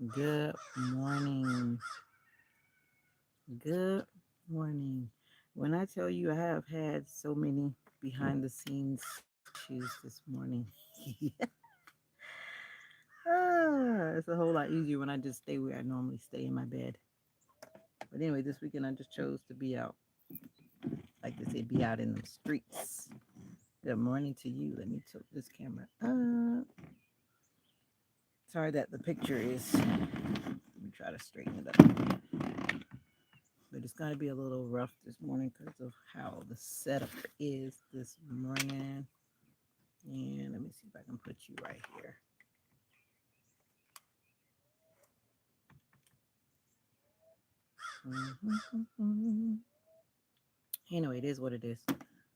Good morning. Good morning. When I tell you I have had so many behind the scenes issues this morning, it's a whole lot easier when I just stay where I normally stay in my bed. But anyway, this weekend I just chose to be out, like they say, be out in the streets. Good morning to you. Let me tilt this camera up. Sorry that the picture is. Let me try to straighten it up. But it's going to be a little rough this morning because of how the setup is this morning. And let me see if I can put you right here. Anyway, it is what it is.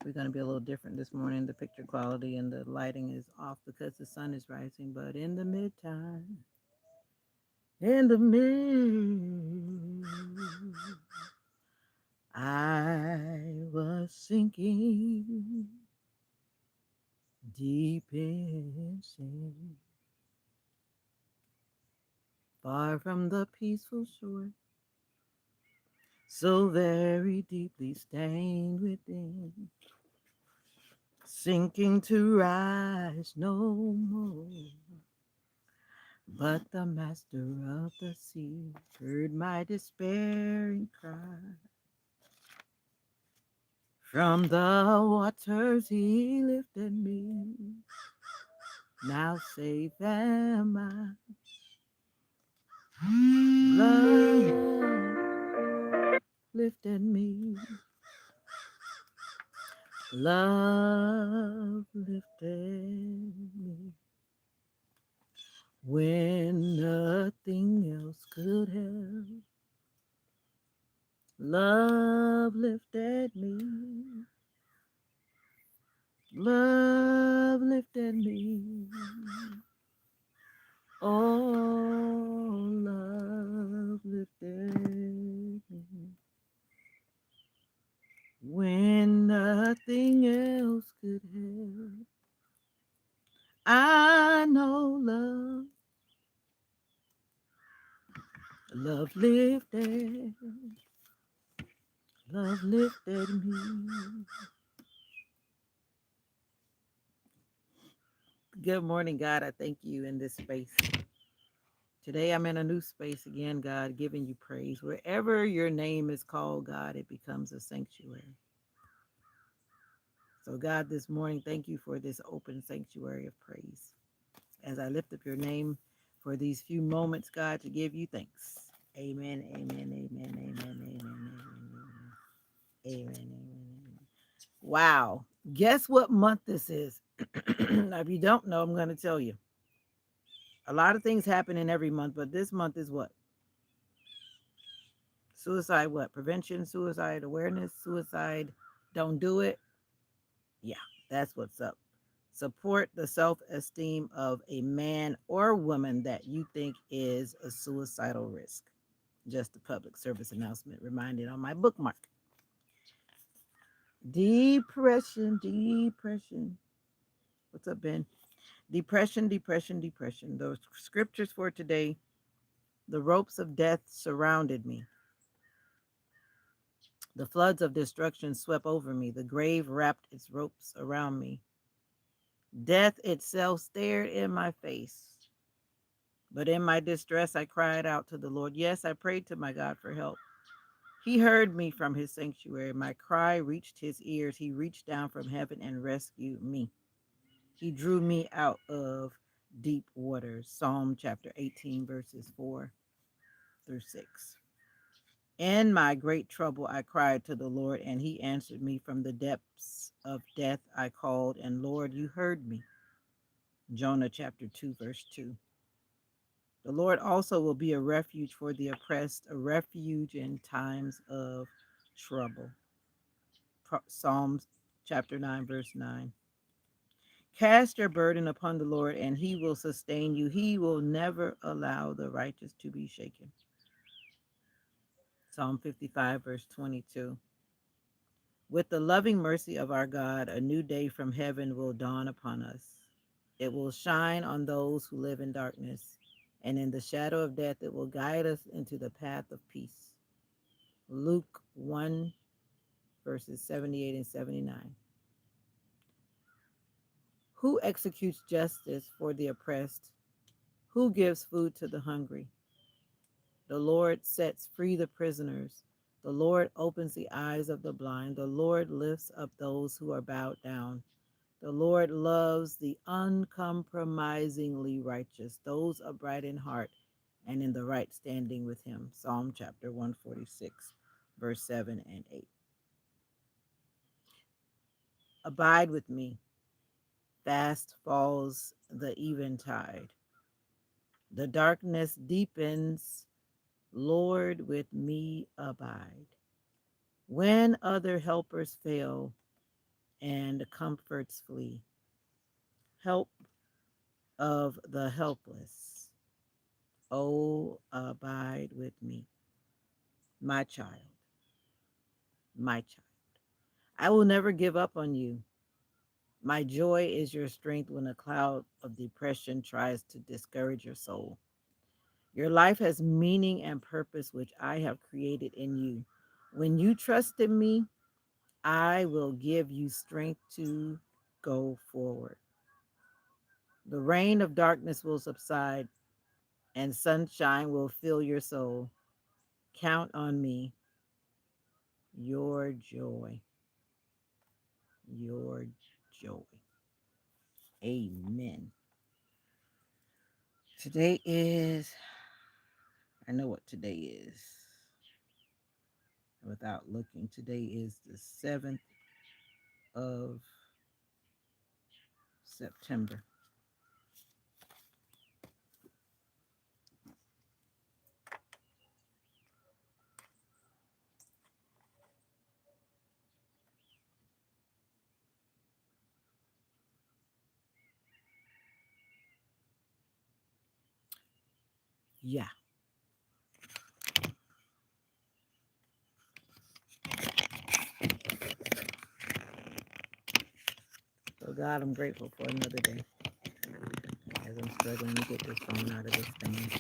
We're going to be a little different this morning. The picture quality and the lighting is off because the sun is rising. But in the midtime, in the mid, I was sinking deep in sin, far from the peaceful shore, so very deeply stained within, sinking to rise no more. But the master of the sea heard my despairing cry. From the waters he lifted me. Now safe am I. Love lifted me. Love lifted me when nothing else could help. Love lifted me. Love lifted me. Oh, love lifted me when nothing else could help. I know love lifted, love lifted me. Good morning, God. I thank you in this space. Today I'm in a new space again, God, giving you praise. Wherever your name is called, God, it becomes a sanctuary. So, God, this morning, thank you for this open sanctuary of praise. As I lift up your name for these few moments, God, to give you thanks. Amen, amen, amen, amen, amen, amen, amen, amen. Wow. Guess what month this is? Now, if you don't know, I'm going to tell you. A lot of things happen in every month, but this month is what? Suicide what? Prevention, suicide awareness, suicide don't do it. Yeah, that's what's up. Support the self esteem of a man or woman that you think is a suicidal risk. Just a public service announcement reminded on my bookmark. Depression, depression. What's up, Ben? Depression, depression, depression. The scriptures for today: the ropes of death surrounded me. The floods of destruction swept over me. The grave wrapped its ropes around me. Death itself stared in my face. But in my distress, I cried out to the Lord. Yes, I prayed to my God for help. He heard me from his sanctuary. My cry reached his ears. He reached down from heaven and rescued me. He drew me out of deep waters. Psalm chapter 18, verses 4 through 6. In my great trouble, I cried to the Lord, and he answered me from the depths of death. I called, and Lord, you heard me. Jonah chapter 2, verse 2. The Lord also will be a refuge for the oppressed, a refuge in times of trouble. Psalms chapter 9, verse 9. Cast your burden upon the Lord, and he will sustain you. He will never allow the righteous to be shaken. Psalm 55, verse 22. With the loving mercy of our God, a new day from heaven will dawn upon us. It will shine on those who live in darkness and in the shadow of death, it will guide us into the path of peace. Luke 1, verses 78 and 79. Who executes justice for the oppressed? Who gives food to the hungry? The Lord sets free the prisoners. The Lord opens the eyes of the blind. The Lord lifts up those who are bowed down. The Lord loves the uncompromisingly righteous, those upright in heart and in the right standing with him. Psalm chapter 146, verse 7 and 8. Abide with me. Fast falls the eventide. The darkness deepens. Lord, with me abide. When other helpers fail and comforts flee, help of the helpless, oh, abide with me, my child, my child. I will never give up on you. My joy is your strength when a cloud of depression tries to discourage your soul. Your life has meaning and purpose, which I have created in you. When you trust in me, I will give you strength to go forward. The rain of darkness will subside and sunshine will fill your soul. Count on me, your joy, your joy. Amen. Today is, I know what today is without looking. Today is the 7th of September. Yeah. So, God, I'm grateful for another day as I'm struggling to get this phone out of this thing.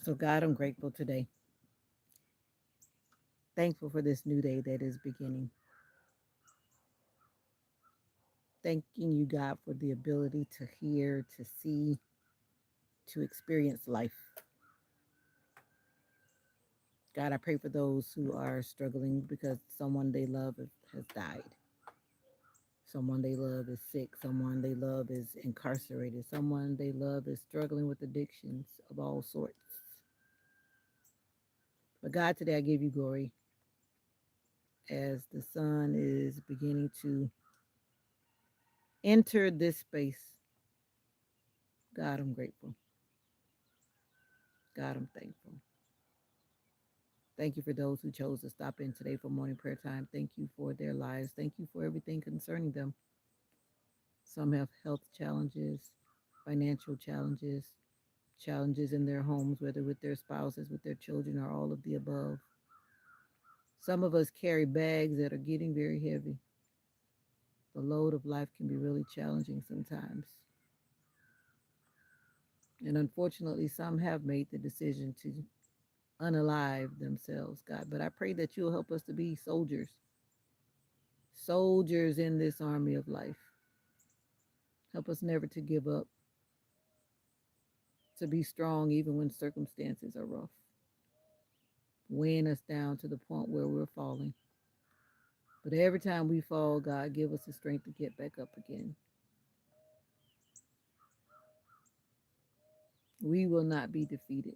So, God, I'm grateful today. Thankful for this new day that is beginning. Thanking you, God, for the ability to hear, to see, to experience life. God, I pray for those who are struggling because someone they love has died. Someone they love is sick. Someone they love is incarcerated. Someone they love is struggling with addictions of all sorts. But God, today I give you glory as the sun is beginning to enter this space. God, I'm grateful. God, I'm thankful. Thank you for those who chose to stop in today for morning prayer time. Thank you for their lives. Thank you for everything concerning them. Some have health challenges, financial challenges, challenges in their homes, whether with their spouses, with their children, or all of the above. Some of us carry bags that are getting very heavy. The load of life can be really challenging sometimes. And unfortunately, some have made the decision to unalive themselves, God. But I pray that you'll help us to be soldiers, soldiers in this army of life. Help us never to give up, to be strong even when circumstances are rough, weighing us down to the point where we're falling. But every time we fall, God, give us the strength to get back up again. We will not be defeated.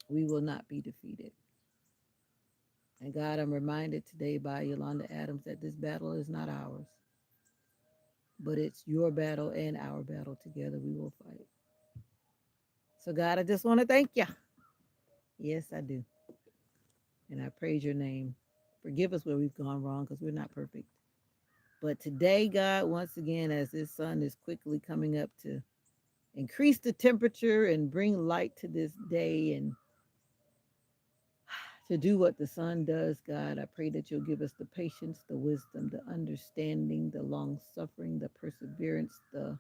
We will not be defeated. And God, I'm reminded today by Yolanda Adams that this battle is not ours, but it's your battle and our battle. Together we will fight. So, God, I just want to thank you. Yes, I do. And I praise your name. Forgive us where we've gone wrong because we're not perfect. But today, God, once again, as this sun is quickly coming up to increase the temperature and bring light to this day and to do what the sun does, God, I pray that you'll give us the patience, the wisdom, the understanding, the long suffering, the perseverance, the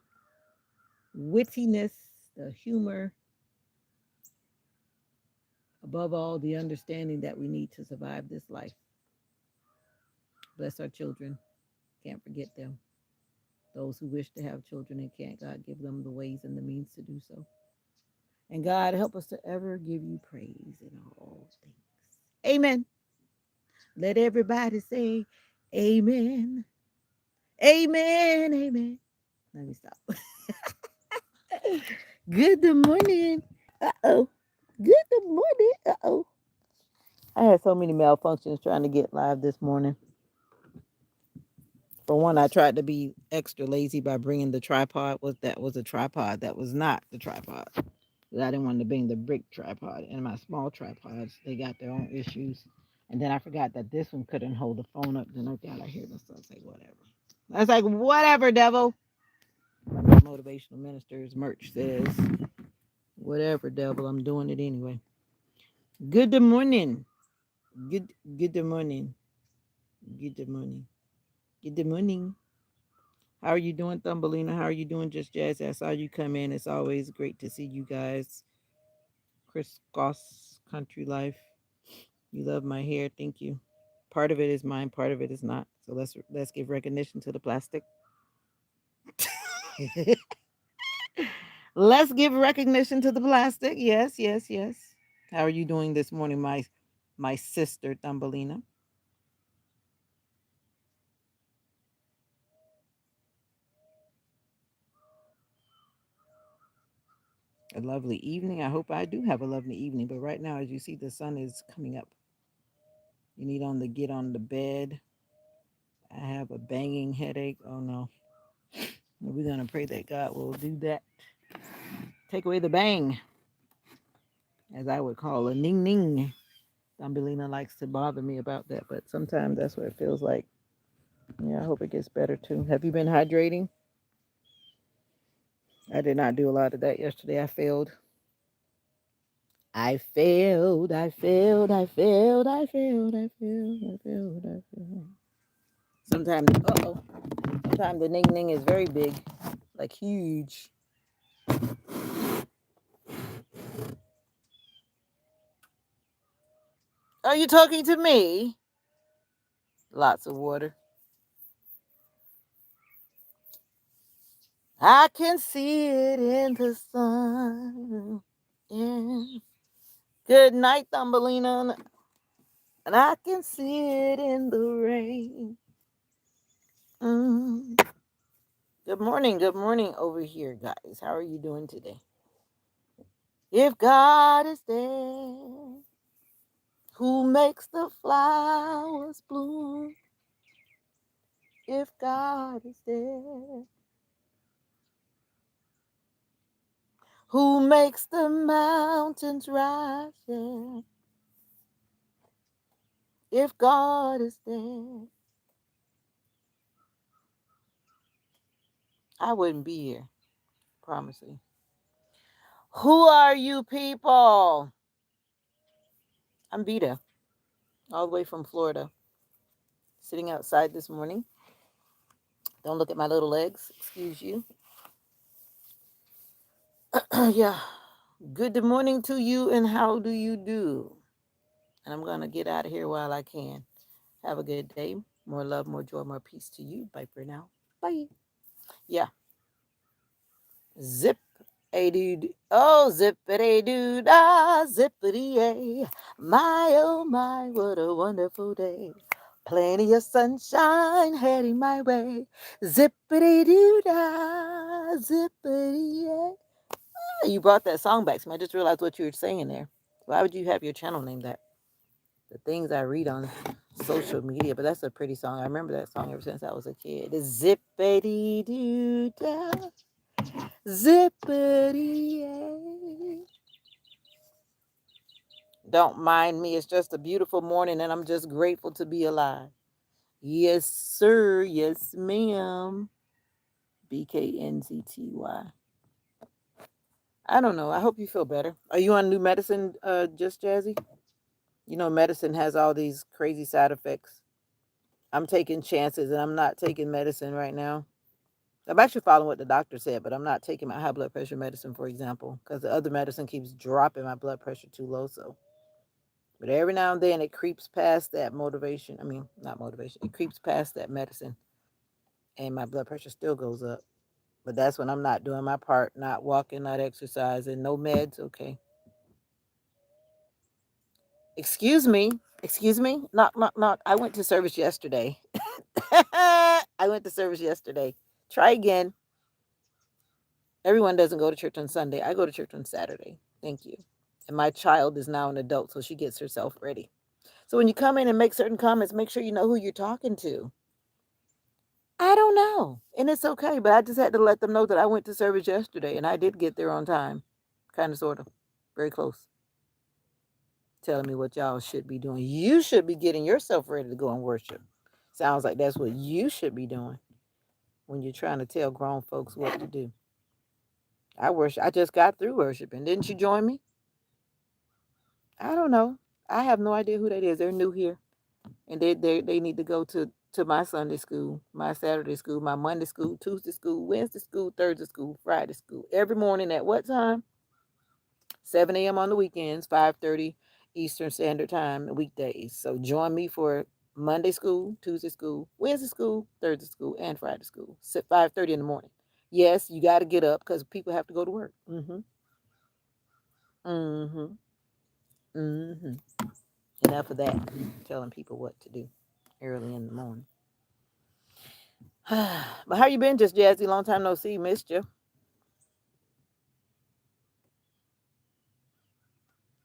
wittiness, the humor, above all, the understanding that we need to survive this life. Bless our children. Can't forget them. Those who wish to have children and can't, God, give them the ways and the means to do so. And God, help us to ever give you praise in all things. Amen. Let everybody say, Amen. Amen. Amen. Let me stop. Good morning. Uh-oh. Good morning. Uh-oh. I had so many malfunctions trying to get live this morning. For one, I tried to be extra lazy by bringing the tripod. That was a tripod. That was not the tripod. I didn't want to bring the big tripod. And my small tripods, they got their own issues. And then I forgot that this one couldn't hold the phone up. Then I hear myself say, whatever. I was like, whatever, devil. Motivational Ministers merch says, whatever, devil, I'm doing it anyway. Good morning. Good morning. Good morning. Good morning. How are you doing, Thumbelina? How are you doing, Just Jazz? I saw you come in. It's always great to see you guys. Chris Goss, Country Life. You love my hair. Thank you. Part of it is mine, part of it is not. So let's give recognition to the plastic. Let's give recognition to the plastic. Yes, yes, yes. How are you doing this morning, my sister Thumbelina? A lovely evening. I hope I do have a lovely evening. But right now, as you see, the sun is coming up. You need on to get on the bed. I have a banging headache. Oh no. We're gonna pray that God will do that. Take away the bang, as I would call a ning ning. Thumbelina likes to bother me about that, but sometimes that's what it feels like. Yeah, I hope it gets better too. Have you been hydrating? I did not do a lot of that yesterday. I failed. I failed. I failed. I failed. I failed. I failed. I failed. I failed. Sometimes, sometimes the ning ning is very big, like huge. Are you talking to me? Lots of water. I can see it in the sun. Yeah. Good night, Thumbelina. And I can see it in the rain. Mm. Good morning over here, guys. How are you doing today? If God is there, who makes the flowers bloom? If God is there, who makes the mountains rise? Yeah. If God is there, I wouldn't be here. Promise you. Who are you people? I'm Vita, all the way from Florida. Sitting outside this morning. Don't look at my little legs. Excuse you. Yeah. Good morning to you, and how do you do? And I'm going to get out of here while I can. Have a good day. More love, more joy, more peace to you. Bye for now. Bye. Yeah. Zip a dude. Oh, zippity doo da, zippity a. My, oh, my, what a wonderful day. Plenty of sunshine heading my way. Zippity doo da, zippity a. You brought that song back to me. I just realized what you were saying there. Why would you have your channel named that? The things I read on social media, but that's a pretty song. I remember that song ever since I was a kid. The zippity doo da, zippity. Don't mind me. It's just a beautiful morning and I'm just grateful to be alive. Yes, sir. Yes, ma'am. BKNZTY. I don't know. I hope you feel better. Are you on new medicine, just Jazzy? You know, medicine has all these crazy side effects. I'm taking chances and I'm not taking medicine right now. I'm actually following what the doctor said, but I'm not taking my high blood pressure medicine, for example, because the other medicine keeps dropping my blood pressure too low. So, but every now and then it creeps past that motivation. I mean, not motivation. It creeps past that medicine, and my blood pressure still goes up. But that's when I'm not doing my part, not walking, not exercising, no meds. Okay. Excuse me. Excuse me. Knock, knock, knock. I went to service yesterday. I went to service yesterday. Try again. Everyone doesn't go to church on Sunday. I go to church on Saturday. Thank you. And my child is now an adult, so she gets herself ready. So when you come in and make certain comments, make sure you know who you're talking to. I don't know. And it's okay, but I just had to let them know that I went to service yesterday and I did get there on time. Kind of, sort of. Very close. Telling me what y'all should be doing. You should be getting yourself ready to go and worship. Sounds like that's what you should be doing when you're trying to tell grown folks what to do. I worship. I just got through worshiping. Didn't you join me? I don't know. I have no idea who that is. They're new here, and they need to go to my Sunday school, my Saturday school, my Monday school, Tuesday school, Wednesday school, Thursday school, Friday school. Every morning at what time? 7 a.m. on the weekends, 5:30 Eastern Standard Time, weekdays. So join me for Monday school, Tuesday school, Wednesday school, Thursday school, and Friday school. 5:30 in the morning. Yes, you got to get up because people have to go to work. Mm-hmm. Mm-hmm. Mm-hmm. Enough of that. Telling people what to do early in the morning. But how you been, just Jazzy? Long time no see. Missed you.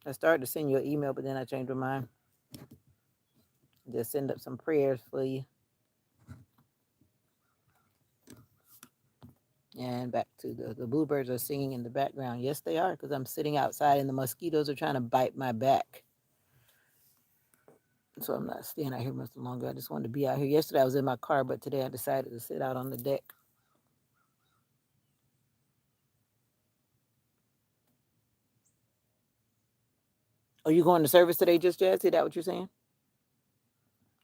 I started to send you an email, but then I changed my mind. Just send up some prayers for you. And back to the bluebirds are singing in the background. Yes, they are, because I'm sitting outside and the mosquitoes are trying to bite my back. So I'm not staying out here much longer. I just wanted to be out here. Yesterday I was in my car, but today I decided to sit out on the deck. Are you going to service today, just Jazzy? Is that what you're saying?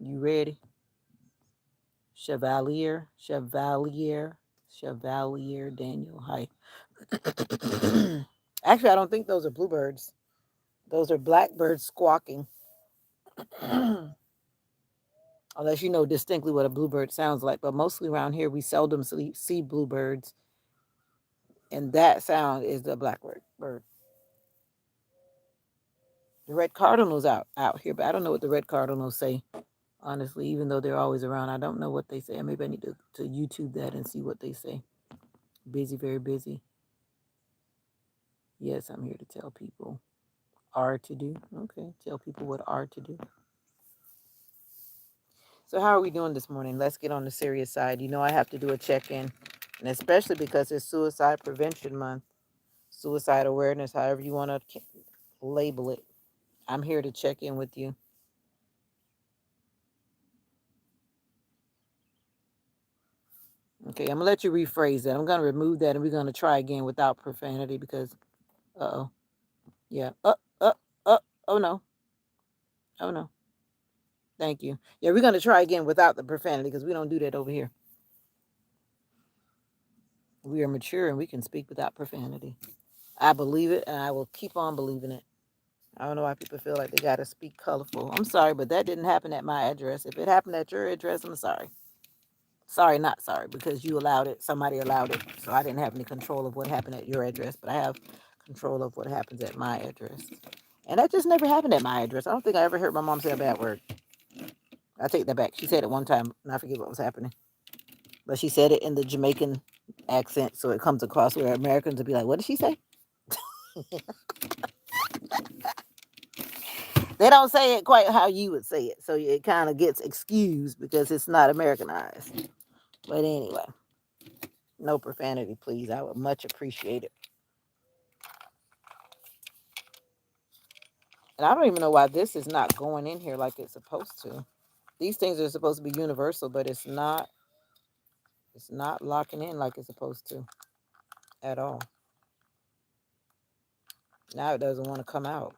You ready? Chevalier, Daniel. Hi. Actually, I don't think those are bluebirds. Those are blackbirds squawking. Unless you know distinctly what a bluebird sounds like. But mostly around here, we seldom see bluebirds. And that sound is the blackbird bird. The red cardinals out here, but I don't know what the red cardinals say. Honestly, even though they're always around, I don't know what they say. Maybe I need to YouTube that and see what they say. Busy, very busy. Yes, I'm here to tell people are to do. Okay, tell people what are to do. So how are we doing this morning? Let's get on the serious side. You know I have to do a check-in, and especially because it's Suicide Prevention Month, suicide awareness, however you want to label it. I'm here to check in with you. Okay, I'm gonna let you rephrase that. I'm gonna remove that, and we're gonna try again without profanity because, uh oh, yeah, oh no, oh no. Thank you. Yeah, we're gonna try again without the profanity because we don't do that over here. We are mature and we can speak without profanity. I believe it, and I will keep on believing it. I don't know why people feel like they gotta speak colorful. I'm sorry, but that didn't happen at my address. If it happened at your address, I'm sorry. Sorry, not sorry, because you allowed it. Somebody allowed it. So I didn't have any control of what happened at your address, but I have control of what happens at my address. And that just never happened at my address. I don't think I ever heard my mom say a bad word. I take that back. She said it one time, and I forget what was happening. But she said it in the Jamaican accent, so it comes across where Americans will be like, what did she say? They don't say it quite how you would say it. So it kind of gets excused because it's not Americanized. But anyway, no profanity, please. I would much appreciate it. And I don't even know why this is not going in here like it's supposed to. These things are supposed to be universal, but it's not. It's not locking in like it's supposed to at all. Now it doesn't want to come out.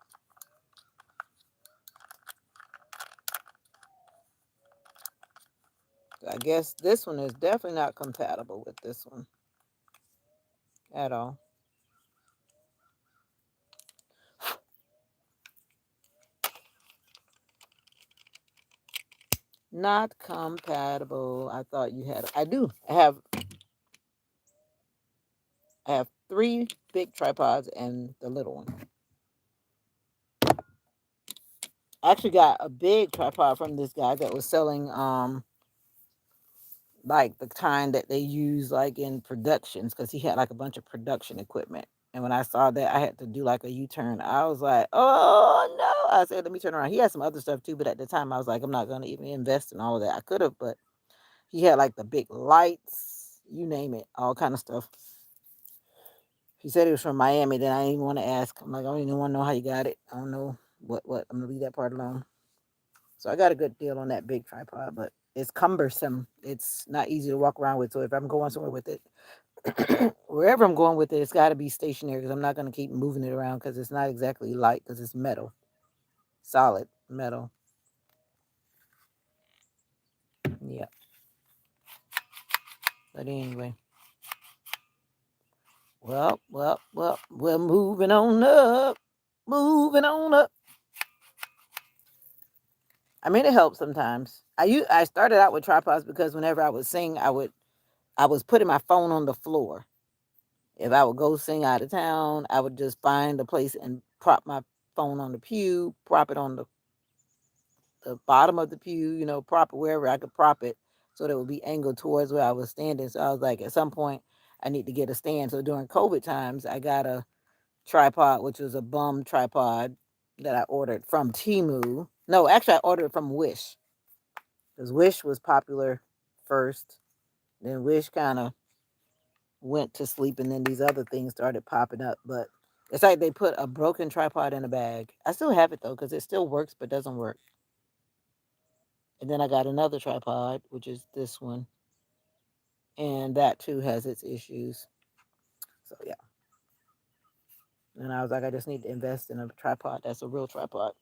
I guess this one is definitely not compatible with this one at all. Not compatible. I thought you had. I do. I have 3 big tripods and the little one. I actually got a big tripod from this guy that was selling like the kind that they use like in productions, because he had like a bunch of production equipment. And when I saw that, I had to do like a U-turn. I was like, oh no. I said, let me turn around. He had some other stuff too, but at the time I was like, I'm not gonna even invest in all of that. I could have, but he had like the big lights, you name it, all kind of stuff. He said it was from Miami. Then I didn't even want to ask. I'm like, I don't even want to know how you got it. I don't know what. I'm gonna leave that part alone. So I got a good deal on that big tripod, but it's cumbersome. It's not easy to walk around with. So if I'm going somewhere with it, wherever I'm going with it, it's got to be stationary, because I'm not going to keep moving it around, because it's not exactly light, because it's metal, solid metal. Yeah. But anyway, well, we're moving on up, moving on up. I mean, it helps sometimes. I started out with tripods because whenever I would sing, I was putting my phone on the floor. If I would go sing out of town, I would just find a place and prop my phone on the pew, prop it on the bottom of the pew, prop it wherever I could prop it, so that it would be angled towards where I was standing. So I was like, at some point, I need to get a stand. So during COVID times, I got a tripod, which was a bum tripod that I ordered from Temu. No, actually, I ordered it from Wish, because Wish was popular first. Then Wish kind of went to sleep, and then these other things started popping up. But it's like they put a broken tripod in a bag. I still have it though, because it still works but doesn't work. And then I got another tripod, which is this one, and that too has its issues. So yeah. And I was like, I just need to invest in a tripod that's a real tripod.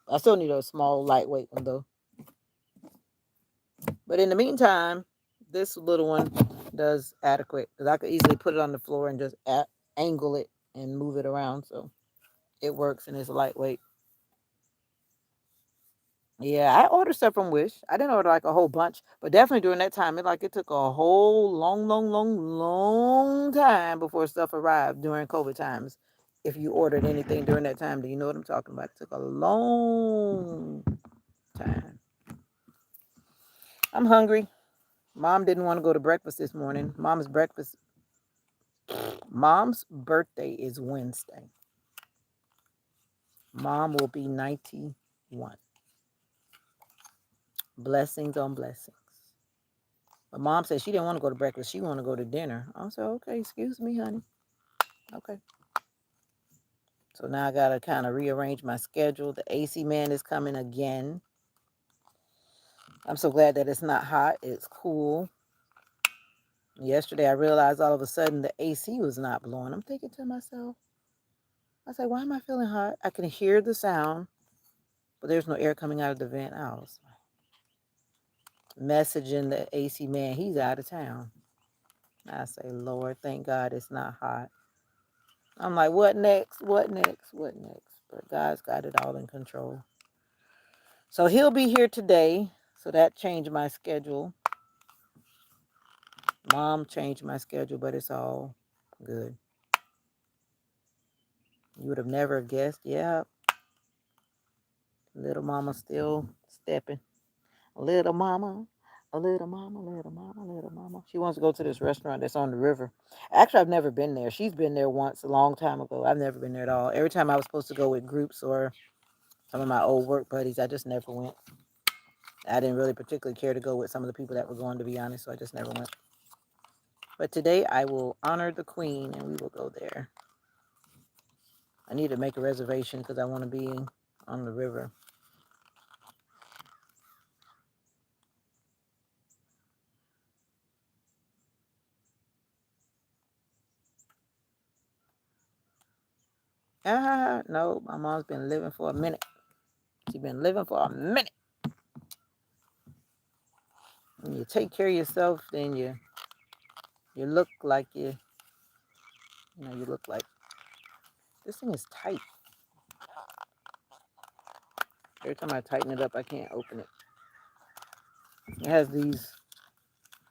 I still need a small, lightweight one though. But in the meantime, this little one does adequate, because I could easily put it on the floor and just angle it and move it around. So it works, and it's lightweight. Yeah, I ordered stuff from Wish. I didn't order like a whole bunch, but definitely during that time, it took a whole long time before stuff arrived during COVID times. If you ordered anything during that time, do you know what I'm talking about? It took a long time. I'm hungry. Mom didn't want to go to breakfast this morning. Mom's birthday is Wednesday. Mom will be 91. Blessings on blessings. But mom said she didn't want to go to breakfast. She wanted to go to dinner. I said, okay, excuse me, honey. Okay. So now I got to kind of rearrange my schedule. The AC man is coming again. I'm so glad that it's not hot. It's cool. Yesterday, I realized all of a sudden the AC was not blowing. I'm thinking to myself, I said, why am I feeling hot? I can hear the sound, but there's no air coming out of the vent. I was messaging the AC man. He's out of town. I say, Lord, thank God it's not hot. I'm like, what next? What next? What next? But God's got it all in control. So he'll be here today. So that changed my schedule. Mom changed my schedule, but it's all good. You would have never guessed. Yeah, little mama still stepping. Little mama, a little mama, little mama, little mama. She wants to go to this restaurant that's on the river. Actually, I've never been there. She's been there once a long time ago. I've never been there at all. Every time I was supposed to go with groups or some of my old work buddies, I just never went. I didn't really particularly care to go with some of the people that were going, to be honest, so I just never went. But today I will honor the queen and we will go there. I need to make a reservation because I want to be on the river. No, my mom's been living for a minute. She's been living for a minute. When you take care of yourself, then you look like you look like, this thing is tight. Every time I tighten it up, I can't open it. It has these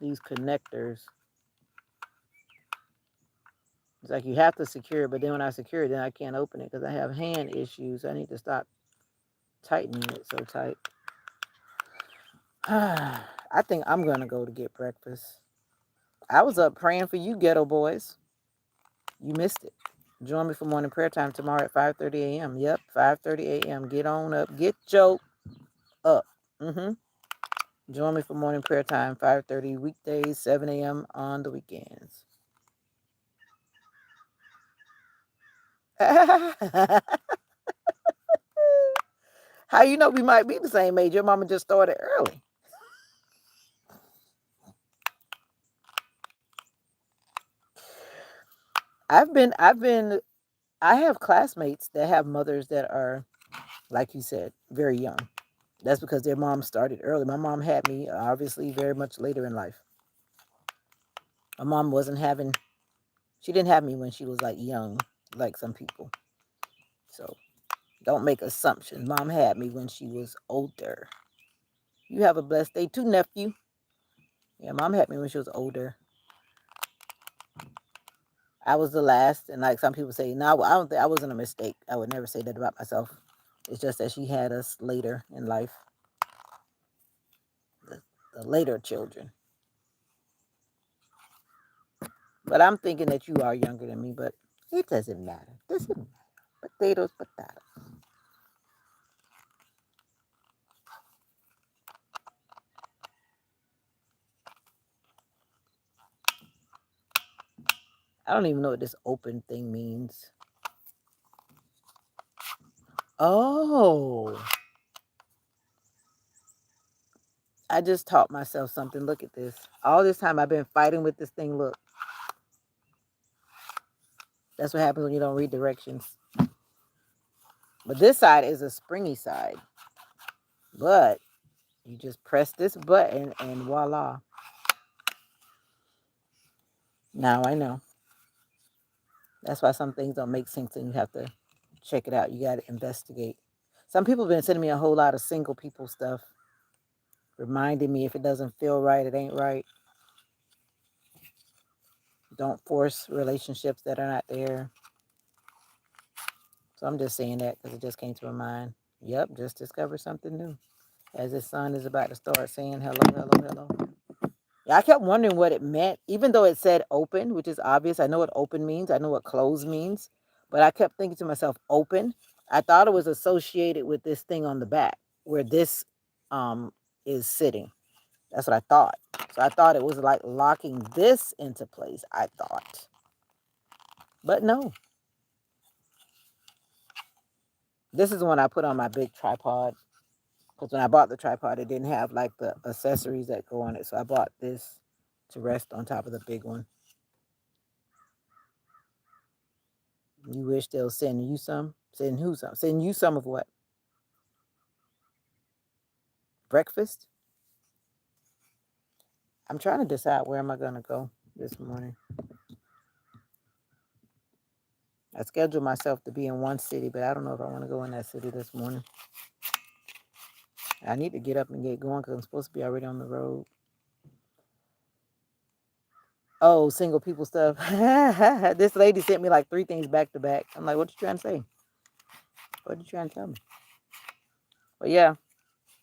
connectors. It's like you have to secure it, but then when I secure it, then I can't open it because I have hand issues. I need to stop tightening it so tight. I think I'm going to go to get breakfast. I was up praying for you ghetto boys. You missed it. Join me for morning prayer time tomorrow at 5:30 a.m. Yep, 5:30 a.m. Get on up. Get Joe up. Join me for morning prayer time, 5:30 weekdays, 7 a.m. on the weekends. How you know we might be the same age? Your mama just started early. I have classmates that have mothers that are, like you said, very young. That's because their mom started early. My mom had me obviously very much later in life. My mom she didn't have me when she was like young, like some people. So don't make assumptions. Mom had me when she was older. You have a blessed day too, nephew. Yeah, mom had me when she was older. I was the last, and like some people say, no, I don't think I wasn't a mistake. I would never say that about myself. It's just that she had us later in life, the later children. But I'm thinking that you are younger than me, but it doesn't matter. Doesn't matter. Potatoes, potatoes. I don't even know what this open thing means. Oh, I just taught myself something. Look at this. All this time I've been fighting with this thing. Look, that's what happens when you don't read directions. But this side is a springy side. But you just press this button and voila. Now I know. That's why some things don't make sense and you have to check it out. You got to investigate. Some people have been sending me a whole lot of single people stuff, reminding me if it doesn't feel right, it ain't right. Don't force relationships that are not there. So I'm just saying that because it just came to my mind. Yep, just discovered something new. As his son is about to start saying hello, hello, hello. Yeah, I kept wondering what it meant, even though it said open, which is obvious. I know what open means. I know what close means. But I kept thinking to myself, open. I thought it was associated with this thing on the back where this is sitting. That's what I thought. So I thought it was like locking this into place, I thought. But no. This is the one I put on my big tripod. Because when I bought the tripod, it didn't have like the accessories that go on it. So I bought this to rest on top of the big one. You wish they'll send you some? Send who some? Send you some of what? Breakfast? I'm trying to decide where am I going to go this morning. I scheduled myself to be in one city, but I don't know if I want to go in that city this morning. I need to get up and get going because I'm supposed to be already on the road. Oh, single people stuff. This lady sent me like 3 things back to back. I'm like, what you trying to say? What you trying to tell me? But yeah,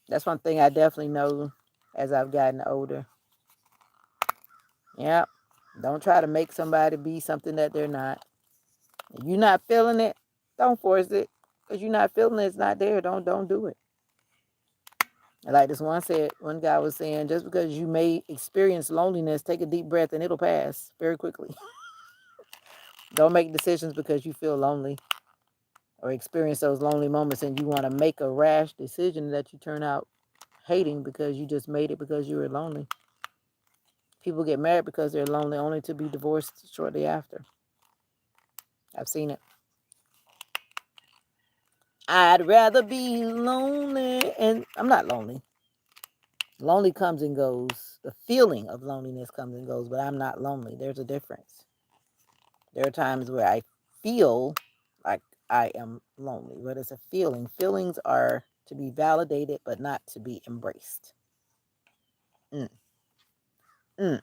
that's one thing I definitely know as I've gotten older. Yeah, don't try to make somebody be something that they're not. If you're not feeling it, don't force it. Because you're not feeling it, it's not there. Don't do it. Like this one guy was saying, just because you may experience loneliness, take a deep breath and it'll pass very quickly. Don't make decisions because you feel lonely. or experience those lonely moments and you want to make a rash decision that you turn out hating because you just made it because you were lonely. People get married because they're lonely only to be divorced shortly after. I've seen it. I'd rather be lonely. And I'm not lonely. Lonely comes and goes. The feeling of loneliness comes and goes, but I'm not lonely. There's a difference. There are times where I feel like I am lonely, but it's a feeling. Feelings are to be validated, but not to be embraced. Mm, mm.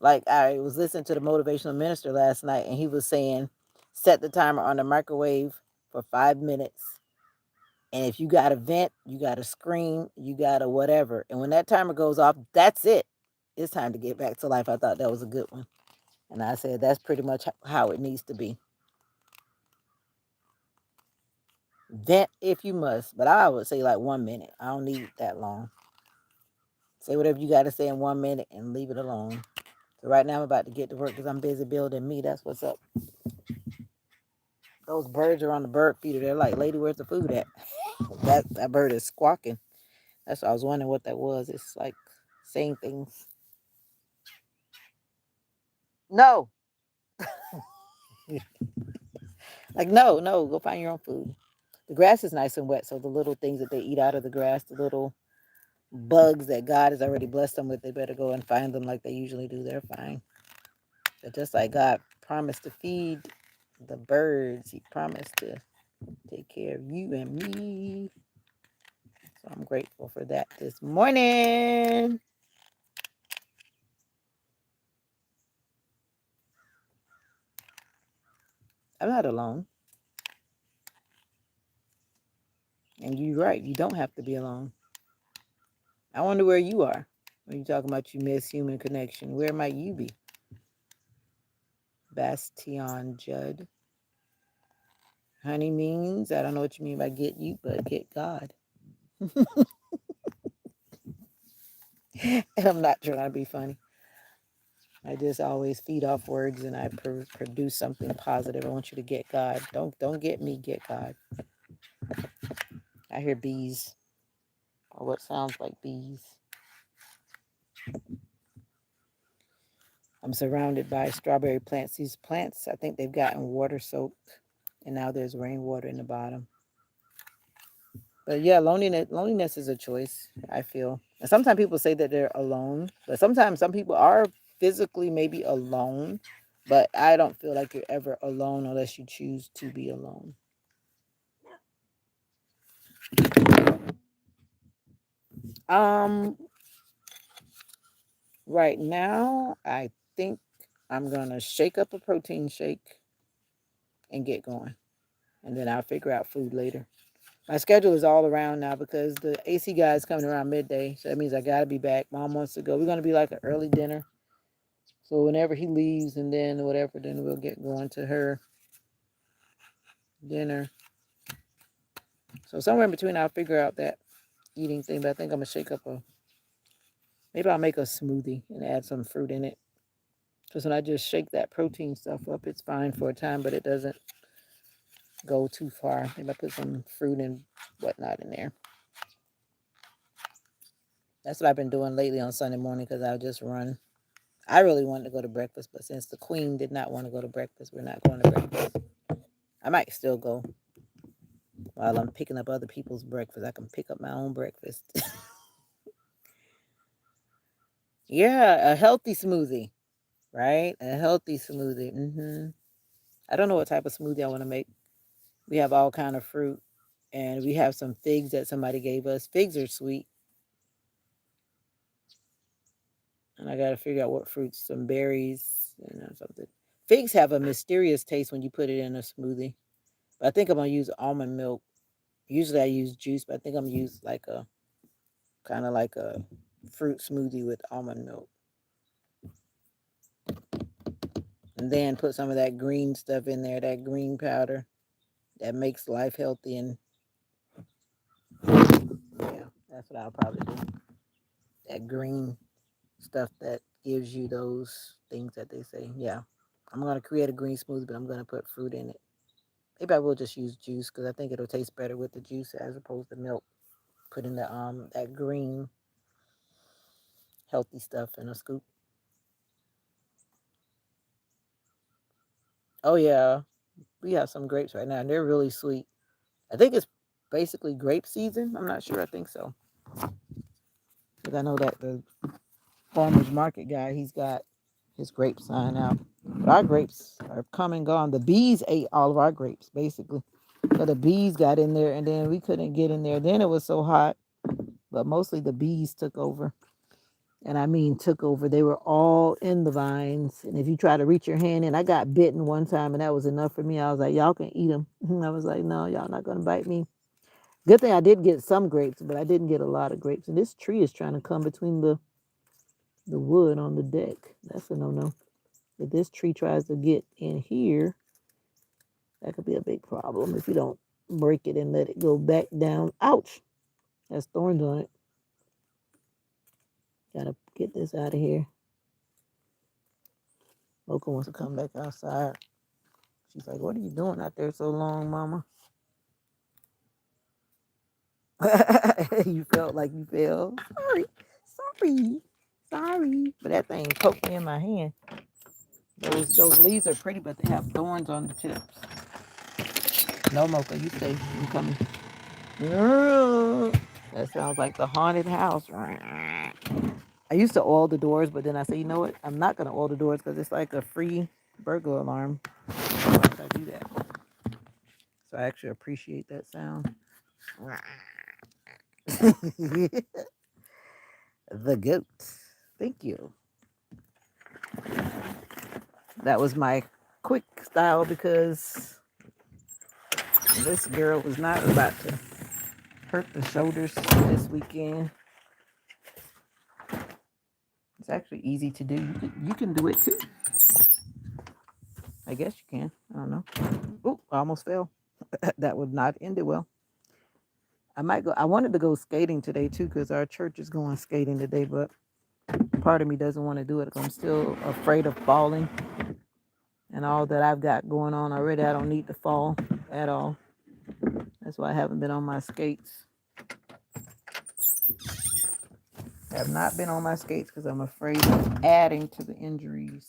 Like I was listening to the motivational minister last night, and he was saying, set the timer on the microwave for 5 minutes. And if you got to vent, you got to scream, you got to whatever. And when that timer goes off, that's it. It's time to get back to life. I thought that was a good one. And I said, that's pretty much how it needs to be. Vent if you must, but I would say like 1 minute. I don't need that long. Say whatever you got to say in 1 minute and leave it alone. So right now I'm about to get to work because I'm busy building me. That's what's up. Those birds are on the bird feeder. They're like, lady, where's the food at? That bird is squawking. That's why I was wondering what that was. It's like saying things. No. Like, no, go find your own food. The grass is nice and wet, so the little things that they eat out of the grass, the little bugs that God has already blessed them with, they better go and find them like they usually do. They're fine. But just like God promised to feed the birds, He promised to take care of you and me. So I'm grateful for that this morning. I'm not alone. And you're right, you don't have to be alone. I wonder where you are when you're talking about you miss human connection. Where might you be? Bastion Judd. Honey means, I don't know what you mean by get you, but get God. And I'm not trying to be funny. I just always feed off words and I produce something positive. I want you to get God. Don't get me, get God. I hear bees, or what sounds like bees. I'm surrounded by strawberry plants. These plants, I think they've gotten water soaked, and now there's rainwater in the bottom. But yeah, loneliness is a choice, I feel. And sometimes people say that they're alone, but sometimes some people are physically maybe alone, but I don't feel like you're ever alone unless you choose to be alone. Um, right now, I think I'm gonna shake up a protein shake and get going, and then I'll figure out food later. My schedule is all around now because the AC guy is coming around midday, so that means I gotta be back. Mom wants to go. We're gonna be like an early dinner, so whenever he leaves, and then whatever, then we'll get going to her dinner. So somewhere in between, I'll figure out that eating thing. But I think I'm gonna shake up a. Maybe I'll make a smoothie and add some fruit in it. Because when I just shake that protein stuff up, it's fine for a time, but it doesn't go too far. Maybe I put some fruit and whatnot in there. That's what I've been doing lately on Sunday morning because I'll just run. I really wanted to go to breakfast, but since the queen did not want to go to breakfast, we're not going to breakfast. I might still go while I'm picking up other people's breakfast. I can pick up my own breakfast. Yeah, a healthy smoothie, right? A healthy smoothie. I don't know what type of smoothie I want to make. We have all kind of fruit, and we have some figs that somebody gave us. Figs are sweet, and I got to figure out what fruits. Some berries and something. Figs have a mysterious taste when you put it in a smoothie. But I think I'm gonna use almond milk. Usually I use juice, but I think I'm gonna use like a kind of like a fruit smoothie with almond milk, and then put some of that green stuff in there, that green powder that makes life healthy. And yeah, that's what I'll probably do. That green stuff that gives you those things that they say. Yeah, I'm gonna create a green smoothie, but I'm gonna put fruit in it. Maybe I will just use juice because I think it'll taste better with the juice as opposed to milk. Put in the that green healthy stuff in a scoop. Oh yeah, we have some grapes right now, and they're really sweet. I think it's basically grape season. I'm not sure. I think so because I know that the farmers market guy, he's got his grape sign out. But our grapes are come and gone. The bees ate all of our grapes basically. So the bees got in there, and then we couldn't get in there. Then it was so hot, but mostly the bees took over. And I mean took over. They were all in the vines. And if you try to reach your hand in, I got bitten one time and that was enough for me. I was like, y'all can eat them. I was like, no, y'all not going to bite me. Good thing I did get some grapes, but I didn't get a lot of grapes. And this tree is trying to come between the wood on the deck. That's a no-no. If this tree tries to get in here, that could be a big problem if you don't break it and let it go back down. Ouch. Has thorns on it. Gotta get this out of here. Mocha wants to come back outside. She's like, what are you doing out there so long, mama? You felt like you fell. Sorry, sorry. But that thing poked me in my hand. Those leaves are pretty, but they have thorns on the tips. No, Mocha, you stay. I'm coming. That sounds like the haunted house. I used to oil the doors, but then I said, you know what? I'm not going to oil the doors because it's like a free burglar alarm. If I do that. So I actually appreciate that sound. The goat. Thank you. That was my quick style because this girl was not about to hurt the shoulders this weekend. It's actually easy to do. You can do it too. I guess you can. I don't know. Oh, I almost fell. That would not end it well. I might go. I wanted to go skating today too because our church is going skating today, but part of me doesn't want to do it. I'm still afraid of falling and all that I've got going on already. I don't need to fall at all. That's why I haven't been on my skates. I have not been on my skates because I'm afraid of adding to the injuries.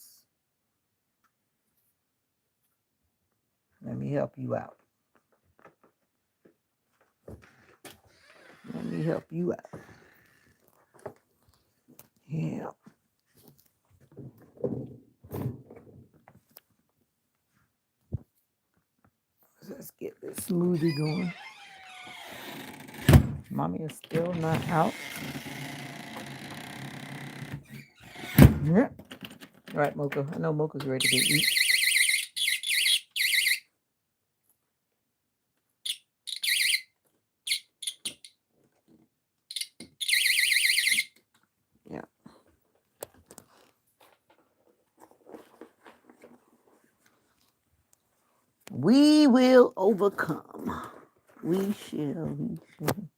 Let me help you out. Let me help you out. Yeah. Let's get this smoothie going. Mommy is still not out. Yeah. All right, Mocha. I know Mocha's ready to eat. Yeah. We will overcome. We shall. We shall.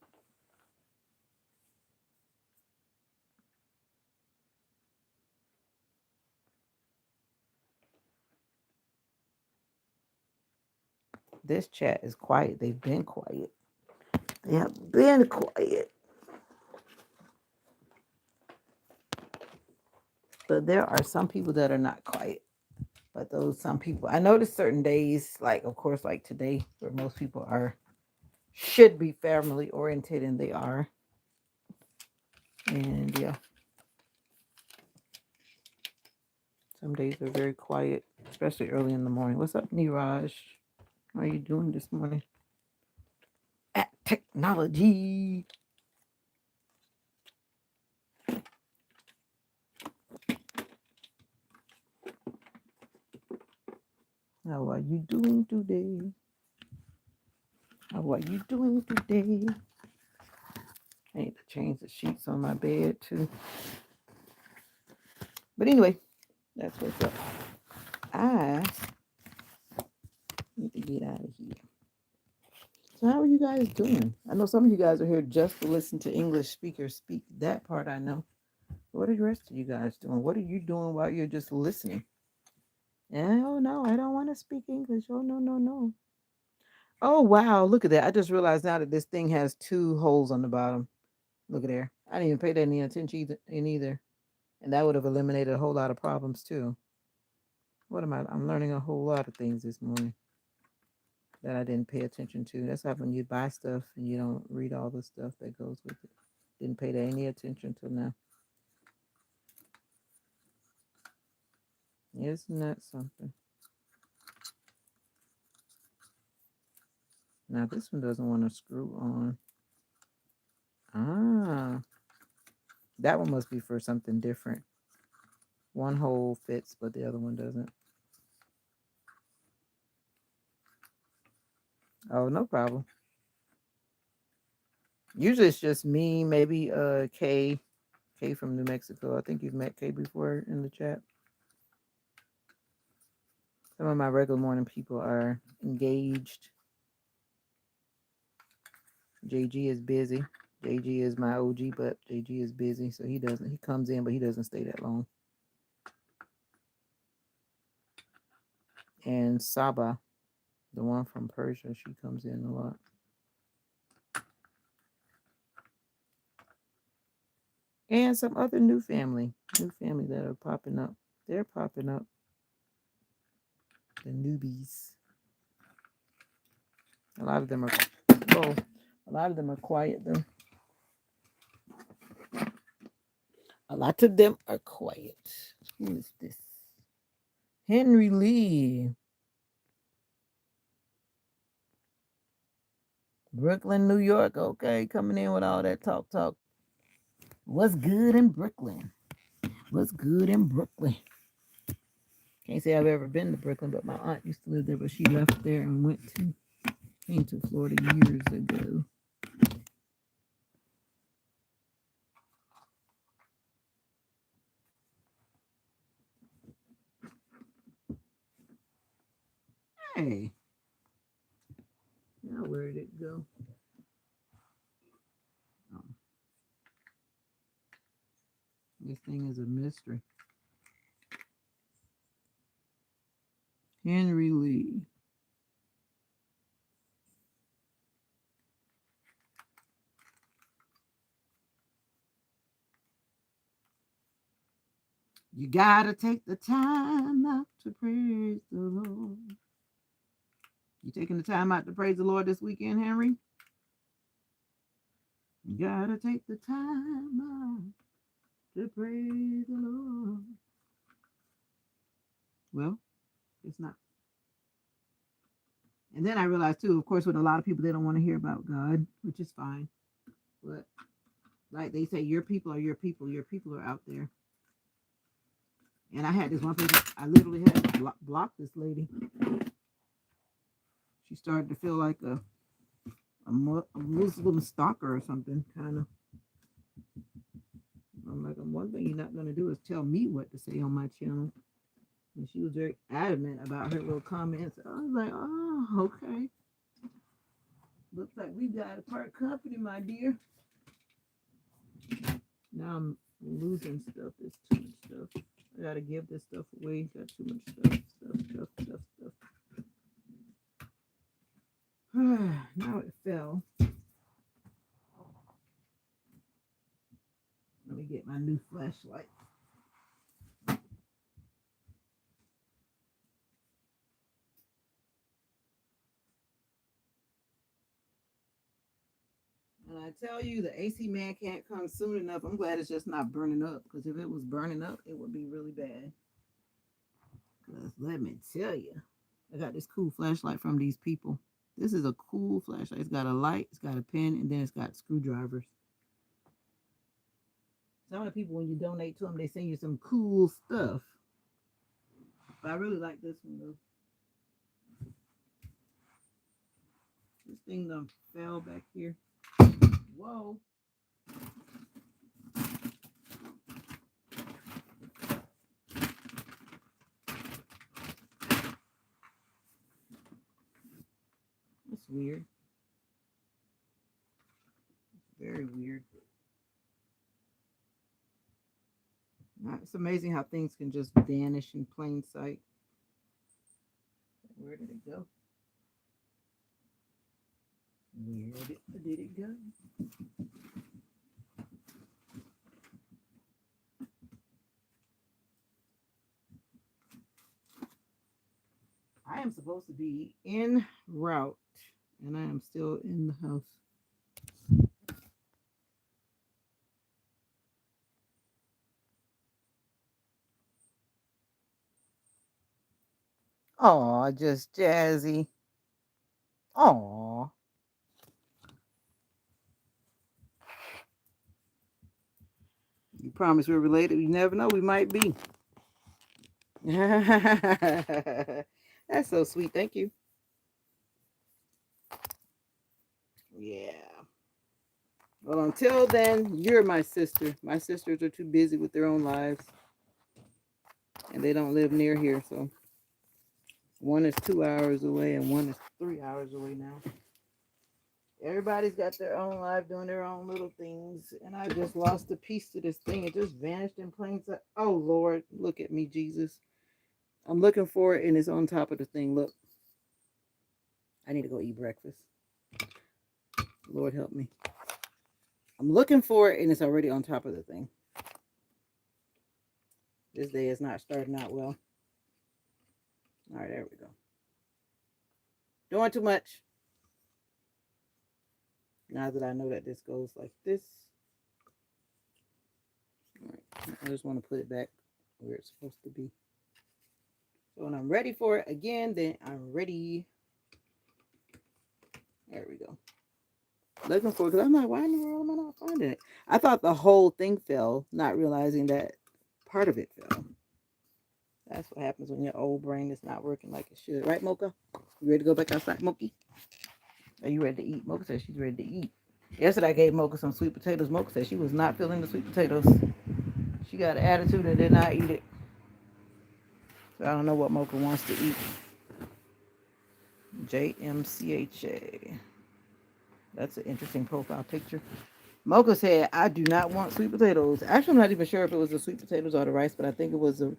This chat is quiet. They've been quiet. They have been quiet. But there are some people that are not quiet. But those some people, I notice certain days, like of course, like today, where most people should be family oriented, and they are. And yeah, some days are very quiet, especially early in the morning. What's up, Niraj? How are you doing this morning? At technology. How are you doing today? How are you doing today? I need to change the sheets on my bed too. But anyway, that's what's up. I need to get out of here. So how are you guys doing? I know some of you guys are here just to listen to English speakers speak. That part I know. What are the rest of you guys doing? What are you doing while you're just listening? Oh no, I don't want to speak English. Oh no, no, no. Oh, wow. Look at that. I just realized now that this thing has 2 holes on the bottom. Look at there. I didn't even pay that any attention either. And that would have eliminated a whole lot of problems too. What am I? I'm learning a whole lot of things this morning that I didn't pay attention to. That's how when you buy stuff and you don't read all the stuff that goes with it. Didn't pay that any attention till now. Isn't that something? Now this one doesn't want to screw on. Ah, that one must be for something different. One hole fits, but the other one doesn't. Oh, no problem. Usually it's just me, maybe Kay from New Mexico. I think you've met Kay before in the chat. Some of my regular morning people are engaged. JG is busy. JG is my OG, but JG is busy, so he comes in, but he doesn't stay that long. And Saba, the one from Persia, she comes in a lot. And some other new family that are popping up. They're popping up. The newbies. A lot of them are quiet though. A lot of them are quiet. Who is this? Henry Lee. Brooklyn, New York. Okay, coming in with all that talk. What's good in Brooklyn? What's good in Brooklyn? Can't say I've ever been to Brooklyn, but my aunt used to live there, but she left there and came to Florida years ago. Hey. Now where did it go? Oh. This thing is a mystery. Henry Lee. You gotta take the time out to praise the Lord. You taking the time out to praise the Lord this weekend, Henry? You gotta take the time out to praise the Lord. Well, it's not. And then I realized too, of course, with a lot of people, they don't want to hear about God, which is fine. But like they say, your people are your people. Your people are out there. And I had this one person, I literally had to block this lady. She started to feel like a Muslim stalker or something, kind of. I'm like, one thing you're not going to do is tell me what to say on my channel. And she was very adamant about her little comments. I was like, oh, okay. Looks like we got a part company, my dear. Now I'm losing stuff. There's too much stuff. I got to give this stuff away. Got too much stuff. Now it fell. Let me get my new flashlight. And I tell you, the AC man can't come soon enough. I'm glad it's just not burning up, because if it was burning up, it would be really bad. Because let me tell you, I got this cool flashlight from these people. This is a cool flashlight. It's got a light, it's got a pen, and then it's got screwdrivers. Some of the people, when you donate to them, they send you some cool stuff. But I really like this one, though. This thing done fell back here. Whoa. That's weird. Very weird. It's amazing how things can just vanish in plain sight. Where did it go? Where did it go? I am supposed to be en route, and I am still in the house. Aw, just Jazzy. Aw. You promise we're related? You never know. We might be. That's so sweet. Thank you. Yeah. Well, until then, you're my sister. My sisters are too busy with their own lives, and they don't live near here. So one is 2 hours away, and one is 3 hours away now. Everybody's got their own life, doing their own little things, and I just lost a piece to this thing. It just vanished in plain sight. Oh Lord, look at me, Jesus. I'm looking for it, and it's on top of the thing. Look, I need to go eat breakfast. Lord help me. I'm looking for it, and it's already on top of the thing. This day is not starting out well. All right, there we go. Doing too much. Now that I know that this goes like this. All right, I just want to put it back where it's supposed to be. So when I'm ready for it again, then I'm ready. There we go. Looking for it, because I'm like, why in the world am I not finding it? I thought the whole thing fell, not realizing that part of it fell. That's what happens when your old brain is not working like it should. Right, Mocha? You ready to go back outside, Moki? Are you ready to eat? Mocha says she's ready to eat. Yesterday I gave Mocha some sweet potatoes. Mocha said she was not feeling the sweet potatoes. She got an attitude and did not eat it. So I don't know what Mocha wants to eat. JMCHA. That's an interesting profile picture. Mocha said, I do not want sweet potatoes. Actually, I'm not even sure if it was the sweet potatoes or the rice, but I think it was the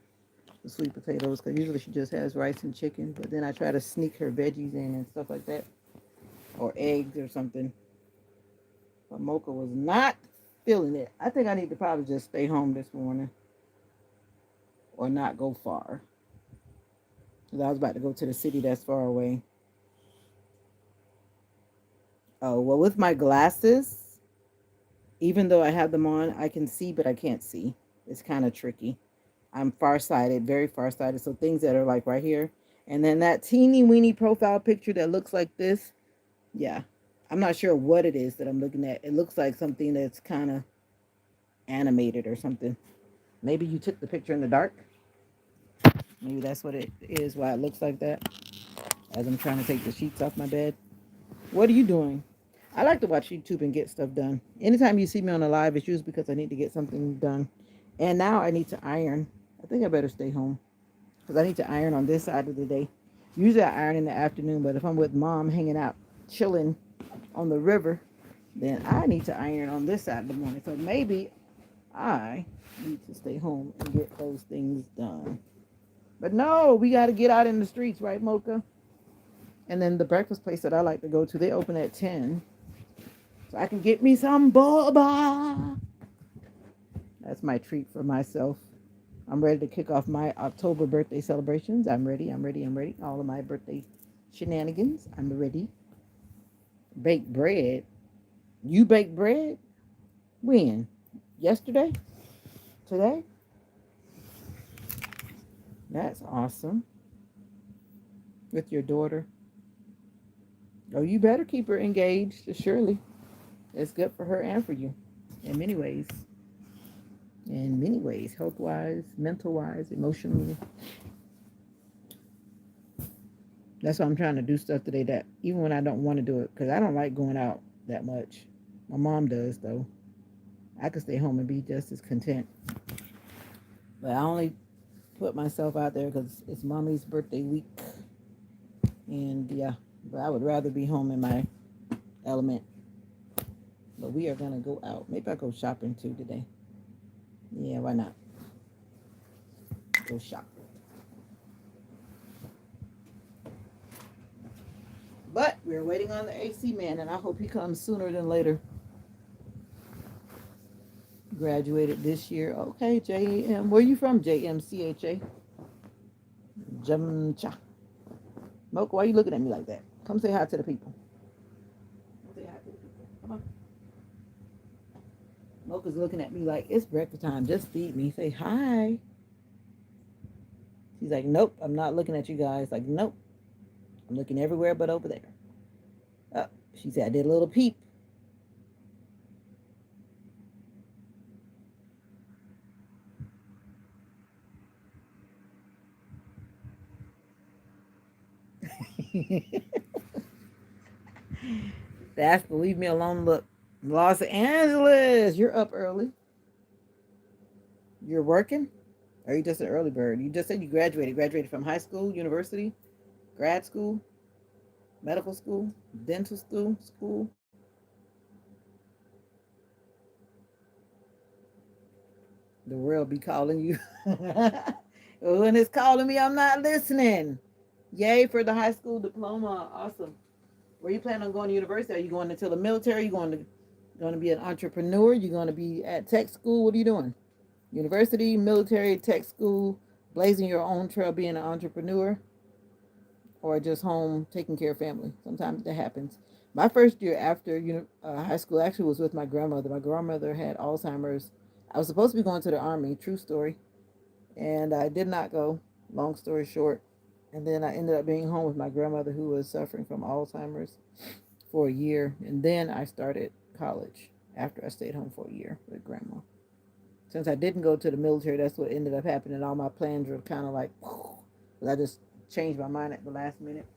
sweet potatoes, because usually she just has rice and chicken. But then I try to sneak her veggies in and stuff like that, or eggs or something. But Mocha was not feeling it. I think I need to probably just stay home this morning or not go far. Because I was about to go to the city that's far away. Oh, well, with my glasses, even though I have them on, I can see, but I can't see. It's kind of tricky. I'm farsighted, very farsighted. So things that are like right here. And then that teeny weeny profile picture that looks like this. Yeah. I'm not sure what it is that I'm looking at. It looks like something that's kind of animated or something. Maybe you took the picture in the dark. Maybe that's what it is, why it looks like that. As I'm trying to take the sheets off my bed. What are you doing? I like to watch YouTube and get stuff done. Anytime you see me on a live, it's usually because I need to get something done. And now I need to iron. I think I better stay home, because I need to iron on this side of the day. Usually I iron in the afternoon, but if I'm with mom hanging out, chilling on the river, then I need to iron on this side of the morning. So maybe I need to stay home and get those things done. But no, we got to get out in the streets, right, Mocha? And then the breakfast place that I like to go to, they open at 10. So I can get me some boba. That's my treat for myself. I'm ready to kick off my October birthday celebrations. I'm ready. I'm ready. I'm ready. All of my birthday shenanigans. I'm ready. Bake bread. You bake bread? When? Yesterday? Today? That's awesome. With your daughter. Oh, you better keep her engaged, surely. It's good for her and for you in many ways. In many ways, health wise, mental wise, emotionally. That's why I'm trying to do stuff today that even when I don't want to do it, because I don't like going out that much. My mom does, though. I could stay home and be just as content. But I only put myself out there because it's mommy's birthday week. And yeah, but I would rather be home in my element. But we are going to go out. Maybe I'll go shopping too today. Yeah, why not? Go shop. But we're waiting on the AC man, and I hope he comes sooner than later. Graduated this year. Okay, JM. Where you from, JMCHA? Jamcha. Mocha, why are you looking at me like that? Come say hi to the people. Say hi to the people. Come on. Mocha's looking at me like, it's breakfast time. Just feed me. Say hi. She's like, nope, I'm not looking at you guys. Like, nope. I'm looking everywhere but over there. Oh, she said I did a little peep. That's the leave me alone look. Los Angeles, you're up early. You're working? Or are you just an early bird? You just said you graduated. Graduated from high school, university, grad school, medical school, dental school. The world be calling you. When it's calling me, I'm not listening. Yay for the high school diploma. Awesome. Where you plan on going to university? Are you going into the military? Are you going to be an entrepreneur? You going to be at tech school? What are you doing? University, military, tech school, blazing your own trail, being an entrepreneur, or just home taking care of family. Sometimes that happens. My first year after high school actually was with my grandmother. My grandmother had Alzheimer's. I was supposed to be going to the army, true story, and I did not go. Long story short, and then I ended up being home with my grandmother who was suffering from Alzheimer's for a year, and then I started college after I stayed home for a year with grandma. Since I didn't go to the military, that's what ended up happening. All my plans were kind of like, I just changed my mind at the last minute.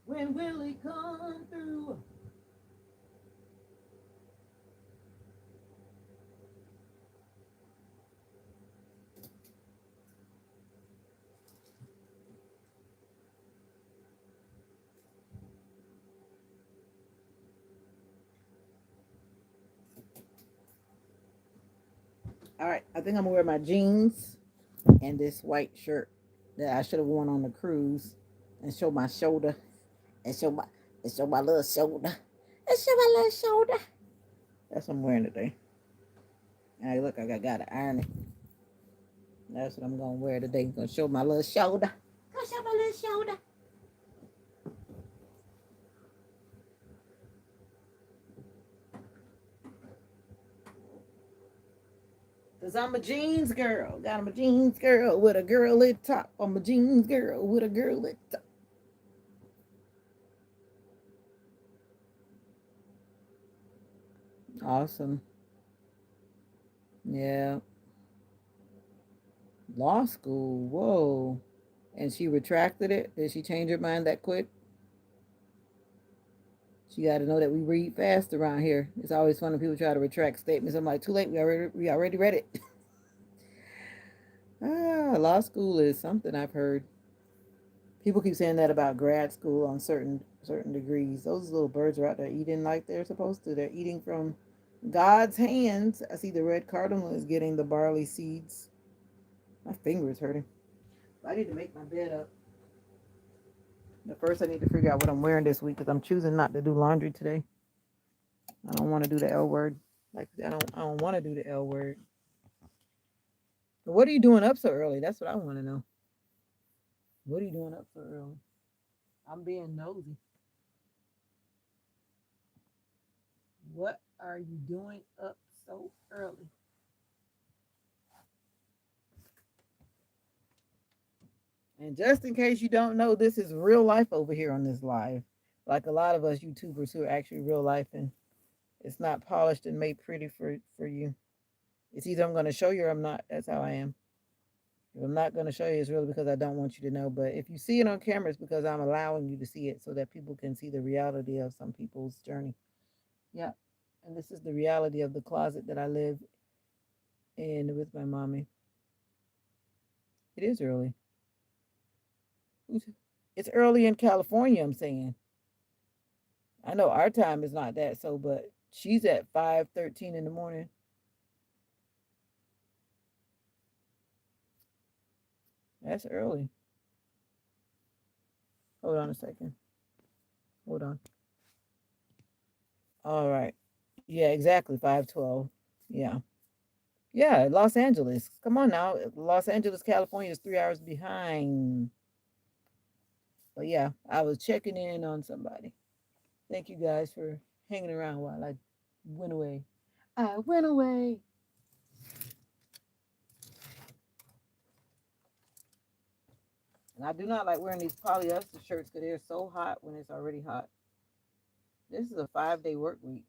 When will he come through? All right, I think I'm gonna wear my jeans and this white shirt that I should have worn on the cruise, and show my shoulder, and show my little shoulder, and show my little shoulder. That's what I'm wearing today. And look, I gotta iron it. That's what I'm gonna wear today. Gonna show my little shoulder. Gonna show my little shoulder. Cause I'm a jeans girl. Got I'm a jeans girl with a girly top. I'm a jeans girl with a girly top. Awesome. Yeah. Law school. Whoa. And she retracted it. Did she change her mind that quick? She got to know that we read fast around here. It's always fun when people try to retract statements. I'm like, too late. We already read it. Law school is something I've heard. People keep saying that about grad school on certain degrees. Those little birds are out there eating like they're supposed to. They're eating from God's hands. I see the red cardinal is getting the barley seeds. My finger is hurting. I need to make my bed up. But first, I need to figure out what I'm wearing this week because I'm choosing not to do laundry today. I don't want to do the L word. Like I don't want to do the L word. But what are you doing up so early? That's what I want to know. What are you doing up so early? I'm being nosy. What are you doing up so early? And just in case you don't know, this is real life over here on this live. Like a lot of us YouTubers who are actually real life, and it's not polished and made pretty for you. It's either I'm going to show you or I'm not. That's how I am. If I'm not going to show you, it's really because I don't want you to know. But if you see it on camera, it's because I'm allowing you to see it so that people can see the reality of some people's journey. Yeah. And this is the reality of the closet that I live in with my mommy. It is early. It's early in California, I'm saying. I know our time is not that so, but she's at 5:13 in the morning. That's early. Hold on a second. Hold on. All right. Yeah, exactly. 5:12. Yeah. Yeah, Los Angeles. Come on now. Los Angeles, California is 3 hours behind. But yeah, I was checking in on somebody. Thank you guys for hanging around while I went away. I went away. And I do not like wearing these polyester shirts because they're so hot when it's already hot. This is a 5 day work week.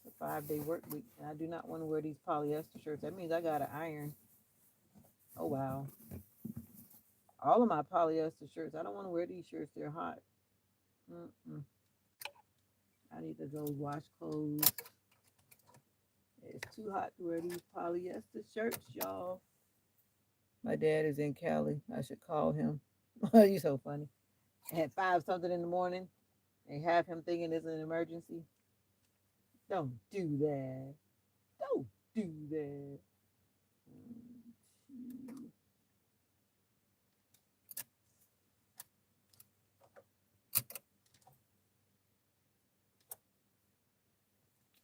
It's a 5 day work week. And I do not want to wear these polyester shirts. That means I got to iron. Oh, wow. All of my polyester shirts. I don't want to wear these shirts. They're hot. Mm-mm. I need to go wash clothes. It's too hot to wear these polyester shirts, y'all. My dad is in Cali. I should call him. You're so funny. At 5 something in the morning and have him thinking it's an emergency. Don't do that. Don't do that.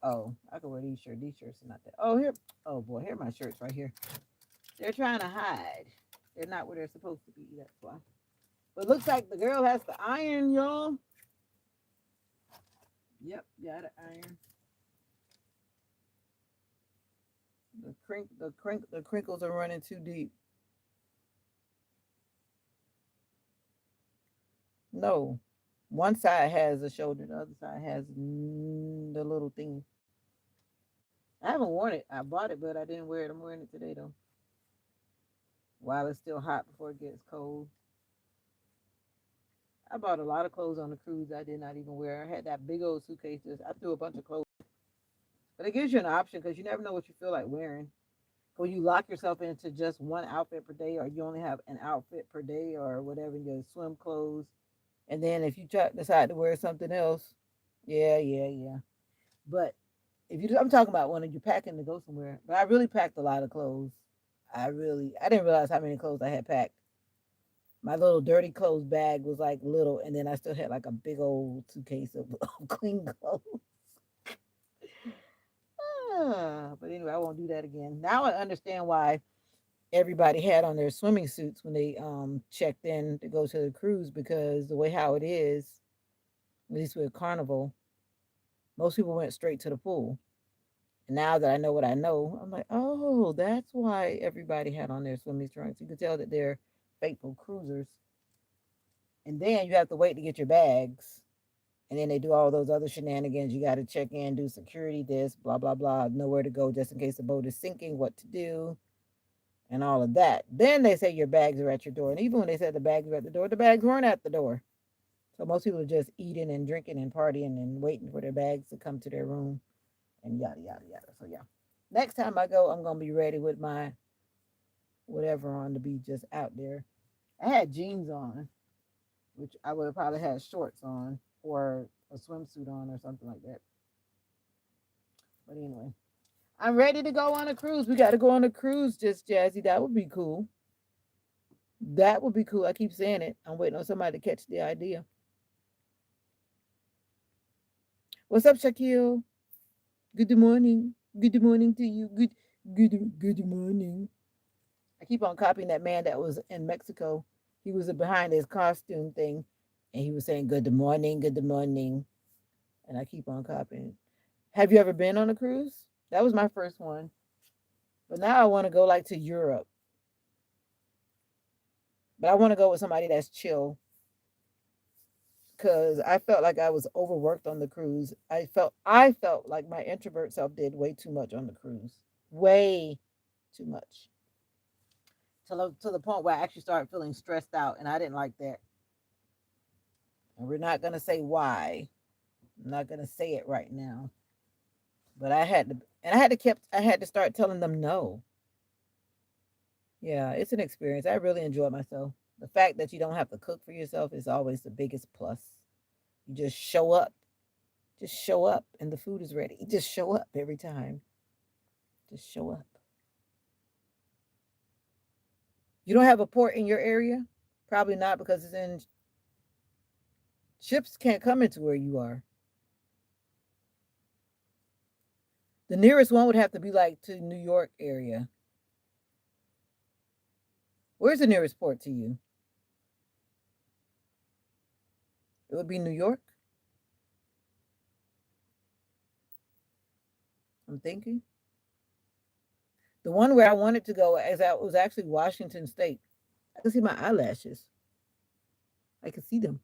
Oh, I can wear these shirts. These shirts are not that. Oh, here. Oh boy, here are my shirts right here. They're trying to hide. They're not where they're supposed to be. That's why. But looks like the girl has to iron, y'all. Yep, gotta iron. The crinkles are running too deep. No, one side has a shoulder, the other side has the little thing. I haven't worn it. I bought it, but I didn't wear it. I'm wearing it today though, while it's still hot before it gets cold. I bought a lot of clothes on the cruise I did not even wear. I had that big old suitcase. I threw a bunch of clothes, but it gives you an option because you never know what you feel like wearing. When you lock yourself into just one outfit per day, or you only have an outfit per day, or whatever, your swim clothes, and then if you decide to wear something else, yeah, yeah, yeah. But if you, I'm talking about when you're packing to go somewhere. But I really packed a lot of clothes. I didn't realize how many clothes I had packed. My little dirty clothes bag was like little, and then I still had like a big old suitcase of clean clothes. But anyway, I won't do that again. Now I understand why everybody had on their swimming suits when they checked in to go to the cruise, because the way how it is, at least with Carnival, most people went straight to the pool. And now that I know what I know, I'm like, oh, that's why everybody had on their swimming trunks. You could tell that they're faithful cruisers. And then you have to wait to get your bags. And then they do all those other shenanigans. You got to check in, do security, this, blah, blah, blah, nowhere to go just in case the boat is sinking, what to do, and all of that. Then they say your bags are at your door. And even when they said the bags were at the door, the bags weren't at the door. So most people are just eating and drinking and partying and waiting for their bags to come to their room and yada, yada, yada. So, yeah. Next time I go, I'm going to be ready with my whatever on to be just out there. I had jeans on, which I would have probably had shorts on or a swimsuit on or something like that. But anyway, I'm ready to go on a cruise. We got to go on a cruise, just Jazzy. That would be cool. That would be cool. I keep saying it. I'm waiting on somebody to catch the idea. What's up, Shaquille? Good morning. Good morning to you. Good morning. I keep on copying that man that was in Mexico. He was behind his costume thing, and he was saying good morning, good morning, and I keep on copying. Have you ever been on a cruise? That was my first one, but now I want to go like to Europe. But I want to go with somebody that's chill, because I felt like I was overworked on the cruise. I felt like my introvert self did way too much on the cruise, way too much, to the point where I actually started feeling stressed out, and I didn't like that. And we're not gonna say why. I'm not gonna say it right now, but I had to start telling them no. Yeah, it's an experience. I really enjoyed myself. The fact that you don't have to cook for yourself is always the biggest plus. You just show up. Just show up and the food is ready. Just show up every time. Just show up. You don't have a port in your area? Probably not because it's in ships can't come into where you are. The nearest one would have to be like to New York area. Where's the nearest port to you? It would be New York. I'm thinking. The one where I wanted to go as I was actually Washington State. I can see my eyelashes. I can see them.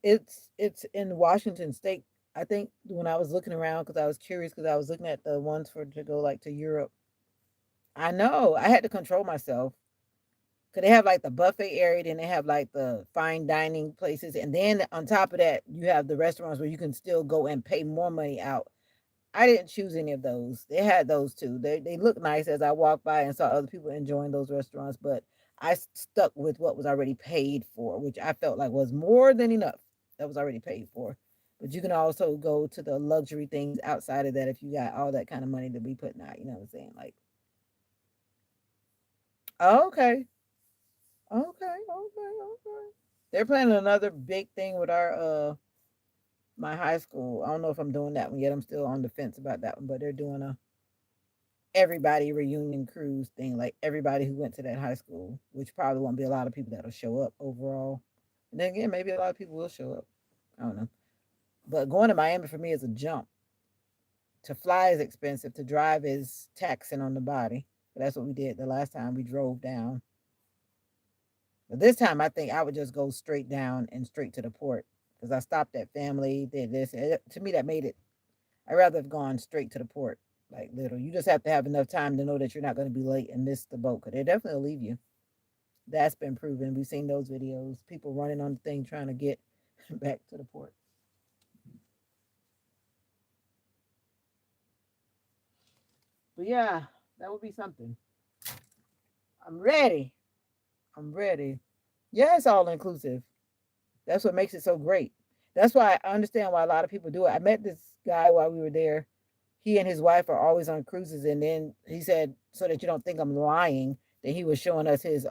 It's in Washington State. I think when I was looking around because I was curious because I was looking at the ones for to go like to Europe. I know I had to control myself because they have like the buffet area, then they have like the fine dining places, and then on top of that, you have the restaurants where you can still go and pay more money out. I didn't choose any of those. They had those too. They looked nice as I walked by and saw other people enjoying those restaurants, but I stuck with what was already paid for, which I felt like was more than enough. That was already paid for. But you can also go to the luxury things outside of that if you got all that kind of money to be putting out. You know what I'm saying? Like, okay, okay. They're planning another big thing with our my high school. I don't know if I'm doing that one yet. I'm still on the fence about that one, but they're doing a everybody reunion cruise thing, like everybody who went to that high school, which probably won't be a lot of people that'll show up overall. And then again, maybe a lot of people will show up. I don't know. But going to Miami for me is a jump. To fly is expensive. To drive is taxing on the body. But that's what we did the last time we drove down. But this time, I think I would just go straight down and straight to the port because I stopped at family, did this. To me, that made it. I'd rather have gone straight to the port. Like, little. You just have to have enough time to know that you're not going to be late and miss the boat because they definitely will leave you. That's been proven. We've seen those videos. People running on the thing trying to get back to the port. But yeah, that would be something. I'm ready. I'm ready. Yeah, it's all inclusive. That's what makes it so great. That's why I understand why a lot of people do it. I met this guy while we were there. He and his wife are always on cruises, and then he said, so that you don't think I'm lying, that he was showing us his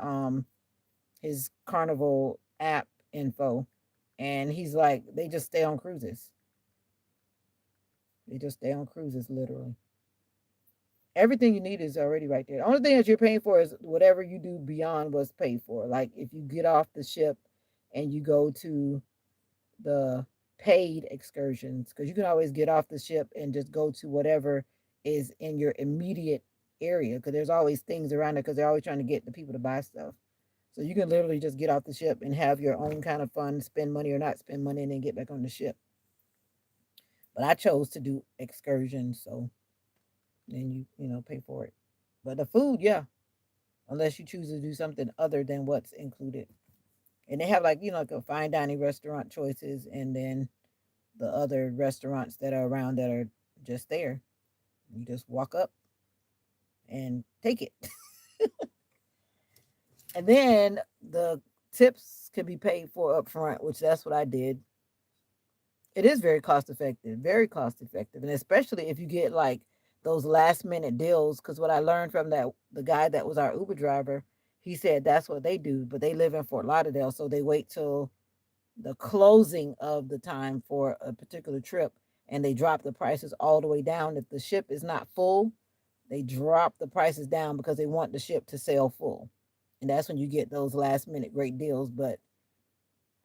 Carnival app info, and he's like, they just stay on cruises. They just stay on cruises, literally. Everything you need is already right there. The only thing that you're paying for is whatever you do beyond what's paid for. Like if you get off the ship and you go to the paid excursions, because you can always get off the ship and just go to whatever is in your immediate area, because there's always things around there because they're always trying to get the people to buy stuff. So you can literally just get off the ship and have your own kind of fun, spend money or not spend money, and then get back on the ship. But I chose to do excursions, so then you pay for it. But the food, yeah, unless you choose to do something other than what's included. And they have like like a fine dining restaurant choices, and then the other restaurants that are around that are just there. You just walk up and take it. And then the tips can be paid for up front, which that's what I did. It is very cost effective, and especially if you get like those last minute deals. Because what I learned from the guy that was our Uber driver, he said that's what they do, but they live in Fort Lauderdale, so they wait till the closing of the time for a particular trip, and they drop the prices all the way down. If the ship is not full, they drop the prices down because they want the ship to sail full, and that's when you get those last minute great deals. But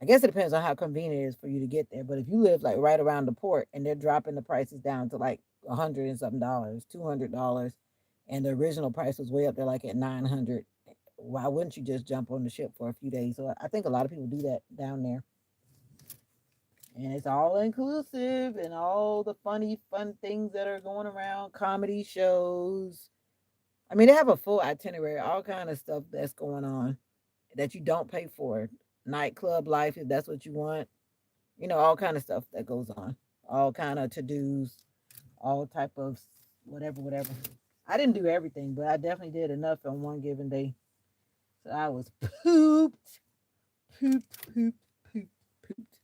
I guess it depends on how convenient it is for you to get there. But if you live like right around the port and they're dropping the prices down to like $100 and something dollars, $200, and the original price was way up there like at 900, why wouldn't you just jump on the ship for a few days? So I think a lot of people do that down there. And it's all inclusive and all the fun things that are going around, comedy shows. I mean, they have a full itinerary, all kind of stuff that's going on that you don't pay for. Nightclub life, if that's what you want. All kind of stuff that goes on. All kind of to-dos, all type of whatever. I didn't do everything, but I definitely did enough on one given day. So I was pooped, pooped, pooped, pooped, pooped.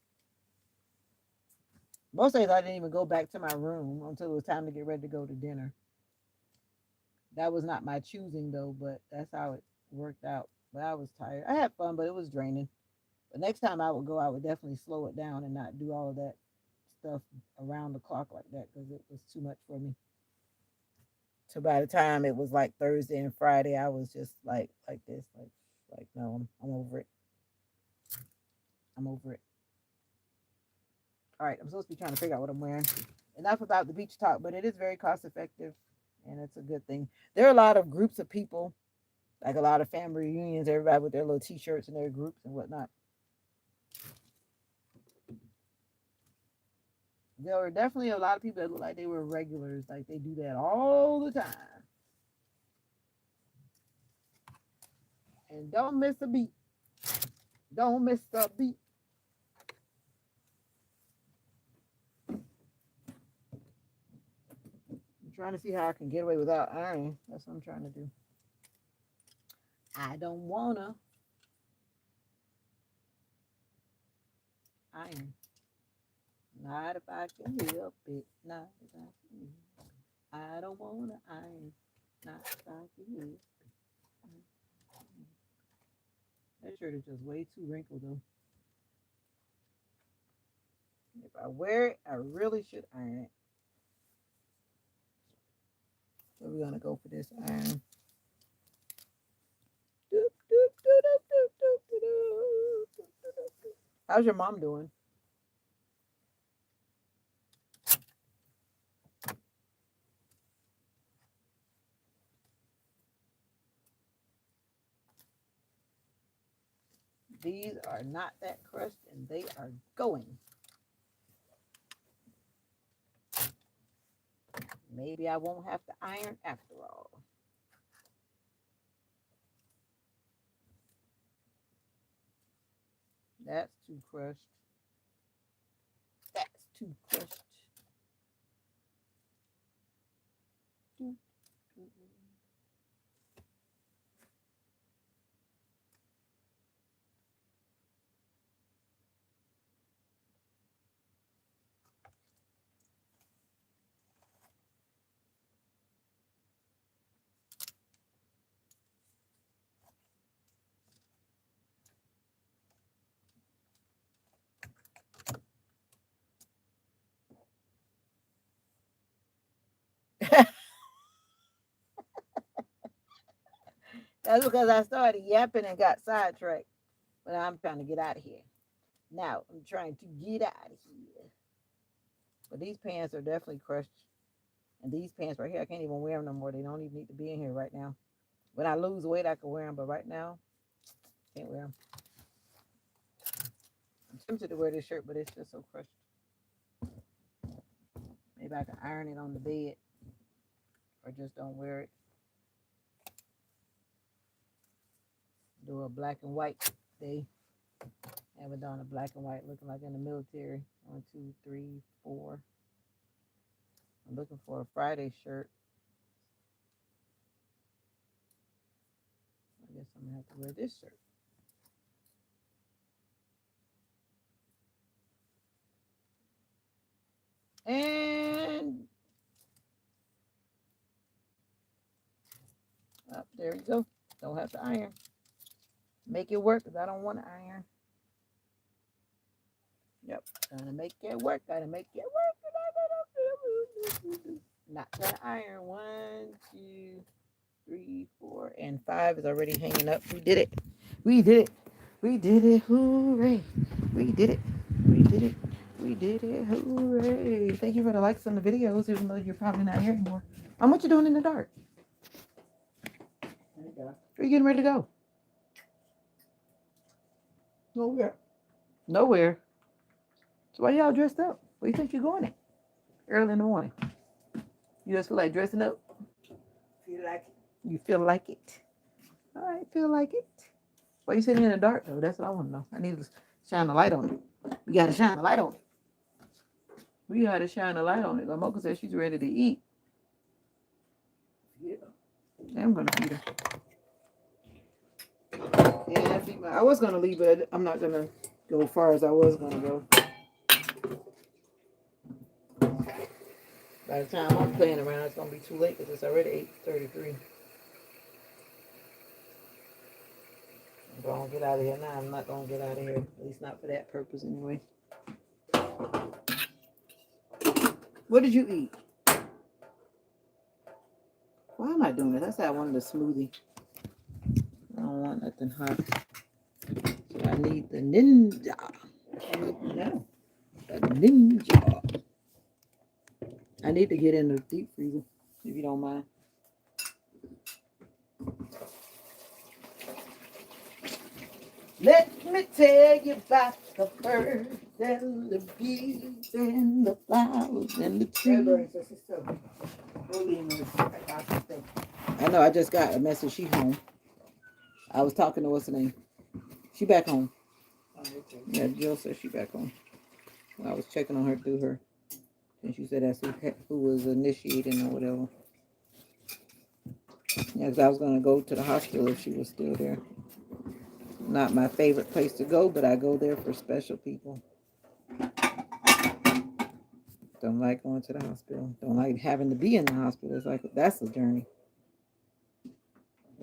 Most days I didn't even go back to my room until it was time to get ready to go to dinner. That was not my choosing though, but that's how it worked out. But I was tired. I had fun, but it was draining. But next time I would go, I would definitely slow it down and not do all of that stuff around the clock like that because it was too much for me. So by the time it was like Thursday and Friday, I was just like this, like no, I'm over it. I'm over it. All right, I'm supposed to be trying to figure out what I'm wearing. Enough about the beach talk, but it is very cost effective, and it's a good thing. There are a lot of groups of people, like a lot of family reunions, everybody with their little T-shirts and their groups and whatnot. There were definitely a lot of people that look like they were regulars, like they do that all the time, and don't miss a beat. Don't miss a beat. I'm trying to see how I can get away without ironing. That's what I'm trying to do. I don't wanna iron. Not if I can help it. Not if I can. I don't wanna iron. Not if I can help it. That shirt is just way too wrinkled though. If I wear it, I really should iron it. So we're gonna go for this iron. How's your mom doing? These are not that crushed and they are going. Maybe I won't have to iron after all. That's too crushed. That's too crushed. That's because I started yapping and got sidetracked. But I'm trying to get out of here. Now I'm trying to get out of here. But these pants are definitely crushed. And these pants right here, I can't even wear them no more. They don't even need to be in here right now. When I lose weight, I can wear them. But right now, can't wear them. I'm tempted to wear this shirt, but it's just so crushed. Maybe I can iron it on the bed or just don't wear it. Do a black and white day. Haven't done a black and white looking like in the military. 1, 2, 3, 4. I'm looking for a Friday shirt. I guess I'm gonna have to wear this shirt. And up there you go. Don't have to iron. Make it work because I don't want to iron. Yep, gonna make it work. Gotta make it work. Not gonna iron. 1, 2, 3, 4, and 5 is already hanging up. We did it. We did it. We did it. Hooray. We did it. We did it. We did it. Hooray. Thank you for the likes on the videos, even though you're probably not here anymore. What you doing in the dark? There you go. Where are you getting ready to go? Nowhere. Nowhere. So why y'all dressed up? Where you think you're going at? Early in the morning. You just feel like dressing up? Feel like it. You feel like it. All right, feel like it. Why you sitting in the dark though? That's what I want to know. I need to shine the light on it. We gotta shine the light on it. We gotta shine the light on it. Lamoka says she's ready to eat. Yeah. I'm gonna feed her. Yeah, I was gonna leave, but I'm not gonna go as far as I was gonna go. By the time I'm playing around, it's gonna be too late because it's already 8:33. Don't get out of here now. I'm not gonna get out of here. At least not for that purpose anyway. What did you eat? Why am I doing this? I said I wanted a smoothie. I don't want nothing hot. So I need the ninja. No. The ninja. I need to get in the deep freezer, if you don't mind. Let me tell you about the birds and the bees and the flowers and the trees. I know, I just got a message. She home. I was talking to what's her name? She back home. Yeah, Jill said she back home. I was checking on her through her. And she said that's who was initiating or whatever. Yeah, 'cause I was going to go to the hospital if she was still there. Not my favorite place to go, but I go there for special people. Don't like going to the hospital. Don't like having to be in the hospital. It's like, that's a journey.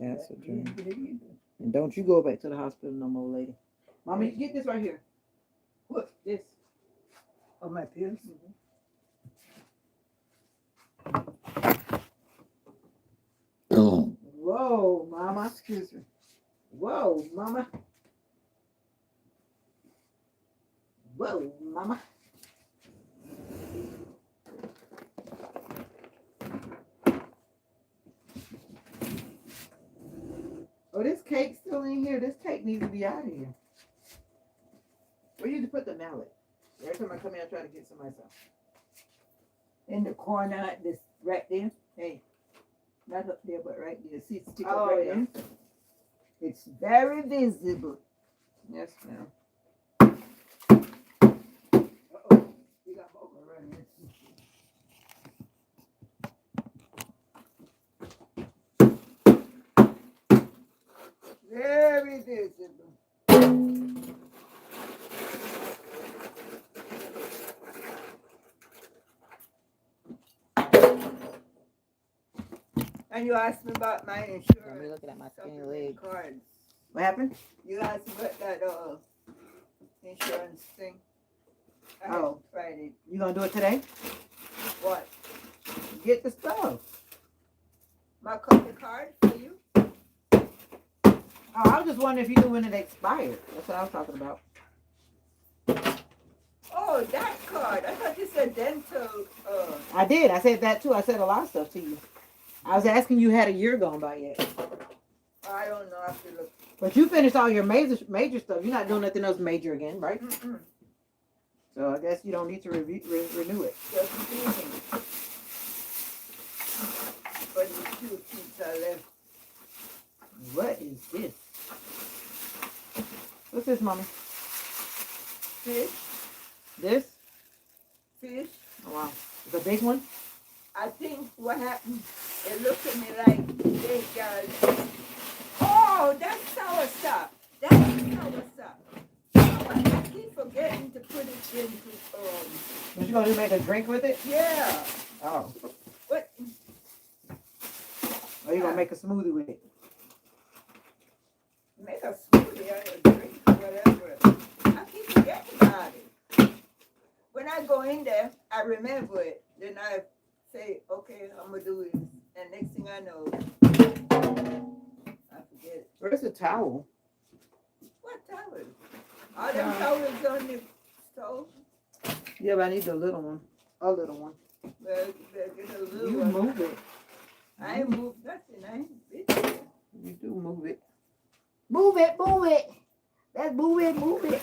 That's a journey. And don't you go back to the hospital no more, lady. Mommy, get this right here. What? This. Oh, my pills? Whoa, mama. Excuse me. Whoa, mama. Whoa, mama. Oh, this cake's still in here. This cake needs to be out of here. Where you to put the mallet? Every time I come here, I try to get some myself. In the corner, this right there. Hey, not up there, but right there. See, stick up Oh, right yeah. there. It's very visible. Yes, ma'am. Uh-oh. You got over running. Very visible. And you asked me about my insurance. I'm looking at my skinny supplement leg. cards. What happened? You asked me about that insurance thing. I Oh. haven't tried it. You gonna do it today? What? Get the stuff. My company card for you? Oh, I was just wondering if you knew when it expired. That's what I was talking about. Oh, that card. I thought you said dental. I did. I said that too. I said a lot of stuff to you. I was asking you had a year gone by yet. I don't know. I have to look. But you finished all your major stuff. You're not doing nothing else major again, right? Mm-mm. So I guess you don't need to renew it. Just cleaning. But the few things are left. What is this? What's this, mommy? Fish. This? Fish. Oh, wow. It's a big one? I think what happened, it looked at me like they got. Oh, that's sour sap. That's sour sap. I keep forgetting to put it into. What you gonna do? Make a drink with it? Yeah. Oh. What? Or you gonna make a smoothie with it? Make a smoothie or a drink or whatever. I keep forgetting about it. When I go in there, I remember it. Then I say, okay, I'm gonna do this. And next thing I know, I forget it. Where's the towel? What towel? All them towels on the stove? Yeah, but I need the little one. A little one. Well, you better get a little You one. move it. I ain't moved nothing. I ain't busy. You do move it. Move it, move it. Let's move it, move it.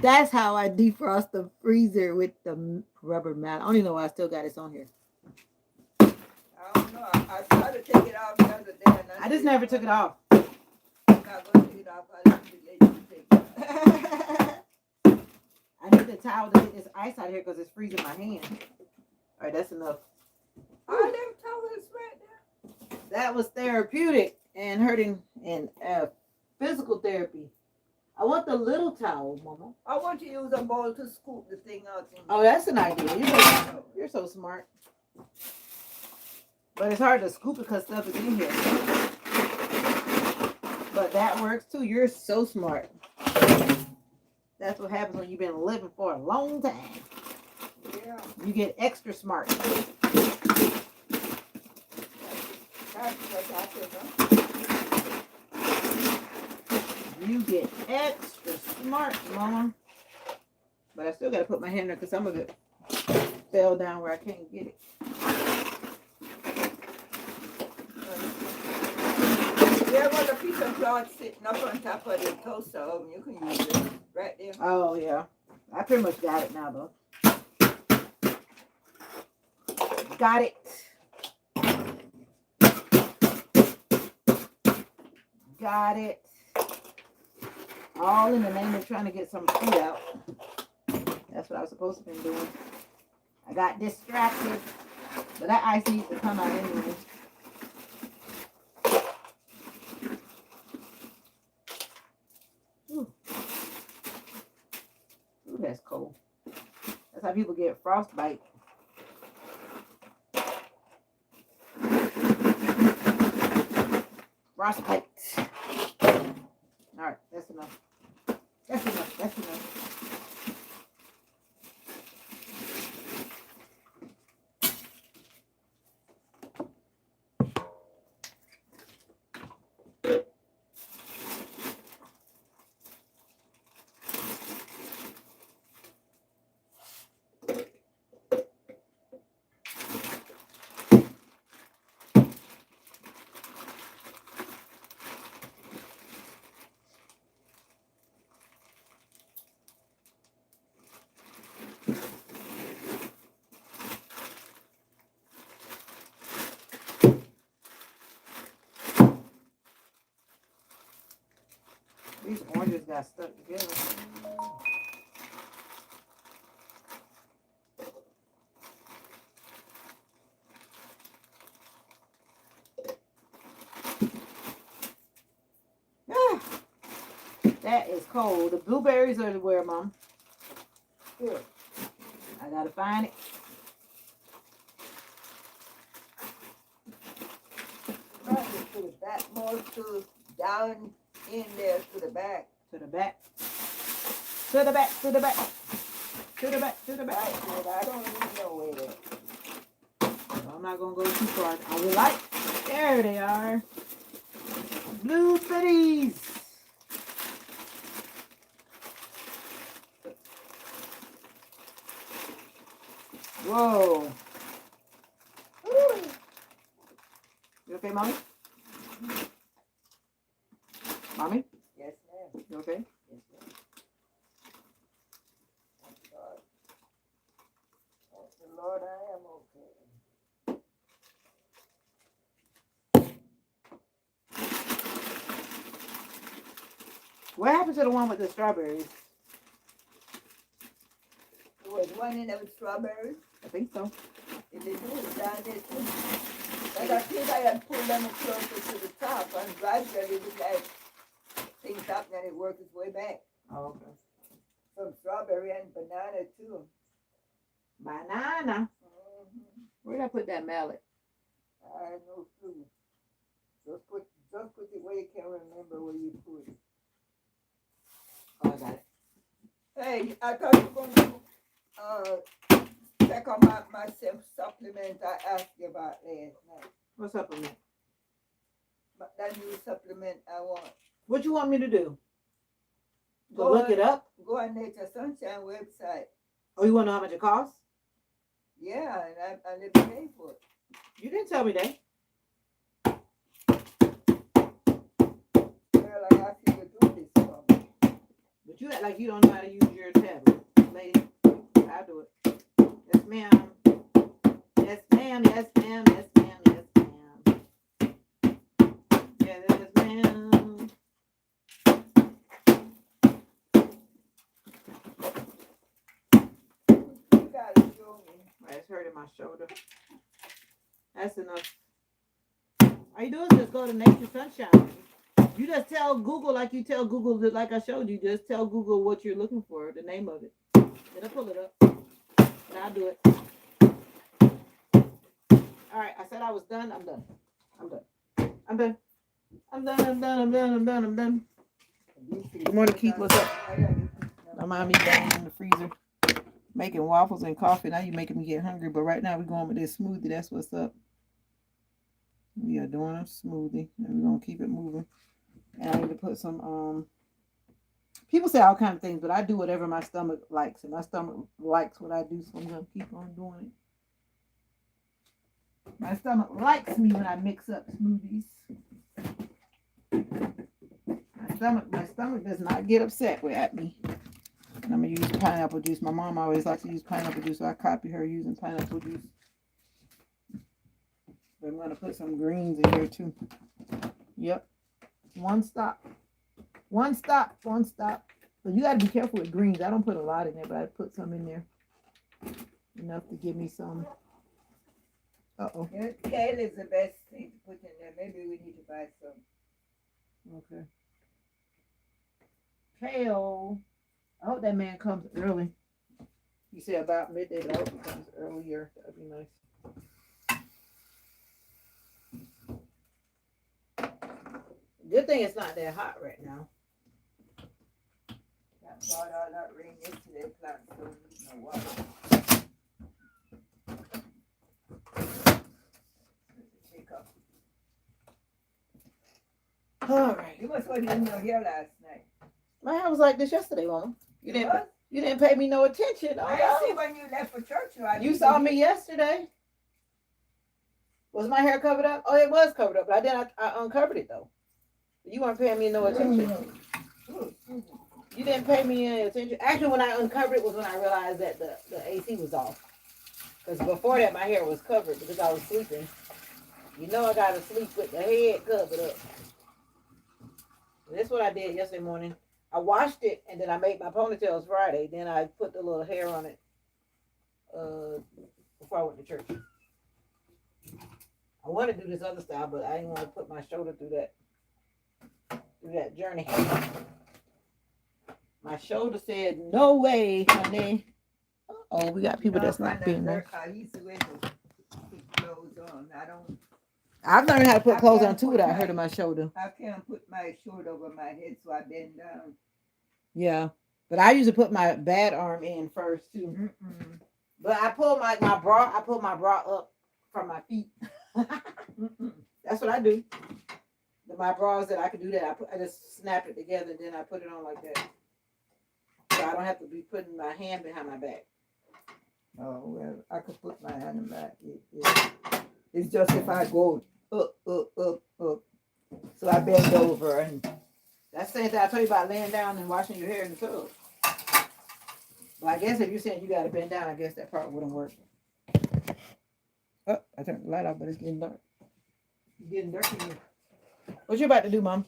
That's how I defrost the freezer with the rubber mat. I don't even know why I still got this on here. I don't know. I tried to take it off the other day. And I just never took it off. I'm not going to take it off. I let you take it. I need a towel to get this ice out of here because it's freezing my hand. All right, that's enough. All them towels right there. That was therapeutic and hurting and physical therapy. I want the little towel, Mama. I want to use a bowl to scoop the thing out. Oh, that's an idea. You're so smart. But it's hard to scoop it because stuff is in here. But that works too. You're so smart. That's what happens when you've been living for a long time. Yeah. You get extra smart. That's what happened, huh? You get extra smart, Mama. But I still got to put my hand there because some of it fell down where I can't get it. There was a piece of cloth sitting up on top of the toaster oven. You can use it right there. Oh, yeah. I pretty much got it now, though. Got it. Got it. All in the name of trying to get some food out. That's what I was supposed to be doing. I got distracted. But that ice needs to come out anyway. Ooh, that's cold. That's how people get frostbite. Frostbite. All right, that's enough. That's enough. That's enough. These oranges got stuck together. Ah, that is cold. The blueberries are where, Mom? Here. I gotta find it. Right to the back, more to down in there to the back. To the back. To the back. To the back. To the back. To the back. Right there. I don't even know where they So I'm not gonna go too far. I would like. There they are. Blueberries. Whoa. Ooh. You okay, Mommy? Mommy? Yes, ma'am. You okay? Yes, ma'am. Thank God. Thank the Lord, I am okay. What happened to the one with the strawberries? There was one in there with strawberries. I think so. If they do it down there too. But I think I had pulled them closer to the top and gradually it was like things happen and it worked its way back. Oh, okay. Some strawberry and banana too. Banana. Mm-hmm. Where did I put that mallet? I have no clue. Just put it where you can remember where you put it. Oh, I got it. Hey, I thought you were going to check on my supplement I asked you about last night. What's up with me? But that new supplement I want. What you want me to do? Go Go look on- it up? Go on Nature Sunshine website. Oh, you want to know how much it costs? Yeah, and I never paid for it. You didn't tell me that. Girl, I asked you to do this for me. But you act like you don't know how to use your tablet. Lady, I'll do it. Yes, ma'am. Yes, ma'am. Yes, ma'am. Yes, ma'am. Yes, It's hurting my shoulder. That's enough. All you do is just go to Nature Sunshine. You just tell Google like you tell Google, like I showed you. Just tell Google what you're looking for, the name of it. Then I pull it up. And I'll do it. All right, I said I was done. I'm done. I'm done. I'm done. I'm done. I'm done. I'm done. I'm done. I'm done. Good morning, Keith. What's up? My mommy down in the freezer making waffles and coffee. Now you making me get hungry, but right now we're going with this smoothie. That's what's up. We are doing a smoothie, and we're gonna keep it moving. And I need to put some. People say all kinds of things, but I do whatever my stomach likes, and my stomach likes what I do, so I'm gonna keep on doing it. My stomach likes me when I mix up smoothies. My stomach does not get upset at me. And I'm gonna use pineapple juice. My mom always likes to use pineapple juice, so I copy her using pineapple juice. But I'm gonna put some greens in here too. Yep. One stop. One stop. One stop. But you gotta be careful with greens. I don't put a lot in there, but I put some in there. Enough to give me some. Uh-oh. Kale is the best thing to put in there. Maybe we need to buy some. Okay. Kale. I hope that man comes early. He said about midday, but I hope he comes earlier. That'd be nice. Good thing it's not that hot right now. That brought all that rain yesterday. Plants don't need no water. All right. You must have been here last night. My hair was like this yesterday, Mama. You didn't pay me no attention. Oh, I didn't see when you left for church. You saw me yesterday. Was my hair covered up? Oh, it was covered up, but I uncovered it though. You weren't paying me no attention. You didn't pay me any attention. Actually, when I uncovered it was when I realized that the AC was off. Because before that, my hair was covered because I was sleeping. You know I got to sleep with the head covered up. That's what I did yesterday morning. I washed it and then I made my ponytails Friday. Then I put the little hair on it before I went to church. I want to do this other style, but I didn't want to put my shoulder through that journey. My shoulder said, "No way, honey." Oh, we got people that's not being there. I've learned how to put clothes on too without hurting my shoulder. I can't put my shoulder over my head, so I bend down. Yeah, but I usually put my bad arm in first too. Mm-mm. But I pull my bra. I pull my bra up from my feet. That's what I do. My bras that I can do that. I just snap it together, then I put it on like that, so I don't have to be putting my hand behind my back. Oh well, I could put my hand in my. It's just if I go up. So I bend over and. That's the same thing I told you about laying down and washing your hair in the tub. But I guess if you're saying you got to bend down, I guess that part wouldn't work. Oh, I turned the light off, but it's getting dark. It's getting dark in here. What you about to do, Mom?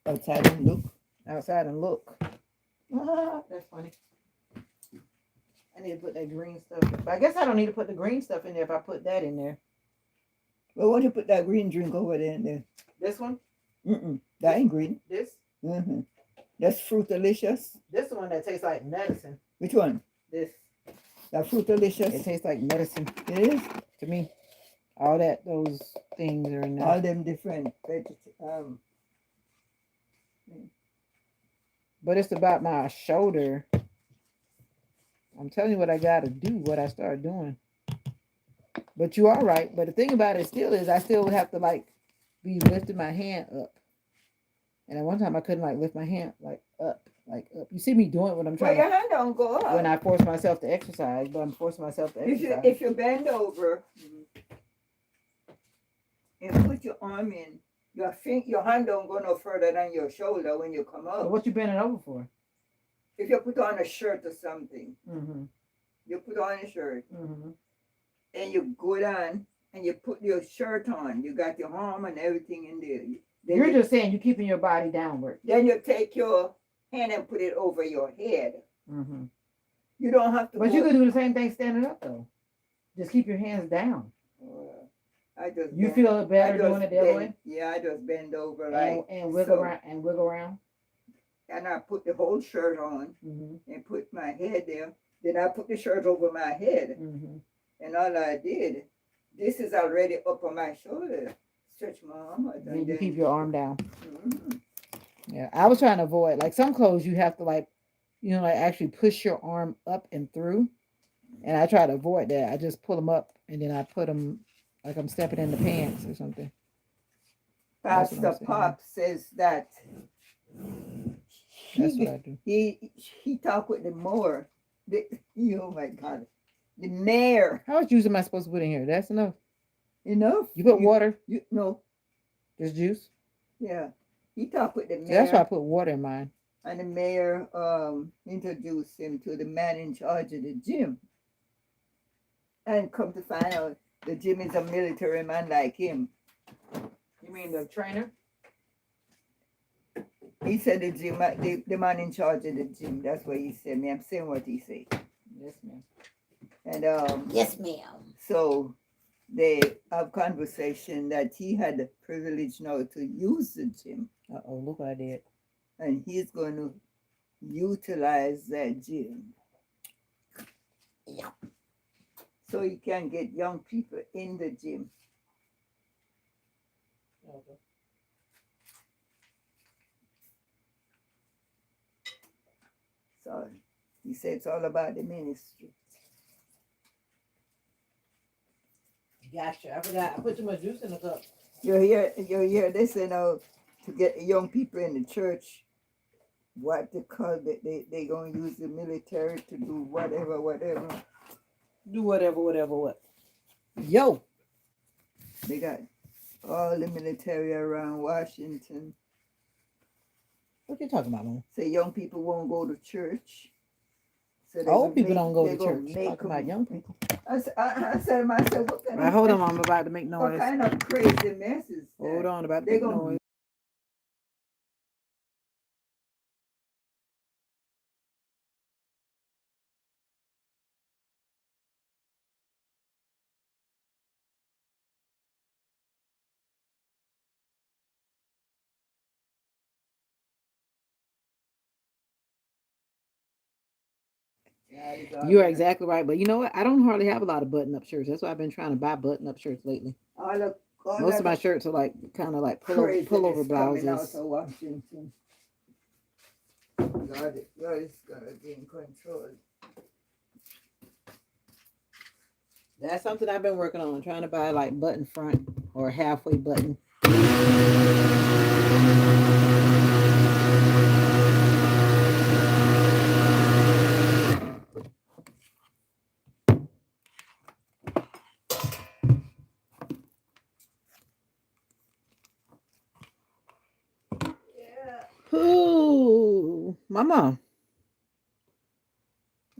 Outside and look. Outside and look. That's funny. I need to put that green stuff. But I guess I don't need to put the green stuff in there if I put that in there. Well, why don't you put that green drink over there in there? This one? That ain't green. This? That's Fruitalicious. This one that tastes like medicine. Which one? This. That Fruitalicious. It tastes like medicine. It is? To me. All those things are in there. All them different But it's about my shoulder. I'm telling you what I got to do, what I started doing. But you are right. But the thing about it still is I still have to be lifting my hand up. And at one time I couldn't lift my hand up. You see me doing what I'm trying your hand don't go up. When I force myself to exercise, but I'm forcing myself to exercise. If you bend over and put your arm in, your hand don't go no further than your shoulder when you come up. So what you bending over for? If you put on a shirt or something, you put on a shirt, and you go down and you put your shirt on. You got your arm and everything in there. Then You're just saying you're keeping your body downward. Then you take your hand and put it over your head. You don't have to. But you could do the same thing standing up though. Just keep your hands down. I just You bend, feel it I better just doing it the other way? bend, yeah, I just bend over like And wiggle so, around and wiggle around. and I put the whole shirt on Mm-hmm. and put my head there. Then I put the shirt over my head, Mm-hmm. and all I did, this is already up on my shoulder. Stretch my arm out, Then and you then keep your arm down. mhm. Yeah, I was trying to avoid like some clothes you have to like, like actually push your arm up and through, and I try to avoid that. I just pull them up and then I put them like I'm stepping in the pants or something. That's what I'm Pastor saying. Pop says that That's what he I do. he talked with the Moor. Oh my God, the mayor. How much juice am I supposed to put in here? That's enough. Enough. You put water, You no. just juice. Yeah, he talked with the So that's why I mayor, put water in mine. and the mayor introduced him to the man in charge of the gym. And come to find out, the gym is a military man like him. You mean the trainer? He said the man in charge of the gym. That's what he said. Me, I'm saying what he said. Yes, ma'am. And Yes, ma'am. so they have conversation that he had the privilege now to use the gym, Uh-oh, look what I did. and he's going to utilize that gym. Yeah. So he can get young people in the gym. Okay. So he said it's all about the ministry. Gotcha. I forgot. I put too much juice in the cup. You hear this, to get the young people in the church, what they call it, they gonna use the military to do whatever. Do whatever, what? Yo. They got all the military around Washington. What you talking about, Mom? Say young people won't go to church. So Old people don't go to gonna church. make Talking about young people. I said to myself, what kind Right, of hold on, I'm about to make what noise. kind of crazy mess is that? Hold on, about to They make gonna noise. You are exactly right, but you know what? I don't hardly have a lot of button-up shirts. That's why I've been trying to buy button-up shirts lately. Most of my shirts are like kind of like pullover blouses. Coming out of Washington. God is gonna be in control. That's something I've been working on, trying to buy like button front or halfway button. Ooh, Mama.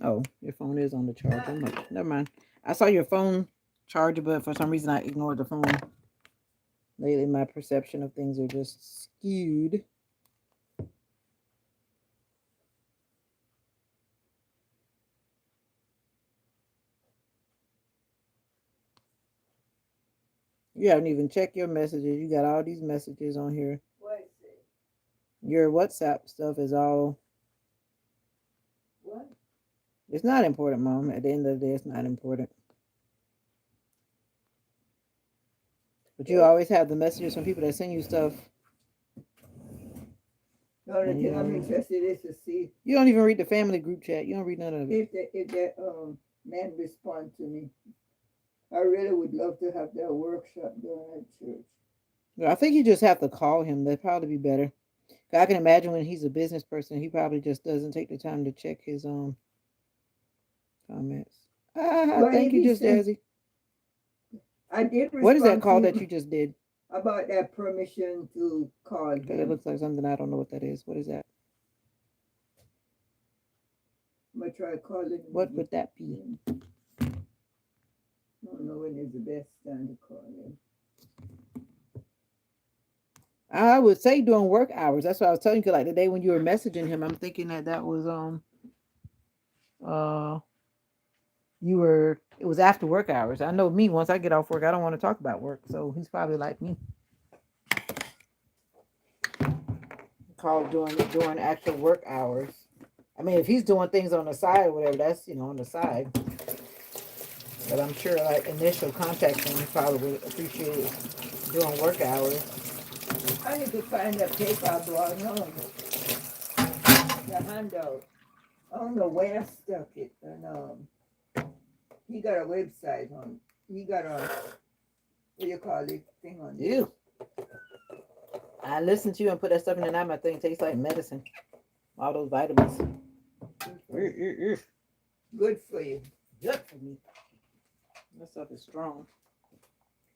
Oh, your phone is on the charger. Never mind. I saw your phone charger, but for some reason I ignored the phone. Lately, my perception of things are just skewed. You haven't even checked your messages. You got all these messages on here. What is it? Your WhatsApp stuff is all. What? It's not important, Mom. At the end of the day, it's not important. But you always have the messages from people that send you stuff. The only thing I'm interested is to see. You don't even read the family group chat. You don't read none of it. If that man respond to me, I really would love to have that workshop done at church. I think you just have to call him. That'd probably be better. I can imagine when he's a business person, he probably just doesn't take the time to check his comments. Thank you, Just Jazzy. I did respond. What is that call that you just did? About that permission to call him. It looks like something I don't know what that is. What is that? I'm gonna try calling. What would that be? I don't know when is the best time to call him. I would say during work hours. That's what I was telling you. Like the day when you were messaging him, I'm thinking that was it was after work hours. I know me, once I get off work, I don't want to talk about work. So he's probably like me. Called during actual work hours. I mean, if he's doing things on the side or whatever, that's, on the side. But I'm sure like initial contacting, he probably would appreciate it during work hours. I need to find that paper I brought home. The handout. I don't know where I stuck it. And he got a website on. He got a what you call it thing on. Ew. I listened to you and put that stuff in the night. My thing tastes like medicine. All those vitamins. Good for you. Good for me. That stuff is strong.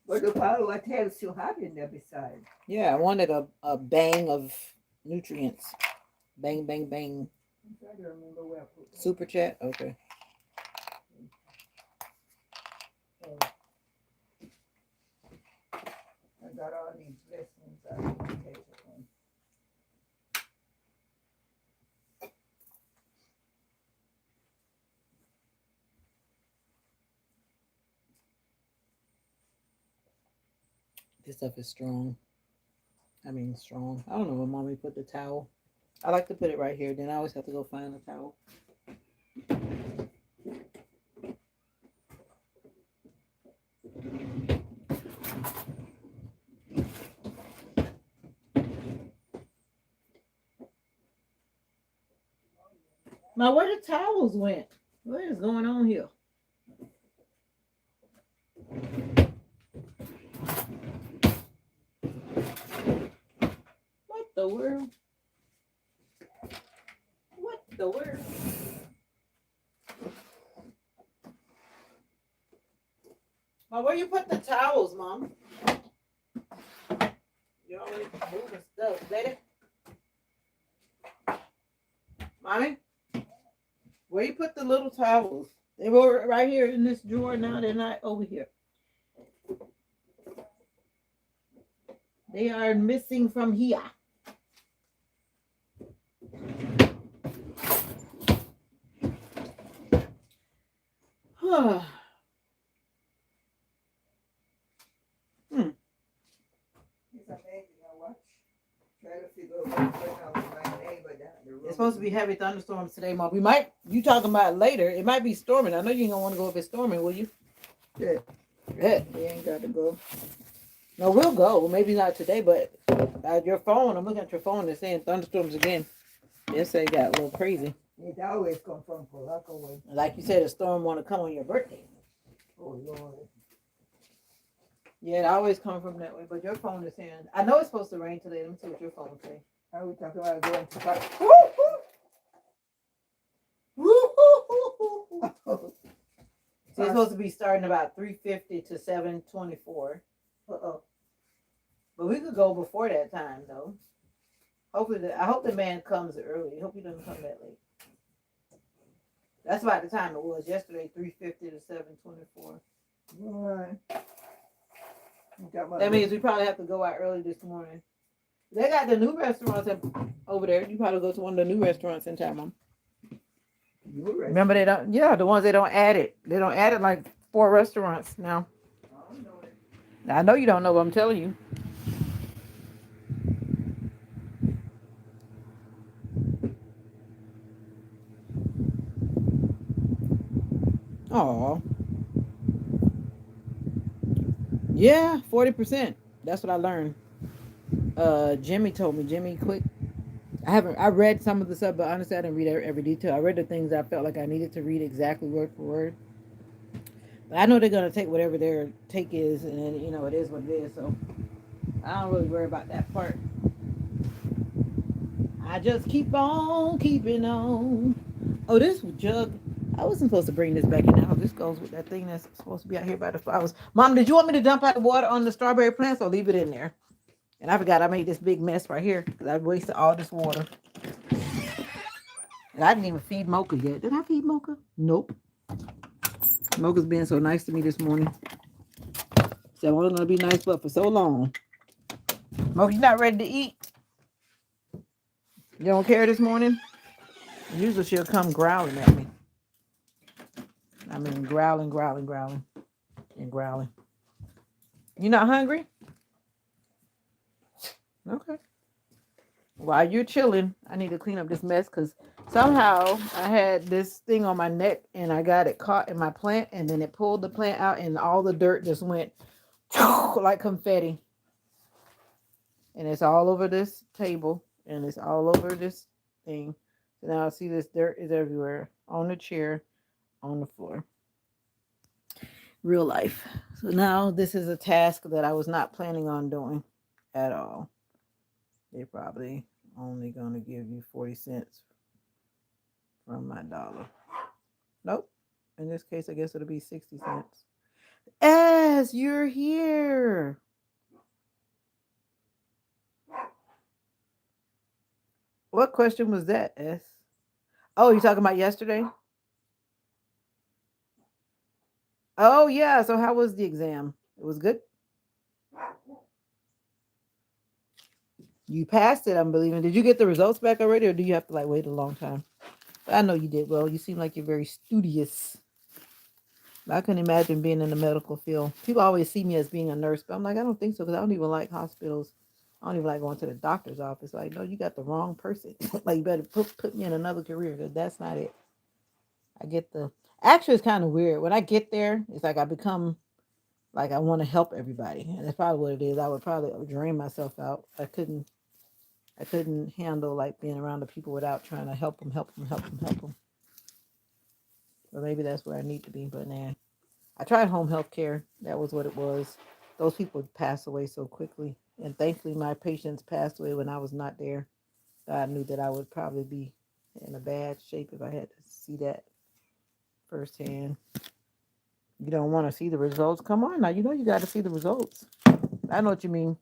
But look what else you have in there besides. Yeah, I wanted a bang of nutrients. Bang, bang, bang. I'm trying to remember where I put it. Super chat? Okay. I got all these blessings I can take it from. This stuff is strong. I mean, strong. I don't know where mommy put the towel. I like to put it right here. Then I always have to go find the towel. Now, where the towels went? What is going on here? What the world? What the world? Mom, where you put the towels, Mom? You always moving stuff, lady. Mommy? Where you put the little towels? They were right here in this drawer now. They're not over here. They are missing from here. It's amazing. I watch. Try to figure out what's going on with my neighbor down the road. It's supposed to be heavy thunderstorms today, Mom. We might, you talking about it later. It might be storming. I know you ain't gonna want to go if it's storming, will you? Yeah. Yeah, we ain't got to go. No, we'll go. Maybe not today, but your phone, I'm looking at your phone, it's saying thunderstorms again. Yesterday got a little crazy. It always come from Polaco way. Like you said, a storm want to come on your birthday. Oh, Lord. Yeah, it always come from that way. But your phone is saying, I know it's supposed to rain today. Let me see what your phone say. Are we talking about going to park? So it's supposed to be starting about 3:50 to 7:24. Uh-oh. But we could go before that time, though. Hopefully, I hope the man comes early. I hope he doesn't come that late. That's about the time it was yesterday, 3:50 to 7:24. All right. That means we probably have to go out early this morning. They got the new restaurants over there. You probably go to one of the new restaurants in town, Mom. Remember they don't, yeah, the ones they don't add it. They don't add it like 4 restaurants now. I know you don't know, but I'm telling you. Oh. Yeah, 40%. That's what I learned. Jimmy told me. Jimmy Quick. I read some of the stuff, but honestly I didn't read every detail. I read the things I felt like I needed to read exactly word for word. But I know they're gonna take whatever their take is, and then, it is what it is. So I don't really worry about that part. I just keep on keeping on. Oh, this jug. I wasn't supposed to bring this back in the house. This goes with that thing that's supposed to be out here by the flowers. Mom, did you want me to dump out the water on the strawberry plants or leave it in there? And I forgot I made this big mess right here because I wasted all this water. And I didn't even feed Mocha yet. Did I feed Mocha? Nope. Mocha's been so nice to me this morning. So I wasn't going to be nice but for so long. Mocha, you not ready to eat? You don't care this morning? Usually she'll come growling at me. I mean, growling, growling, growling, and growling. You not hungry? Okay. While you're chilling, I need to clean up this mess because somehow I had this thing on my neck and I got it caught in my plant and then it pulled the plant out and all the dirt just went like confetti. And it's all over this table and it's all over this thing. So now I see this dirt is everywhere on the chair, on the floor. Real life. So now this is a task that I was not planning on doing at all. They probably only gonna give you 40 cents from my dollar. Nope. In this case, I guess it'll be 60 cents. As you're here. What question was that, S? Oh, you talking about yesterday? Oh, yeah. So how was the exam? It was good? You passed it, I'm believing. Did you get the results back already or do you have to like wait a long time? I know you did well. You seem like you're very studious. I couldn't imagine being in the medical field. People always see me as being a nurse, but I'm like, I don't think so because I don't even like hospitals. I don't even like going to the doctor's office. Like, no, you got the wrong person. Like, you better put me in another career because that's not it. I get the. Actually, it's kind of weird. When I get there, it's like I become like I want to help everybody, and that's probably what it is. I would probably drain myself out. I couldn't handle like being around the people without trying to help them, help them, help them, help them. Or maybe that's where I need to be, but nah. I tried home health care. That was what it was. Those people passed away so quickly. And thankfully, my patients passed away when I was not there. So I knew that I would probably be in a bad shape if I had to see that firsthand. You don't want to see the results? Come on now. You know you got to see the results. I know what you mean.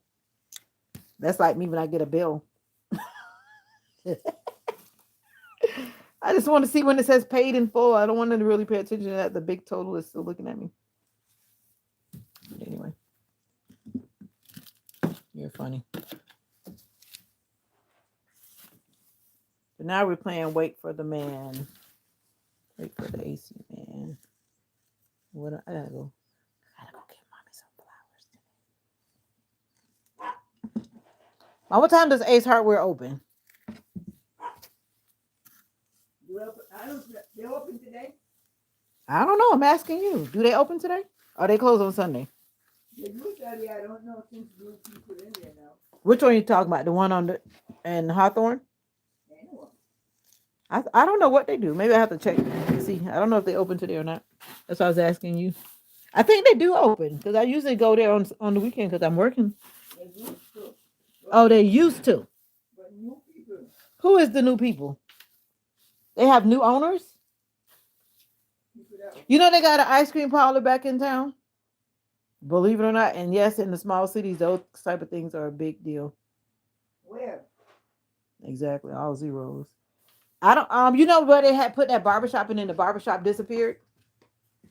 That's like me when I get a bill. I just want to see when it says paid in full. I don't want to really pay attention to that. The big total is still looking at me. But anyway, you're funny. So now we're playing Wait for the Man. Wait for the AC man. What I gotta go. I gotta go get mommy some flowers. Mom, what time does Ace Hardware open? They open today? I don't know. I'm asking you. Do they open today? Or they close on Sunday? They usually, I don't know since new people in there now. Which one are you talking about? The one on the in Hawthorne? Anyone. I don't know what they do. Maybe I have to check and see. I don't know if they open today or not. That's why I was asking you. I think they do open because I usually go there on the weekend because I'm working. They used to. Oh, they used to. But new people. Who is the new people? They have new owners? You know they got an ice cream parlor back in town? Believe it or not. And yes, in the small cities, those type of things are a big deal. Where? Exactly. All zeros. I don't you know where they had put that barbershop and then the barbershop disappeared?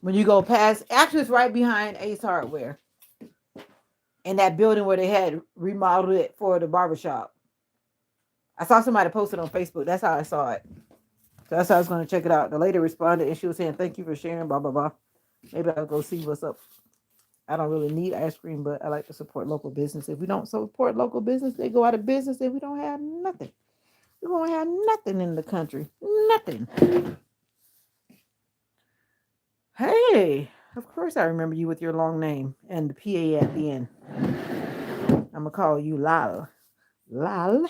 When you go past actually it's right behind Ace Hardware. In that building where they had remodeled it for the barbershop. I saw somebody posted on Facebook. That's how I saw it. So that's how I was going to check it out. The lady responded and she was saying, "Thank you for sharing, blah, blah, blah." Maybe I'll go see what's up. I don't really need ice cream, but I like to support local business. If we don't support local business, they go out of business and we don't have nothing. We won't have nothing in the country. Nothing. Hey, of course I remember you with your long name and the PA at the end. I'm going to call you Lal. Lal.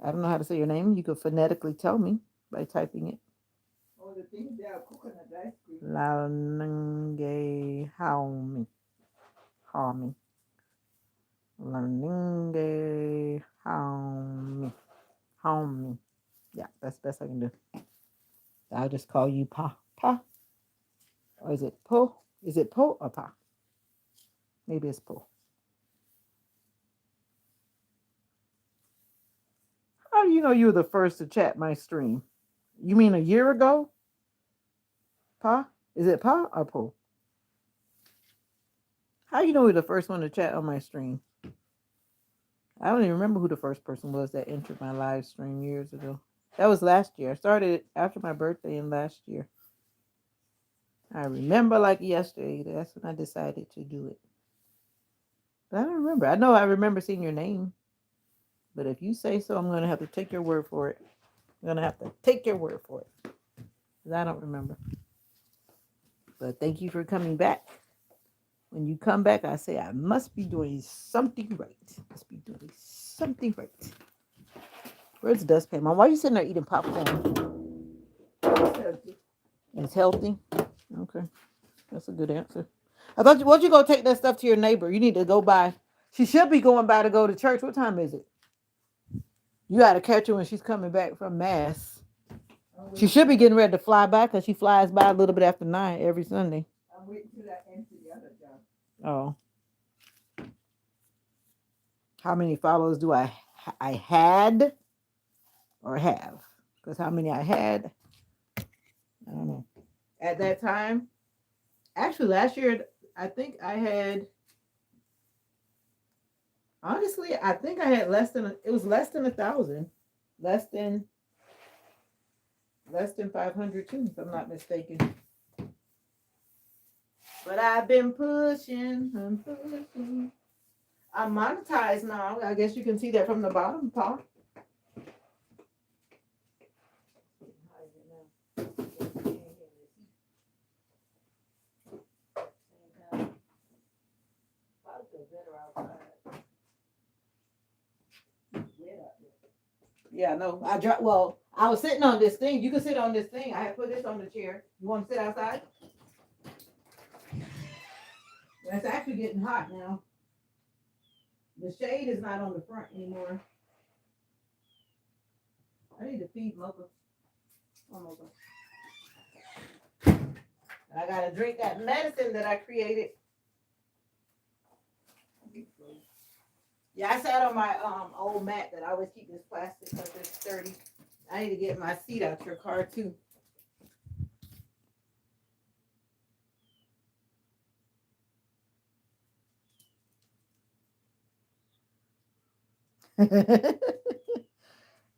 I don't know how to say your name. You could phonetically tell me by typing it. Oh, the things they are coconut ice cream. Lal Nange Haumi. Haumi. Laninge Haumi. Haumi. Yeah, that's the best I can do. I'll just call you Pa. Pa. Or is it Po? Is it Po or Pa? Maybe it's Po. How do you know you were the first to chat my stream? You mean a year ago? Pa? Is it Pa or Po? How do you know you were the first one to chat on my stream? I don't even remember who the first person was that entered my live stream years ago. That was last year. I started after my birthday in last year. I remember like yesterday. That's when I decided to do it. But I don't remember. I know I remember seeing your name. But if you say so, I'm going to have to take your word for it. I'm going to have to take your word for it. Because I don't remember. But thank you for coming back. When you come back, I say I must be doing something right. Must be doing something right. Where's the dustpan, Mom? Why are you sitting there eating popcorn? It's healthy. Okay, that's a good answer. I thought you, why don't you go take that stuff to your neighbor? You need to go by. She should be going by to go to church. What time is it? You got to catch her when she's coming back from mass. She should be getting ready to fly by because she flies by a little bit after 9 every Sunday. I'm waiting till I empty the other jar. Oh, how many followers do I had or have? Because how many I had, I don't know. At that time, actually last year, I think I had. Honestly, I think I had it was less than 1,000, less than 500 too, if I'm not mistaken. But I've been pushing and pushing. I'm monetized now. I guess you can see that from the bottom, Paul. Yeah, no. Well, I was sitting on this thing. You can sit on this thing. I had put this on the chair. You want to sit outside? It's actually getting hot now. The shade is not on the front anymore. I need to feed Mocha. Oh, Mocha. I gotta drink that medicine that I created. Yeah, I sat on my old mat that I always keep this plastic because it's sturdy. I need to get my seat out your car too.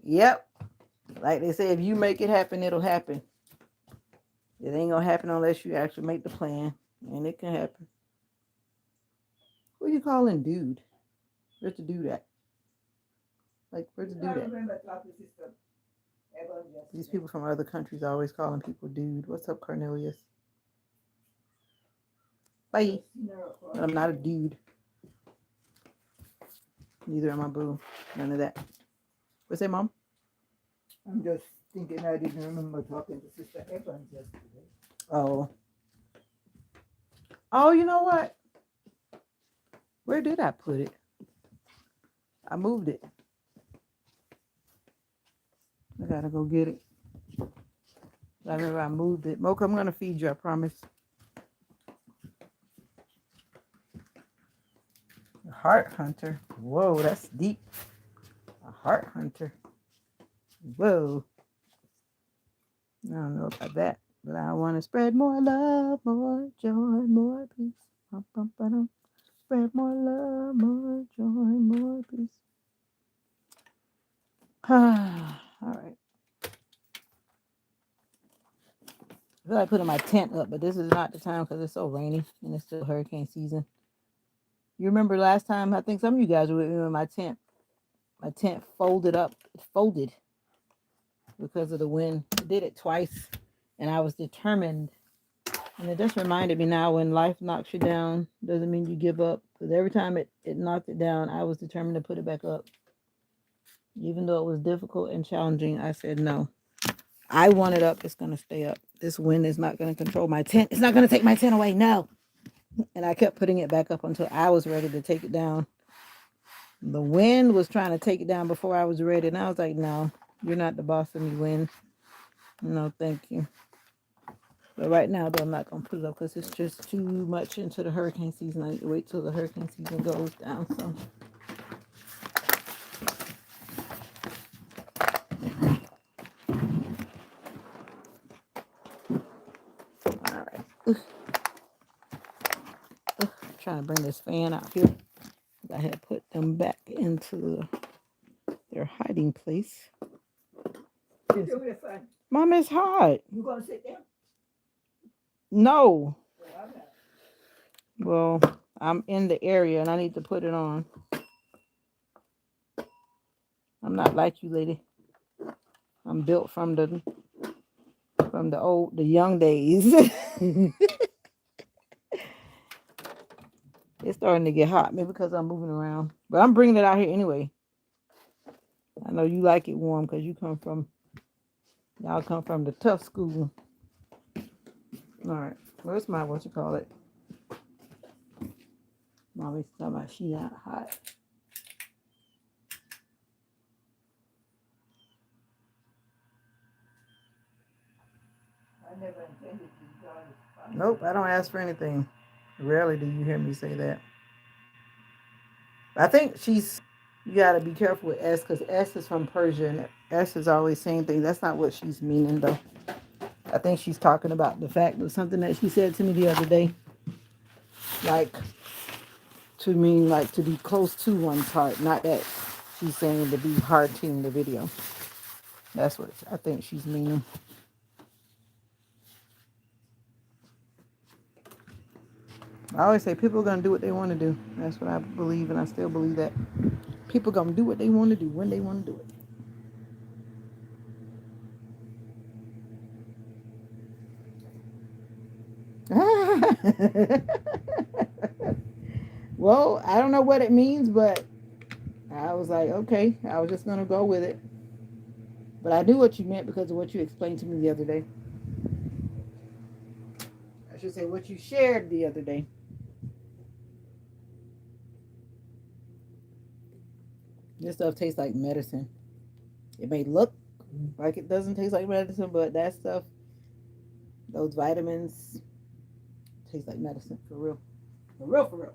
Yep. Like they say, if you make it happen, it'll happen. It ain't gonna happen unless you actually make the plan. And it can happen. Who you calling dude? Where's the dude at? Like, where's the I dude at? remember talking to Sister Evans yesterday. These people from other countries are always calling people dude. What's up, Cornelius? Bye. But I'm not a dude. Neither am I boo. None of that. What's that, Mom? I'm just thinking I didn't remember talking to Sister Evans yesterday. Oh. Oh, you know what? Where did I put it? I moved it. I gotta go get it. I remember I moved it. Mocha, I'm gonna feed you, I promise. A heart hunter. Whoa, that's deep. A heart hunter. Whoa. I don't know about that, but I want to spread more love, more joy, more peace. Spread more love, more joy, more peace. All right. I feel like putting my tent up, but this is not the time because it's so rainy and it's still hurricane season. You remember last time? I think some of you guys were with me in my tent. My tent folded up. It folded because of the wind. It did it twice, and I was determined. And it just reminded me now when life knocks you down, doesn't mean you give up. Because every time it knocked it down, I was determined to put it back up. Even though it was difficult and challenging, I said no. I want it up. It's going to stay up. This wind is not going to control my tent. It's not going to take my tent away. No. And I kept putting it back up until I was ready to take it down. The wind was trying to take it down before I was ready. And I was like, no, you're not the boss of me, wind. No, thank you. But right now, though, I'm not going to put it up because it's just too much into the hurricane season. I need to wait till the hurricane season goes down. So. All right. Trying to bring this fan out here. I had put them back into their hiding place. Mom, it's hot. You gonna sit there? No. Well, I'm in the area and I need to put it on. I'm not like you, lady. I'm built from the young days. It's starting to get hot, maybe because I'm moving around. But I'm bringing it out here anyway. I know you like it warm because y'all come from the tough school. All right, where's my what you call it? Mommy's talking about she not hot. I never intended to draw this. Nope, I don't ask for anything. Rarely do you hear me say that. I think you got to be careful with S because S is from Persia and S is always saying things. That's not what she's meaning though. I think she's talking about the fact of something that she said to me the other day. Like, to mean like to be close to one's heart, not that she's saying to be hearting the video. That's what I think she's meaning. I always say people are going to do what they want to do. That's what I believe, and I still believe that. People going to do what they want to do when they want to do it. Well, I don't know what it means, but I was like, okay, I was just going to go with it. But I knew what you meant because of what you explained to me the other day. I should say what you shared the other day. This stuff tastes like medicine. It may look like it doesn't taste like medicine, but that stuff, those vitamins, taste like medicine for real. For real, for real.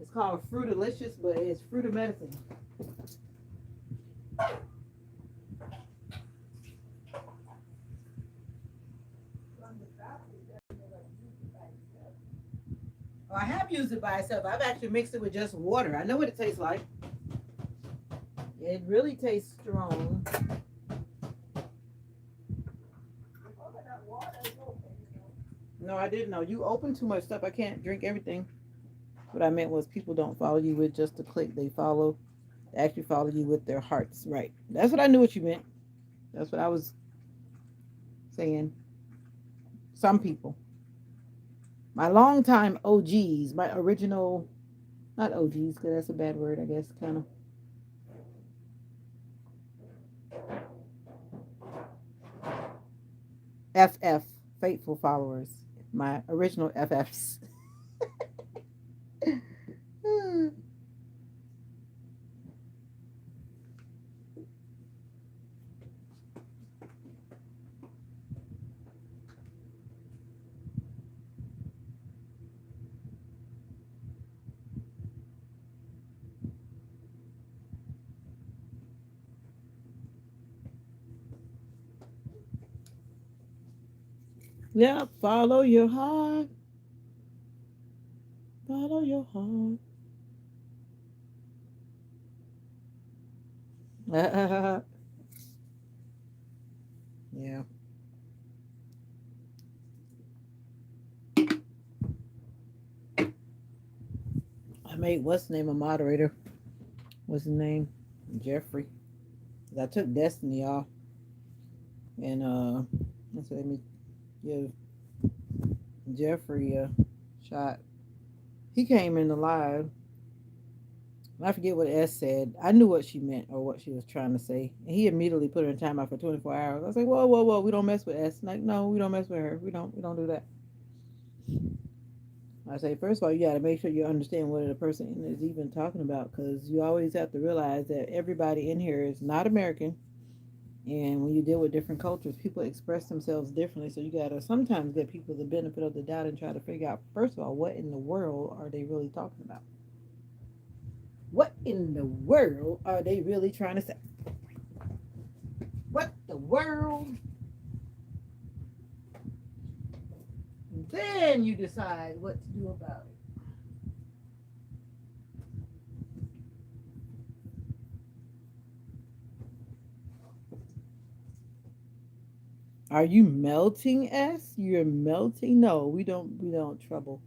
It's called Fruitalicious, but it's fruit of medicine. Oh, I have used it by itself. I've actually mixed it with just water. I know what it tastes like. It really tastes strong. No, I didn't know. You open too much stuff. I can't drink everything. What I meant was people don't follow you with just a click. They actually follow you with their hearts. Right. That's what I knew what you meant. That's what I was saying. Some people. My longtime OGs, my original, not OGs, because that's a bad word, I guess, kind of. FF, faithful followers. My original FFs. Yeah, follow your heart. Follow your heart. Yeah. I made what's the name a moderator? What's his name? Jeffrey. I took Destiny off. And let's let me give Jeffrey a shot. He came in the live. I forget what S said. I knew what she meant or what she was trying to say. And he immediately put her in timeout for 24 hours. I was like, whoa, whoa, whoa, we don't mess with S. Like, no, we don't mess with her. We don't do that. I say, first of all, you got to make sure you understand what the person is even talking about, because you always have to realize that everybody in here is not American. And when you deal with different cultures, people express themselves differently. So you got to sometimes give people the benefit of the doubt and try to figure out, first of all, what in the world are they really talking about? What in the world are they really trying to say? What the world? Then you decide what to do about it. Are you melting, S? You're melting? No, we don't trouble.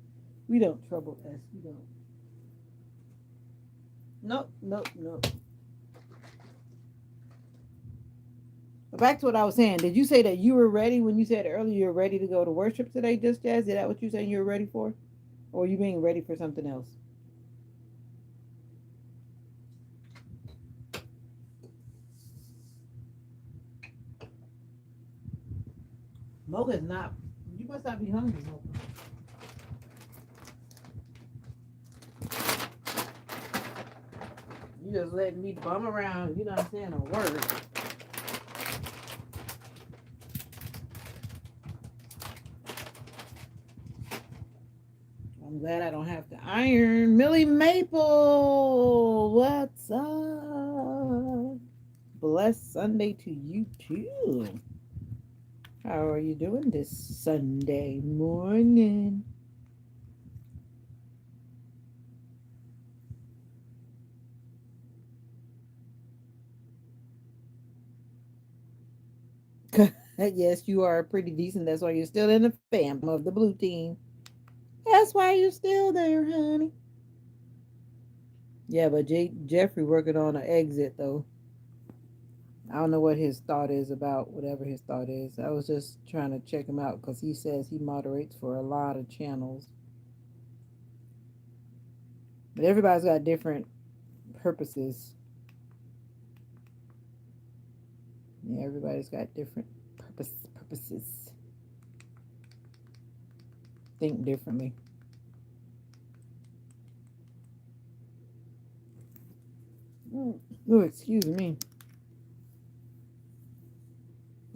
We don't trouble S. We don't. Nope, nope, nope. But back to what I was saying. Did you say that you were ready when you said earlier you're ready to go to worship today, Just Jazz? Is that what you're saying you're ready for? Or are you being ready for something else? Mocha's not. You must not be hungry, Mocha. You just letting me bum around. You're not saying a word. I'm glad I don't have to iron. Millie Maple, what's up? Blessed Sunday to you too. How are you doing this Sunday morning? Yes, you are pretty decent. That's why you're still in the fam of the blue team. That's why you're still there, honey. Yeah, but Jeffrey working on an exit though. I don't know what his thought is about whatever his thought is. I was just trying to check him out because he says he moderates for a lot of channels. But everybody's got different purposes. Yeah, everybody's got different purposes. Think differently. Oh, excuse me.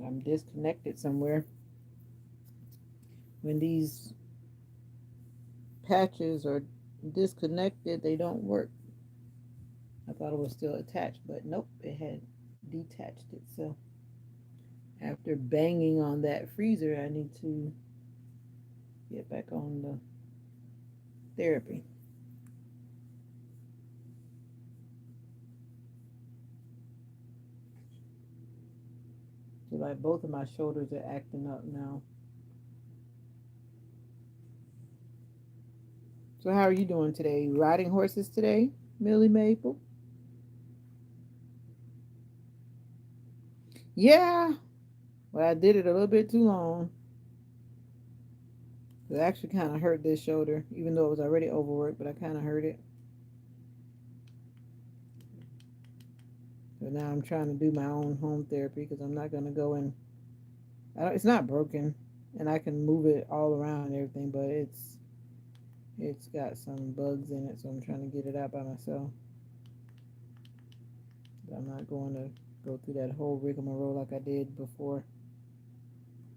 I'm disconnected somewhere. When these patches are disconnected, they don't work. I thought it was still attached, but nope, it had detached itself. After banging on that freezer, I need to get back on the therapy. So like both of my shoulders are acting up now. So how are you doing today? You riding horses today, Millie Maple? Yeah. Well, I did it a little bit too long. It actually kind of hurt this shoulder, even though it was already overworked, but I kind of hurt it. So now I'm trying to do my own home therapy because I'm not going to go in. It's not broken, and I can move it all around and everything, but it's got some bugs in it, so I'm trying to get it out by myself. But I'm not going to go through that whole rigmarole like I did before,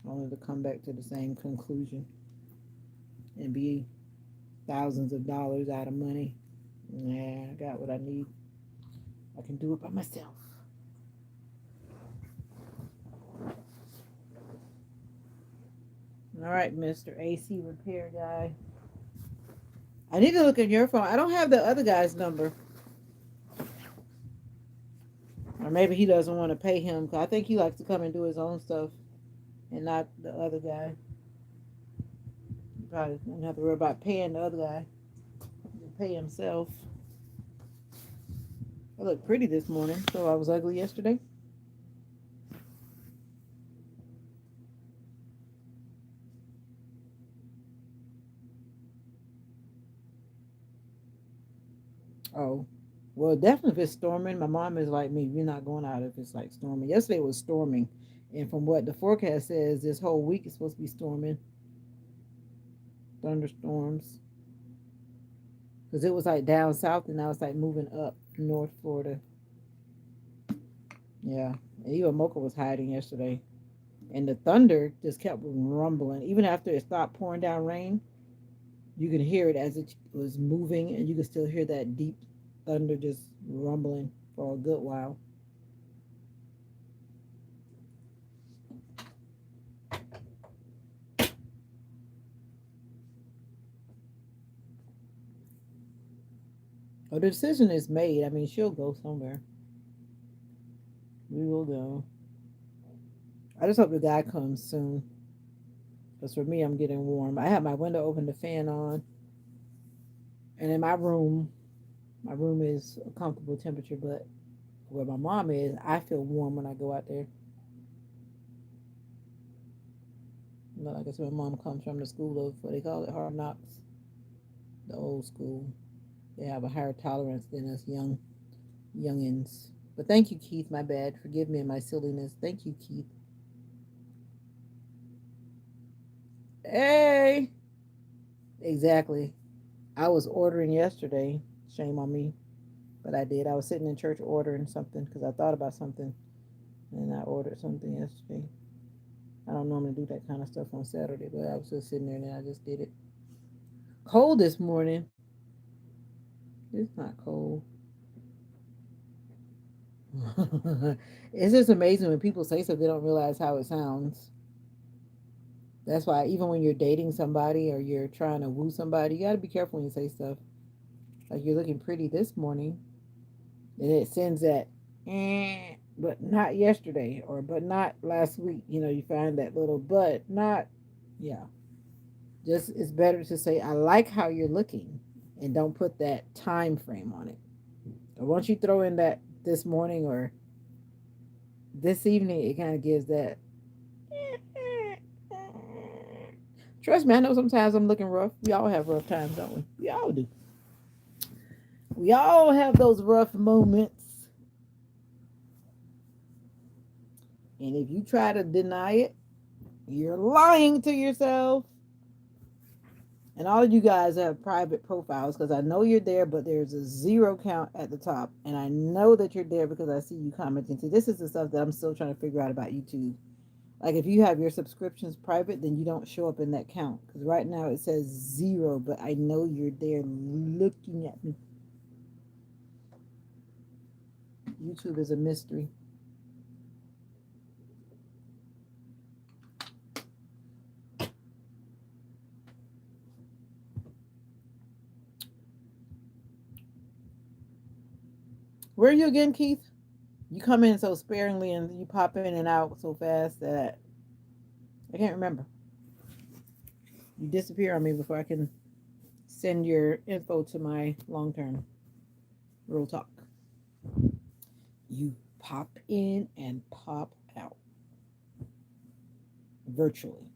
only to come back to the same conclusion and be thousands of dollars out of money. Nah, I got what I need. I can do it by myself. All right, Mr. AC repair guy. I need to look at your phone. I don't have the other guy's number. Or maybe he doesn't want to pay him because I think he likes to come and do his own stuff and not the other guy. He probably won't have to worry about paying the other guy. He'll pay himself. I look pretty this morning, so I was ugly yesterday. Oh, well, definitely if it's storming. My mom is like me. We're not going out if it's like storming. Yesterday it was storming. And from what the forecast says, this whole week is supposed to be storming. Thunderstorms. Because it was like down south and now it's like moving up North Florida. Yeah. And even Mocha was hiding yesterday. And the thunder just kept rumbling. Even after it stopped pouring down rain, you could hear it as it was moving, and you could still hear that deep thunder just rumbling for a good while. Oh, the decision is made. I mean, she'll go somewhere. We will go. I just hope the guy comes soon. Because for me, I'm getting warm. I have my window open, the fan on, and in my room is a comfortable temperature, but where my mom is, I feel warm when I go out there. But like I said, my mom comes from the school of what they call it, hard knocks, the old school. They have a higher tolerance than us youngins. But thank you, Keith. My bad. Forgive me and my silliness. Thank you, Keith. Hey, exactly. I was ordering yesterday. Shame on me, but I did. I was sitting in church ordering something because I thought about something, and I ordered something yesterday. I don't normally do that kind of stuff on Saturday, but I was just sitting there and then I just did it. Cold this morning. It's not cold. It's just amazing when people say stuff, they don't realize how it sounds. That's why even when you're dating somebody or you're trying to woo somebody, you got to be careful when you say stuff. Like you're looking pretty this morning, and it sends that, but not yesterday, or but not last week. You know, you find that little but not, yeah. Just it's better to say I like how you're looking, and don't put that time frame on it. Or once you throw in that this morning or this evening, it kind of gives that. Trust me, I know sometimes I'm looking rough. We all have rough times, don't we? We all do. We all have those rough moments. And if you try to deny it, you're lying to yourself. And all of you guys have private profiles because I know you're there, but there's a zero count at the top. And I know that you're there because I see you commenting. See, this is the stuff that I'm still trying to figure out about YouTube. Like if you have your subscriptions private, then you don't show up in that count. Because right now it says zero, but I know you're there looking at me. YouTube is a mystery. Where are you again, Keith? You come in so sparingly and you pop in and out so fast that I can't remember. You disappear on me before I can send your info to my long term real talk. You pop in and pop out virtually.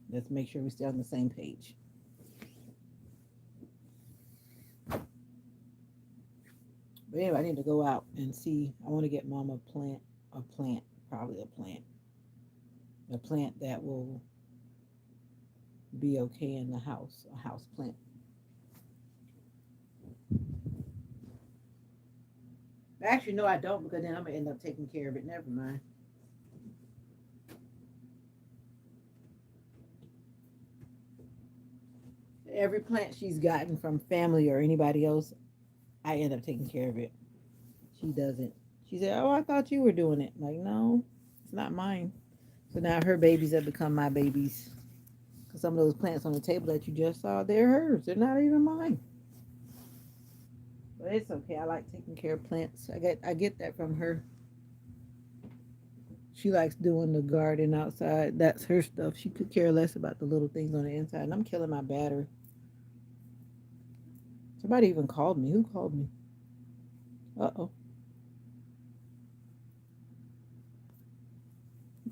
Let's make sure we stay on the same page. But anyway, I need to go out and see. I want to get mom a plant, probably a plant that will be okay in the house, a house plant. Actually, no, I don't because then I'm gonna end up taking care of it. Never mind. Every plant she's gotten from family or anybody else, I end up taking care of it. She doesn't. She said, "Oh, I thought you were doing it." I'm like, no, it's not mine. So now her babies have become my babies. Because some of those plants on the table that you just saw, they're hers. They're not even mine. But it's okay. I like taking care of plants. I get that from her. She likes doing the garden outside. That's her stuff. She could care less about the little things on the inside. And I'm killing my battery. Somebody even called me. Who called me? Uh oh.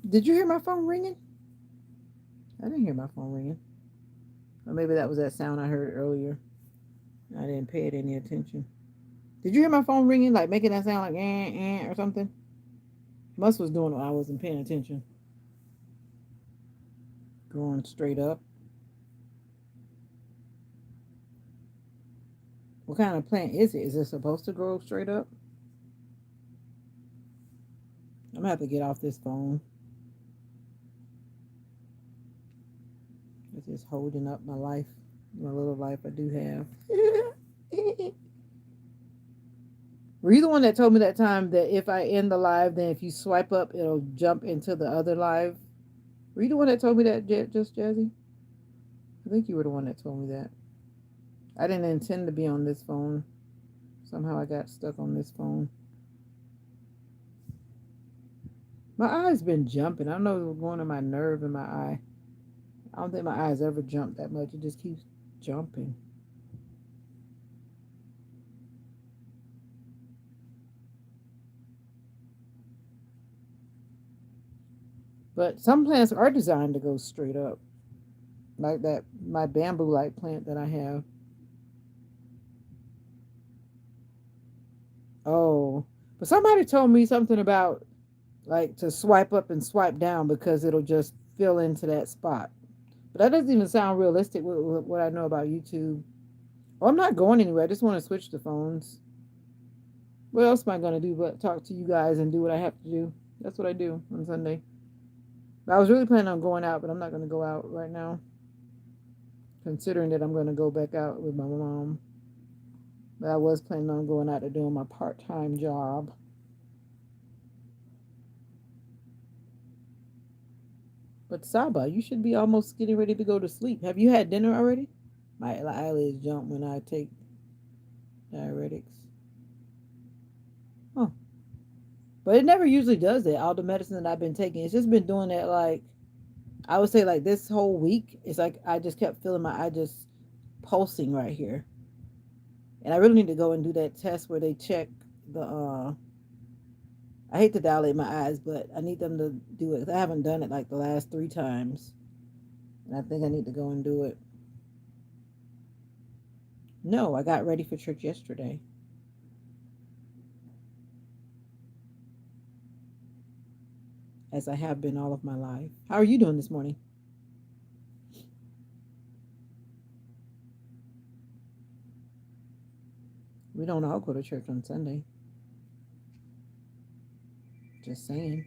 Did you hear my phone ringing? I didn't hear my phone ringing. Or maybe that was that sound I heard earlier. I didn't pay it any attention. Did you hear my phone ringing, like making that sound like or something? Must was doing it while I wasn't paying attention. Going straight up. What kind of plant is it? Is it supposed to grow straight up? I'm gonna have to get off this phone. It's just holding up my life, my little life I do have. Were you the one that told me that time that if I end the live, then if you swipe up, it'll jump into the other live? Were you the one that told me that, just Jazzy? I think you were the one that told me that. I didn't intend to be on this phone. Somehow I got stuck on this phone. My eye's been jumping. I don't know what's going on my nerve in my eye. I don't think my eyes ever jump that much. It just keeps jumping. But some plants are designed to go straight up, like that my bamboo like plant that I have. Oh, but somebody told me something about like to swipe up and swipe down because it'll just fill into that spot. But that doesn't even sound realistic with what I know about YouTube. Well, I'm not going anywhere. I just want to switch the phones. What else am I going to do but talk to you guys and do what I have to do? That's what I do on Sunday. But I was really planning on going out, but I'm not going to go out right now, considering that I'm going to go back out with my mom. But I was planning on going out to doing my part time job. But Saba, you should be almost getting ready to go to sleep. Have you had dinner already? My eyelids jump when I take diuretics. Oh, but it never usually does that. All the medicine that I've been taking, it's just been doing that. Like I would say, like this whole week, it's like I just kept feeling my eye just pulsing right here, and I really need to go and do that test where they check the. I hate to dilate my eyes, but I need them to do it. I haven't done it like the last 3 times, and I think I need to go and do it. No, I got ready for church yesterday, as I have been all of my life. How are you doing this morning? We don't all go to church on Sunday. Just saying.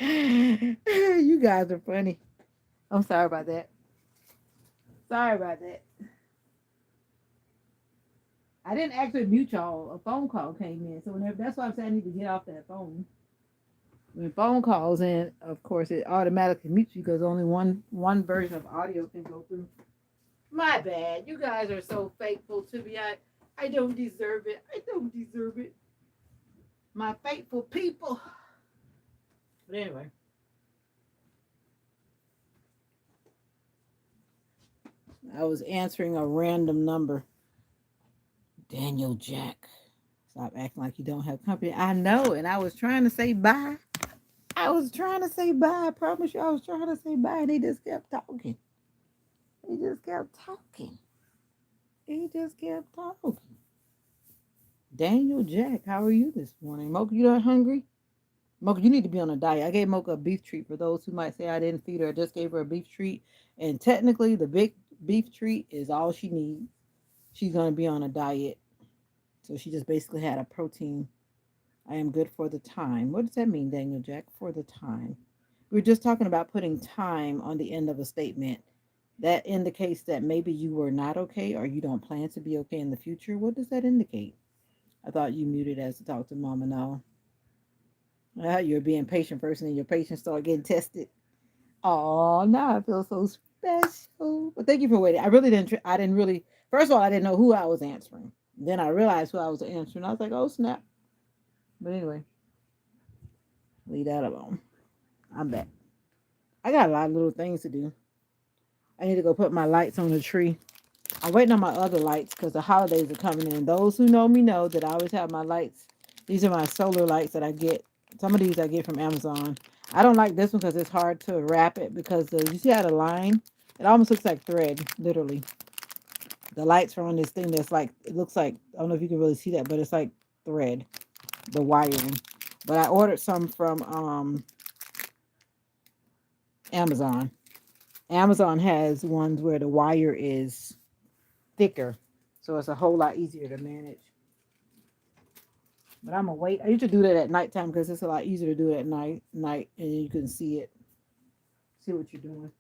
You guys are funny. I'm sorry about that. Sorry about that. I didn't actually mute y'all. A phone call came in, so whenever that's why I'm saying I need to get off that phone. When phone calls in, of course, it automatically mutes you because only one version of audio can go through. My bad. You guys are so faithful to me. I don't deserve it. I don't deserve it. My faithful people. But anyway, I was answering a random number. Daniel Jack. Stop acting like you don't have company. I know, and I was trying to say bye. I was trying to say bye. I promise you, I was trying to say bye, and he just kept talking. He just kept talking. He just kept talking. Daniel Jack, how are you this morning? Mocha, you not hungry? Mocha, you need to be on a diet. I gave Mocha a beef treat for those who might say I didn't feed her. I just gave her a beef treat. And technically, the big beef treat is all she needs. She's going to be on a diet. So she just basically had a protein. I am good for the time. What does that mean, Daniel Jack? For the time. We were just talking about putting time on the end of a statement. That indicates that maybe you were not okay or you don't plan to be okay in the future. What does that indicate? I thought you muted as to talk to Mama now. You're a being patient person and your patience start getting tested. Oh, now I feel so special. But thank you for waiting. I really didn't. I didn't really. First of all, I didn't know who I was answering. Then I realized who I was answering. I was like, oh snap. But anyway, leave that alone. I'm back. I got a lot of little things to do. I need to go put my lights on the tree. I'm waiting on my other lights because the holidays are coming in. Those who know me know that I always have my lights. These are my solar lights that I get. Some of these I get from Amazon. I don't like this one because it's hard to wrap it because you see how the line? It almost looks like thread, literally. The lights are on this thing that's like, it looks like, I don't know if you can really see that, but it's like thread, the wiring. But I ordered some from Amazon. Amazon has ones where the wire is thicker, so it's a whole lot easier to manage. But I'm gonna wait. I used to do that at nighttime because it's a lot easier to do it at night, and you can see it, see what you're doing.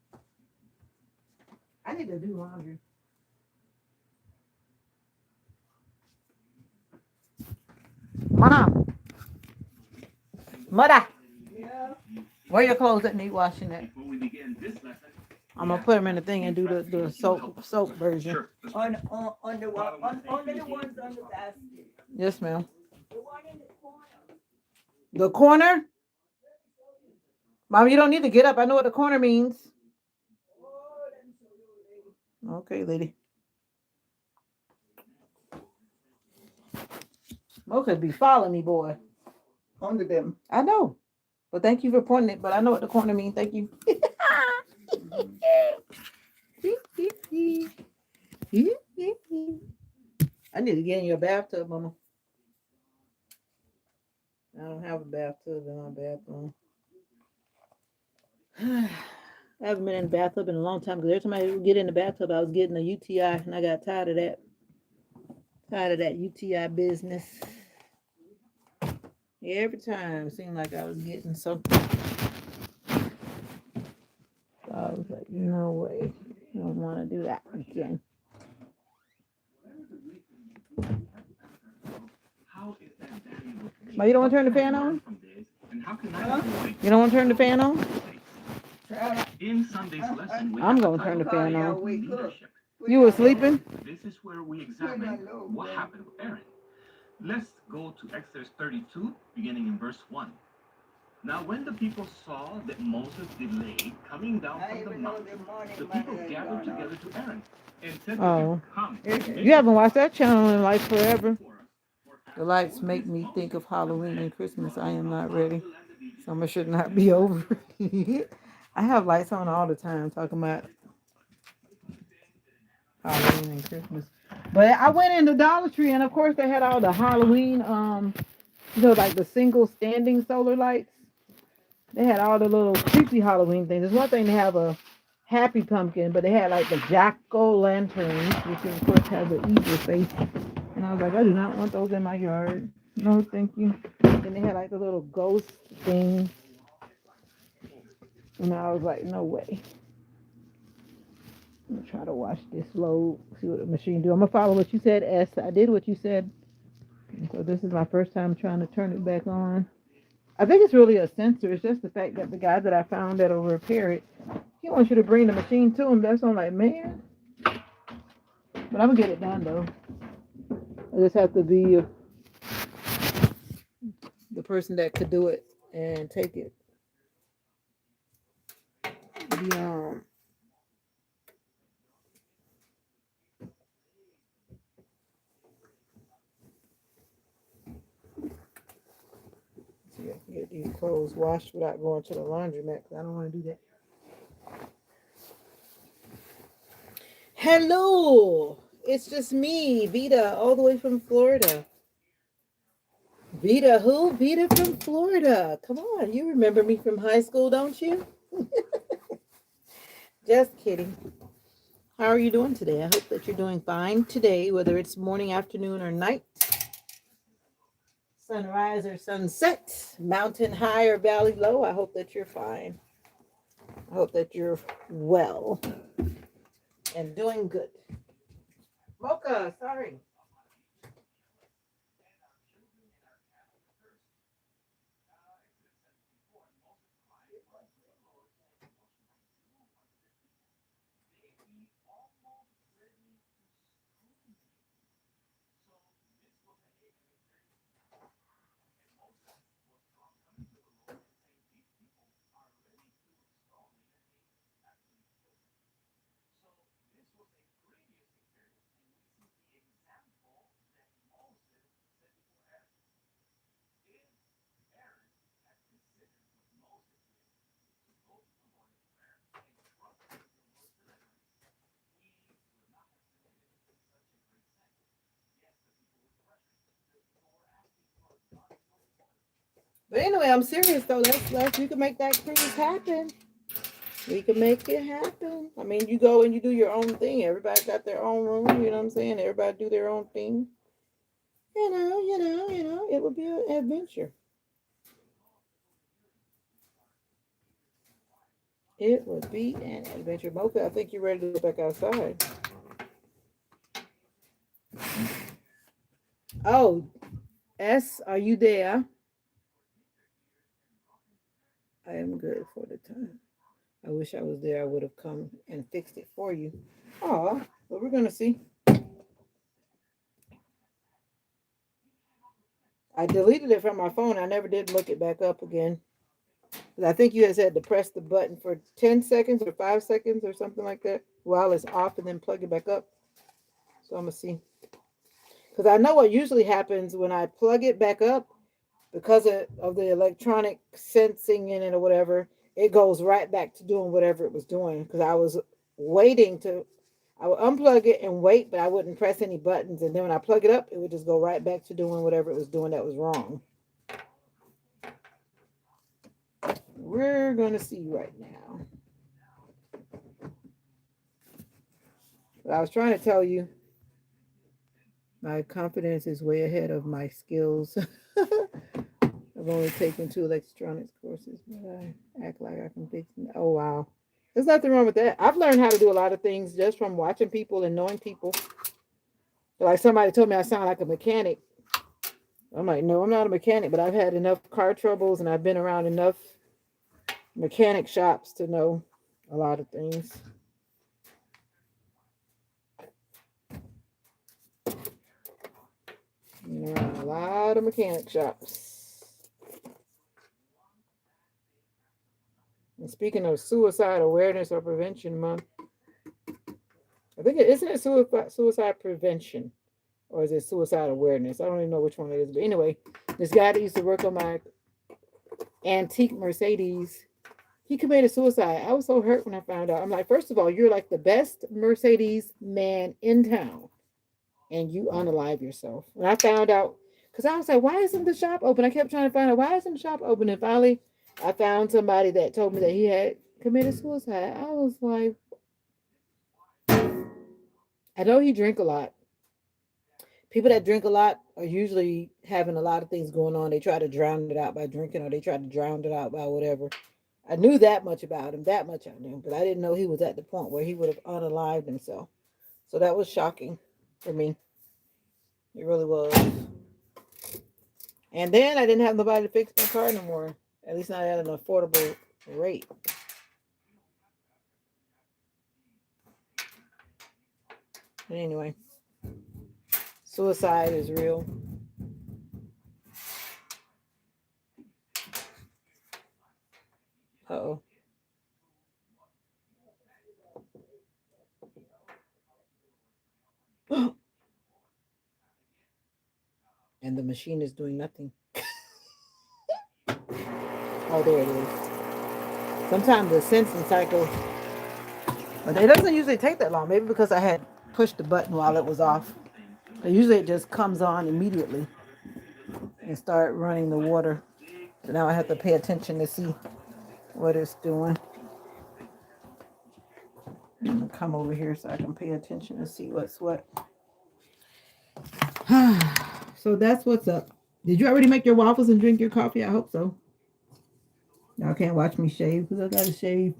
I need to do laundry. Mom, mother, Yeah. where your clothes that need washing at? I'm gonna put them in the thing and do the soap version. On the one only the ones on the basket. Yes, ma'am. The one in the corner. The corner, Mom. You don't need to get up. I know what the corner means. Oh, let me show you, lady. Okay, lady. Mo could be following me, boy. Under them. I know. But thank you for pointing it. But I know what the corner means. Thank you. I need to get in your bathtub, Mama. I don't have a bathtub in my bathroom. I haven't been in the bathtub in a long time because every time I get in the bathtub, I was getting a UTI, and I got tired of that. Tired of that UTI business. Every time it seemed like I was getting something. So I was like, no way. I don't want to do that again. But you don't want to turn the fan on? You don't want to turn the fan on? In Sunday's lesson, I'm going to turn the fan on. Leadership. You were sleeping? This is where we examine what happened with Aaron. Let's go to Exodus 32, beginning in verse 1. Now, when the people saw that Moses delayed coming down from the mountain, the people gathered together to Aaron and said to him, come. You haven't watched that channel in like forever. The lights make me think of Halloween and Christmas. I am not ready. Summer should not be over. I have lights on all the time talking about Halloween and Christmas. But I went in the Dollar Tree and of course they had all the Halloween, like the single standing solar lights. They had all the little creepy Halloween things. There's one thing to have a happy pumpkin, but they had like the jack-o'-lanterns, which of course has an evil face. And I was like, I do not want those in my yard. No, thank you. Then they had like the little ghost things. And I was like, no way. I'm gonna try to watch this load, see what the machine do. I'm gonna follow what you said, S. I did what you said. So this is my first time trying to turn it back on. I think it's really a sensor. It's just the fact that the guy that I found that'll repair it, he wants you to bring the machine to him. That's on like, man. But I'm gonna get it done though. I just have to be the person that could do it and take it. The see, I can get these clothes washed without going to the laundromat because I don't want to do that. Hello, it's just me, Vita, all the way from Florida. Vita, who? Vita from Florida. Come on, you remember me from high school, don't you? Just kidding. How are you doing today? I hope that you're doing fine today, whether it's morning, afternoon, or night, sunrise or sunset, mountain high or valley low. I hope that you're fine. I hope that you're well and doing good. Mocha, sorry. But anyway, I'm serious though. Let's we can make that cruise happen. We can make it happen. I mean, you go and you do your own thing. Everybody got their own room. You know what I'm saying? Everybody do their own thing. It would be an adventure. It would be an adventure. Mocha, I think you're ready to go back outside. Oh, S, are you there? I am good for the time. I wish I was there. I would have come and fixed it for you. Oh, but we're gonna see. I deleted it from my phone. I never did look it back up again. I think you had said to press the button for 10 seconds or 5 seconds or something like that while it's off and then plug it back up. So I'm gonna see. Because I know what usually happens when I plug it back up, because of the electronic sensing in it or whatever, it goes right back to doing whatever it was doing. Because I was waiting to, I would unplug it and wait, but I wouldn't press any buttons. And then when I plug it up, it would just go right back to doing whatever it was doing that was wrong. We're going to see right now. But I was trying to tell you, my confidence is way ahead of my skills. I've only taken 2 electronics courses, but I act like I can fix them. Oh, wow. There's nothing wrong with that. I've learned how to do a lot of things just from watching people and knowing people. Like somebody told me I sound like a mechanic. I'm like, no, I'm not a mechanic, but I've had enough car troubles and I've been around enough mechanic shops to know a lot of things. A lot of mechanic shops. And speaking of Suicide Awareness or Prevention Month, I think isn't it suicide prevention, or is it suicide awareness? I don't even know which one it is. But anyway, this guy that used to work on my antique Mercedes, he committed suicide. I was so hurt when I found out. I'm like, first of all, you're like the best Mercedes man in town, and you unalive yourself. When I found out, because I was like, why isn't the shop open? I kept trying to find out why isn't the shop open, and finally, I found somebody that told me that he had committed suicide. I was like, I know he drank a lot. People that drink a lot are usually having a lot of things going on. They try to drown it out by drinking, or they try to drown it out by whatever. I knew that much about him. That much I knew, but I didn't know he was at the point where he would have unalived himself. So that was shocking for me. It really was. And then I didn't have nobody to fix my car no more. At least not at an affordable rate. But anyway, suicide is real. Uh oh. And the machine is doing nothing. Oh, there it is. Sometimes the sensing cycle, but it doesn't usually take that long. Maybe because I had pushed the button while it was off. But usually it just comes on immediately and start running the water. So now I have to pay attention to see what it's doing. I'm gonna come over here so I can pay attention and see what's what. So that's what's up. Did you already make your waffles and drink your coffee? I hope so. Y'all can't watch me shave because I gotta shave.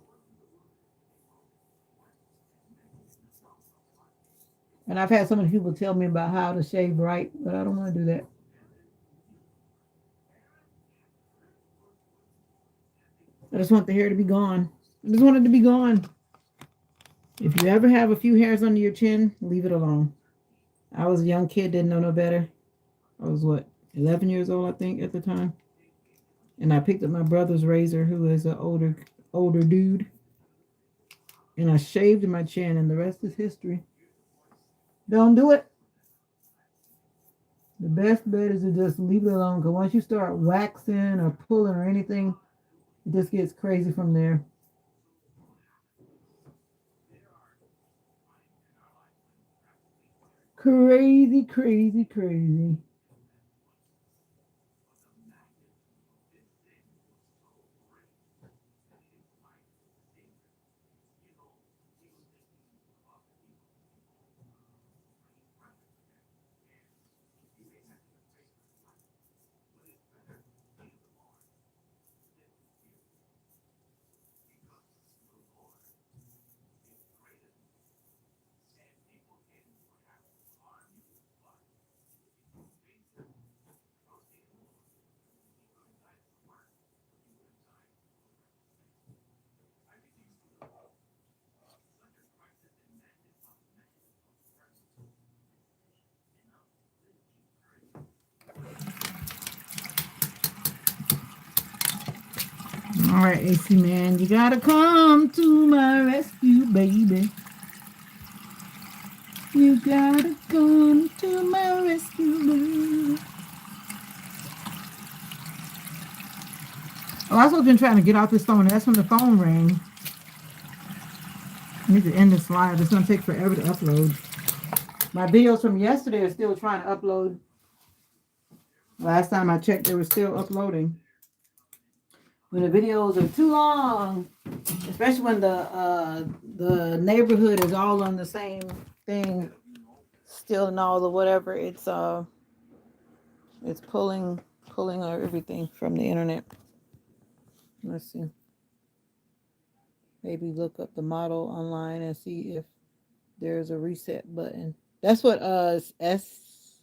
And I've had so many people tell me about how to shave right, but I don't want to do that. I just want the hair to be gone. I just want it to be gone. If you ever have a few hairs under your chin, leave it alone. I was a young kid, didn't know no better. I was what, 11 years old, I think, at the time. And I picked up my brother's razor, who is an older dude, and I shaved my chin, and the rest is history. Don't do it. The best bet is to just leave it alone, because once you start waxing or pulling or anything, it just gets crazy from there. Crazy, crazy, crazy. All right, AC man, you gotta come to my rescue, baby. You gotta come to my rescue, baby. Oh, I was been trying to get off this phone. That's when the phone rang. I need to end this live. It's gonna take forever to upload. My videos from yesterday are still trying to upload. Last time I checked, they were still uploading. When the videos are too long, especially when the neighborhood is all on the same thing, still and all the whatever, it's pulling everything from the internet. Let's see. Maybe look up the model online and see if there's a reset button. That's what S,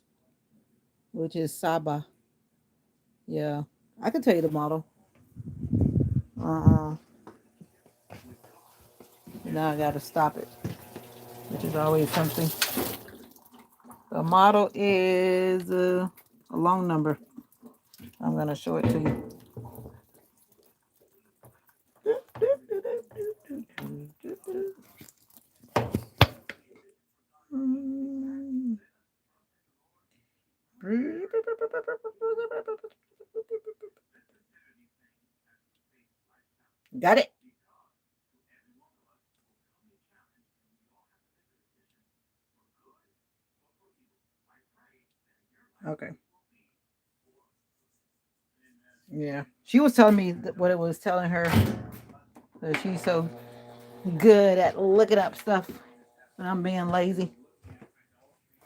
which is Saba. Yeah, I can tell you the model. Uh-uh. Now I gotta stop it, which is always something. The model is a long number. I'm gonna show it to you. Got it. Okay. Yeah. She was telling me what it was telling her that she's so good at looking up stuff and I'm being lazy.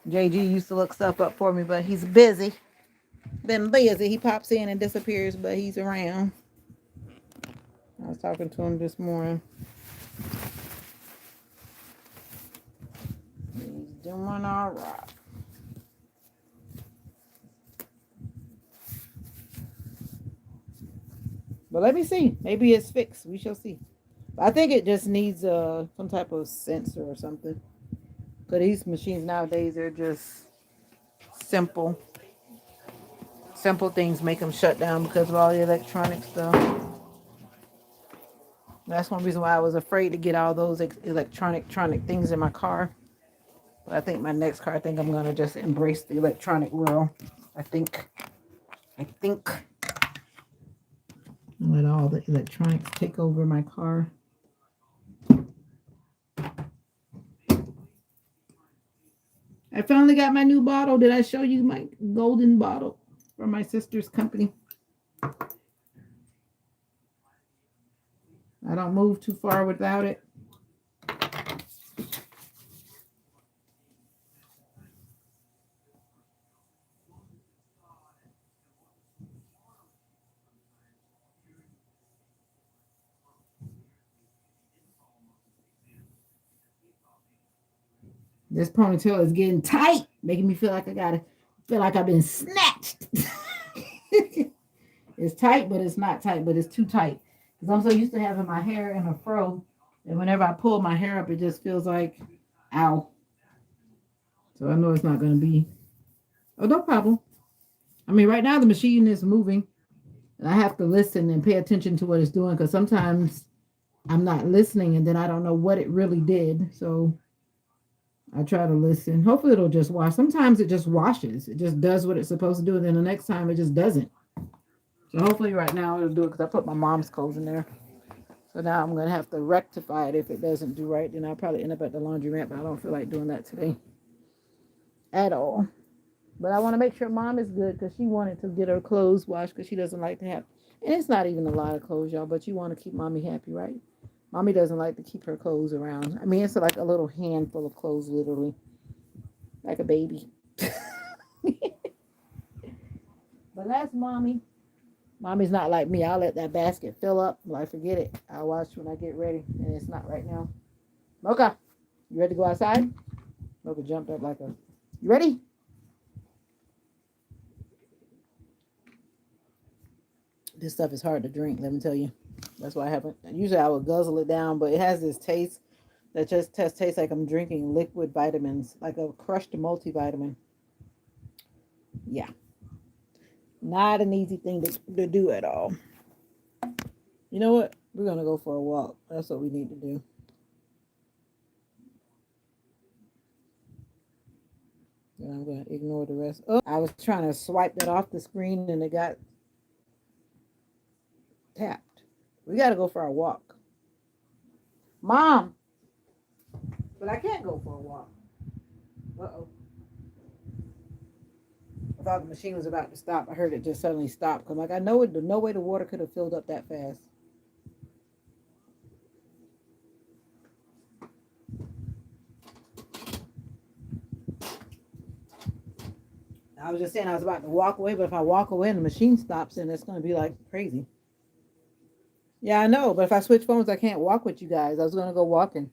JG used to look stuff up for me, but he's busy. Been busy. He pops in and disappears, but he's around. I was talking to him this morning. He's doing all right. But let me see. Maybe it's fixed. We shall see. But I think it just needs some type of sensor or something. Because these machines nowadays, they're just simple. Simple things make them shut down because of all the electronic stuff. That's one reason why I was afraid to get all those electronic things in my car. But I think my next car, I think I'm going to just embrace the electronic world. I think. Let all the electronics take over my car. I finally got my new bottle. Did I show you my golden bottle from my sister's company? I don't move too far without it. This ponytail is getting tight, making me feel like I've been snatched. It's tight, but it's not tight, but it's too tight. Because I'm so used to having my hair in a fro, and whenever I pull my hair up, it just feels like, ow. So I know it's not going to be. Oh, no problem. I mean, right now the machine is moving, and I have to listen and pay attention to what it's doing because sometimes I'm not listening, and then I don't know what it really did. So I try to listen. Hopefully it'll just wash. Sometimes it just washes. It just does what it's supposed to do, and then the next time it just doesn't. So hopefully right now it'll do it because I put my mom's clothes in there. So now I'm going to have to rectify it if it doesn't do right. Then I'll probably end up at the laundromat, but I don't feel like doing that today at all. But I want to make sure mom is good because she wanted to get her clothes washed because she doesn't like to have, and it's not even a lot of clothes, y'all, but you want to keep mommy happy, right? Mommy doesn't like to keep her clothes around. I mean, it's like a little handful of clothes, literally, like a baby. But that's mommy. Mommy's not like me. I'll let that basket fill up. Like, forget it. I'll wash when I get ready. And it's not right now. Mocha, you ready to go outside? Mocha jumped up like a, you ready? This stuff is hard to drink, let me tell you. That's why I haven't. Usually I would guzzle it down, but it has this taste that just tastes like I'm drinking liquid vitamins, like a crushed multivitamin. Yeah. Not an easy thing to do at all. You know what? We're going to go for a walk. That's what we need to do. And I'm going to ignore the rest. Oh, I was trying to swipe that off the screen and it got tapped. We got to go for a walk. Mom! But I can't go for a walk. Uh-oh. I thought the machine was about to stop. I heard it just suddenly stop. I'm like, I know it. No way the water could have filled up that fast. I was just saying I was about to walk away, but if I walk away and the machine stops, then it's going to be like crazy. Yeah, I know, but if I switch phones, I can't walk with you guys. I was going to go walking,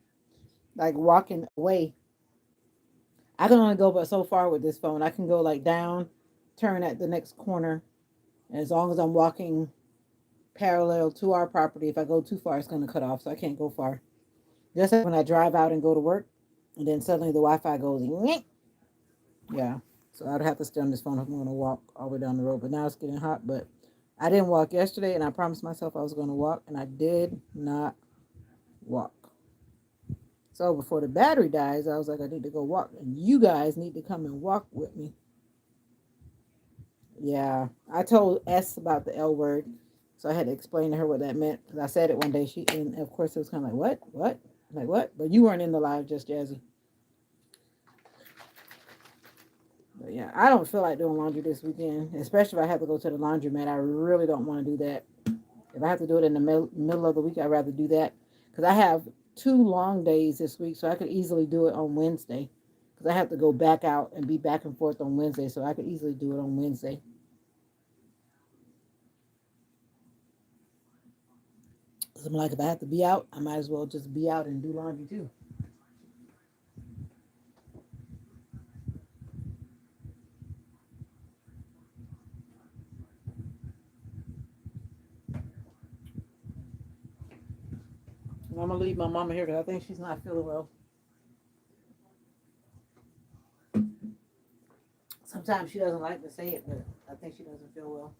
like walking away. I can only go but so far with this phone. I can go like down, turn at the next corner. And as long as I'm walking parallel to our property, if I go too far, it's going to cut off. So I can't go far. Just like when I drive out and go to work, and then suddenly the Wi-Fi goes, "Nyeh." Yeah. So I'd have to stay on this phone if I'm going to walk all the way down the road. But now it's getting hot. But I didn't walk yesterday, and I promised myself I was going to walk, and I did not walk. So before the battery dies, I was like, I need to go walk, and you guys need to come and walk with me. Yeah, I told S about the L word, so I had to explain to her what that meant because I said it one day. And of course it was kind of like, what, like what? But you weren't in the live, just Jazzy. But yeah, I don't feel like doing laundry this weekend, especially if I have to go to the laundromat. I really don't want to do that. If I have to do it in the middle of the week, I'd rather do that because I have 2 long days this week, so I could easily do it on Wednesday because I have to go back out and be back and forth on Wednesday, so I could easily do it on Wednesday. So I'm like, if I have to be out, I might as well just be out and do laundry too. And I'm gonna leave my mama here because I think she's not feeling well. Sometimes she doesn't like to say it, but I think she doesn't feel well.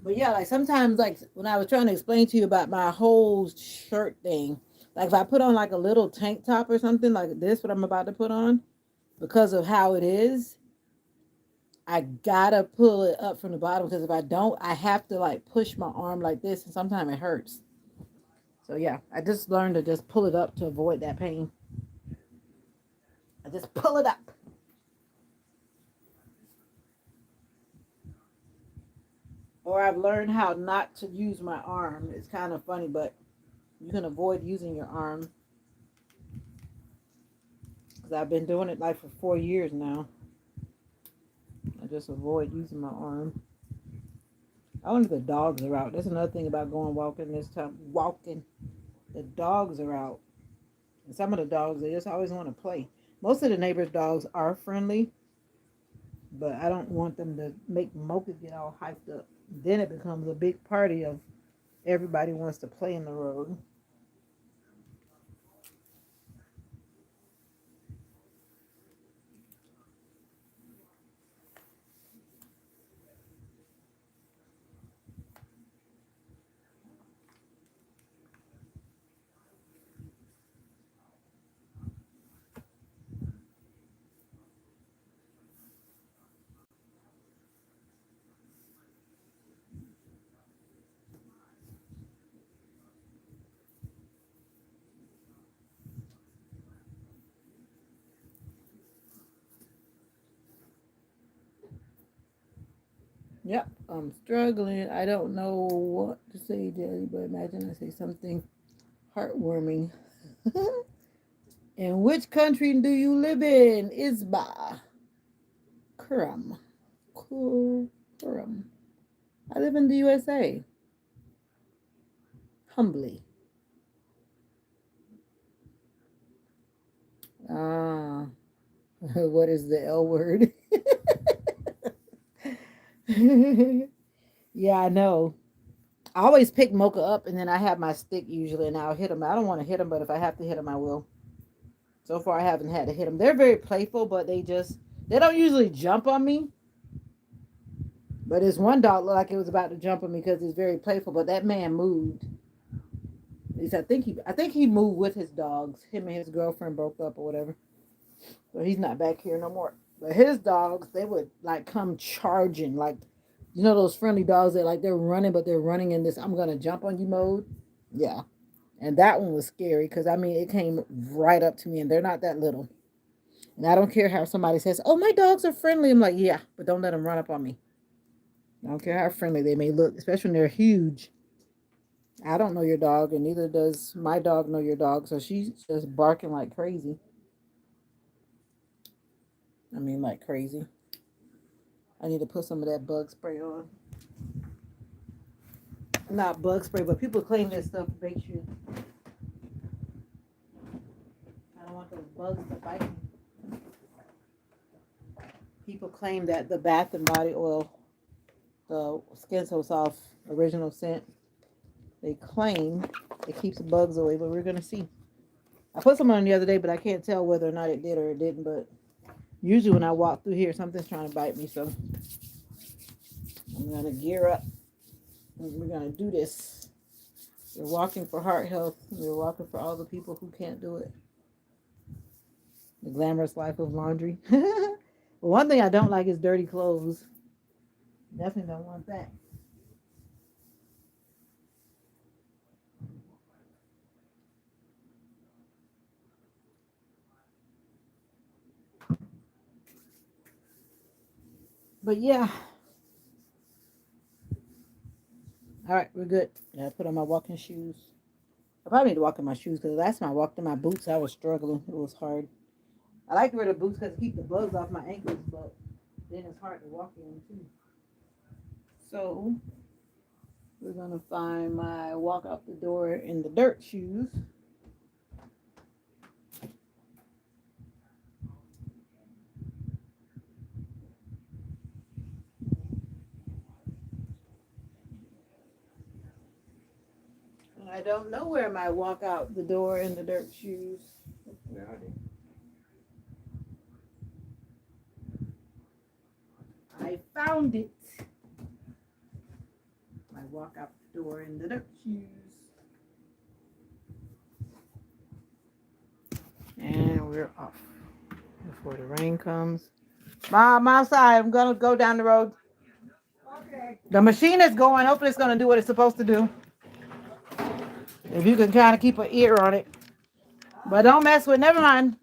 But yeah, like sometimes, like when I was trying to explain to you about my whole shirt thing, like if I put on like a little tank top or something like this, what I'm about to put on, because of how it is, I gotta pull it up from the bottom because if I don't, I have to like push my arm like this, and sometimes it hurts. So yeah, I just learned to just pull it up to avoid that pain. I just pull it up. Or I've learned how not to use my arm. It's kind of funny, but you can avoid using your arm because I've been doing it like for 4 years now. I just avoid using my arm. I wonder if the dogs are out. That's another thing about going walking this time. Walking. The dogs are out. And some of the dogs, they just always want to play. Most of the neighbors' dogs are friendly, but I don't want them to make Mocha get all hyped up. Then it becomes a big party of everybody wants to play in the road. Yep, I'm struggling. I don't know what to say, Jelly, but imagine I say something heartwarming. In which country do you live in? Isba. Kurum. Kurum. I live in the USA. Humbly. Ah, what is the L word? Yeah, I know. I always pick Mocha up and then I have my stick usually and I'll hit him. I don't want to hit him, but if I have to hit him, I will. So far, I haven't had to hit them. They're very playful, but they don't usually jump on me. But this one dog looked like it was about to jump on me because it's very playful. But that man moved. At least I think he moved with his dogs. Him and his girlfriend broke up or whatever. So he's not back here no more. But his dogs, they would like come charging, like you know those friendly dogs that like they're running, but they're running in this I'm gonna jump on you mode. Yeah. And that one was scary because I mean it came right up to me and they're not that little. And I don't care how somebody says, "Oh, my dogs are friendly." I'm like, "Yeah, but don't let them run up on me." I don't care how friendly they may look, especially when they're huge. I don't know your dog, and neither does my dog know your dog. So she's just barking like crazy. I mean, like crazy. I need to put some of that bug spray on. Not bug spray, but people claim that stuff makes you. I don't want those bugs to bite me. People claim that the Bath and Body Oil, the Skin So Soft original scent, they claim it keeps the bugs away, but we're gonna see. I put some on the other day, but I can't tell whether or not it did or it didn't. But usually when I walk through here, something's trying to bite me, so I'm gonna gear up. We're gonna do this. We're walking for heart health. We're walking for all the people who can't do it. The glamorous life of laundry. Well, one thing I don't like is dirty clothes. Definitely don't want that. But yeah, all right, we're good. I put on my walking shoes. I probably need to walk in my shoes because last time I walked in my boots, I was struggling. It was hard. I like to wear the boots because it keep the bugs off my ankles, but then it's hard to walk in too. So we're gonna find my walk out the door in the dirt shoes. I don't know where my walk out the door in the dirt shoes. Where are they? I found it. My walk out the door in the dirt shoes. And we're off before the rain comes. Mom, I'm outside. I'm gonna go down the road. Okay. The machine is going. Hopefully, it's gonna do what it's supposed to do. If you can kind of keep an ear on it, but don't mess with. Never mind.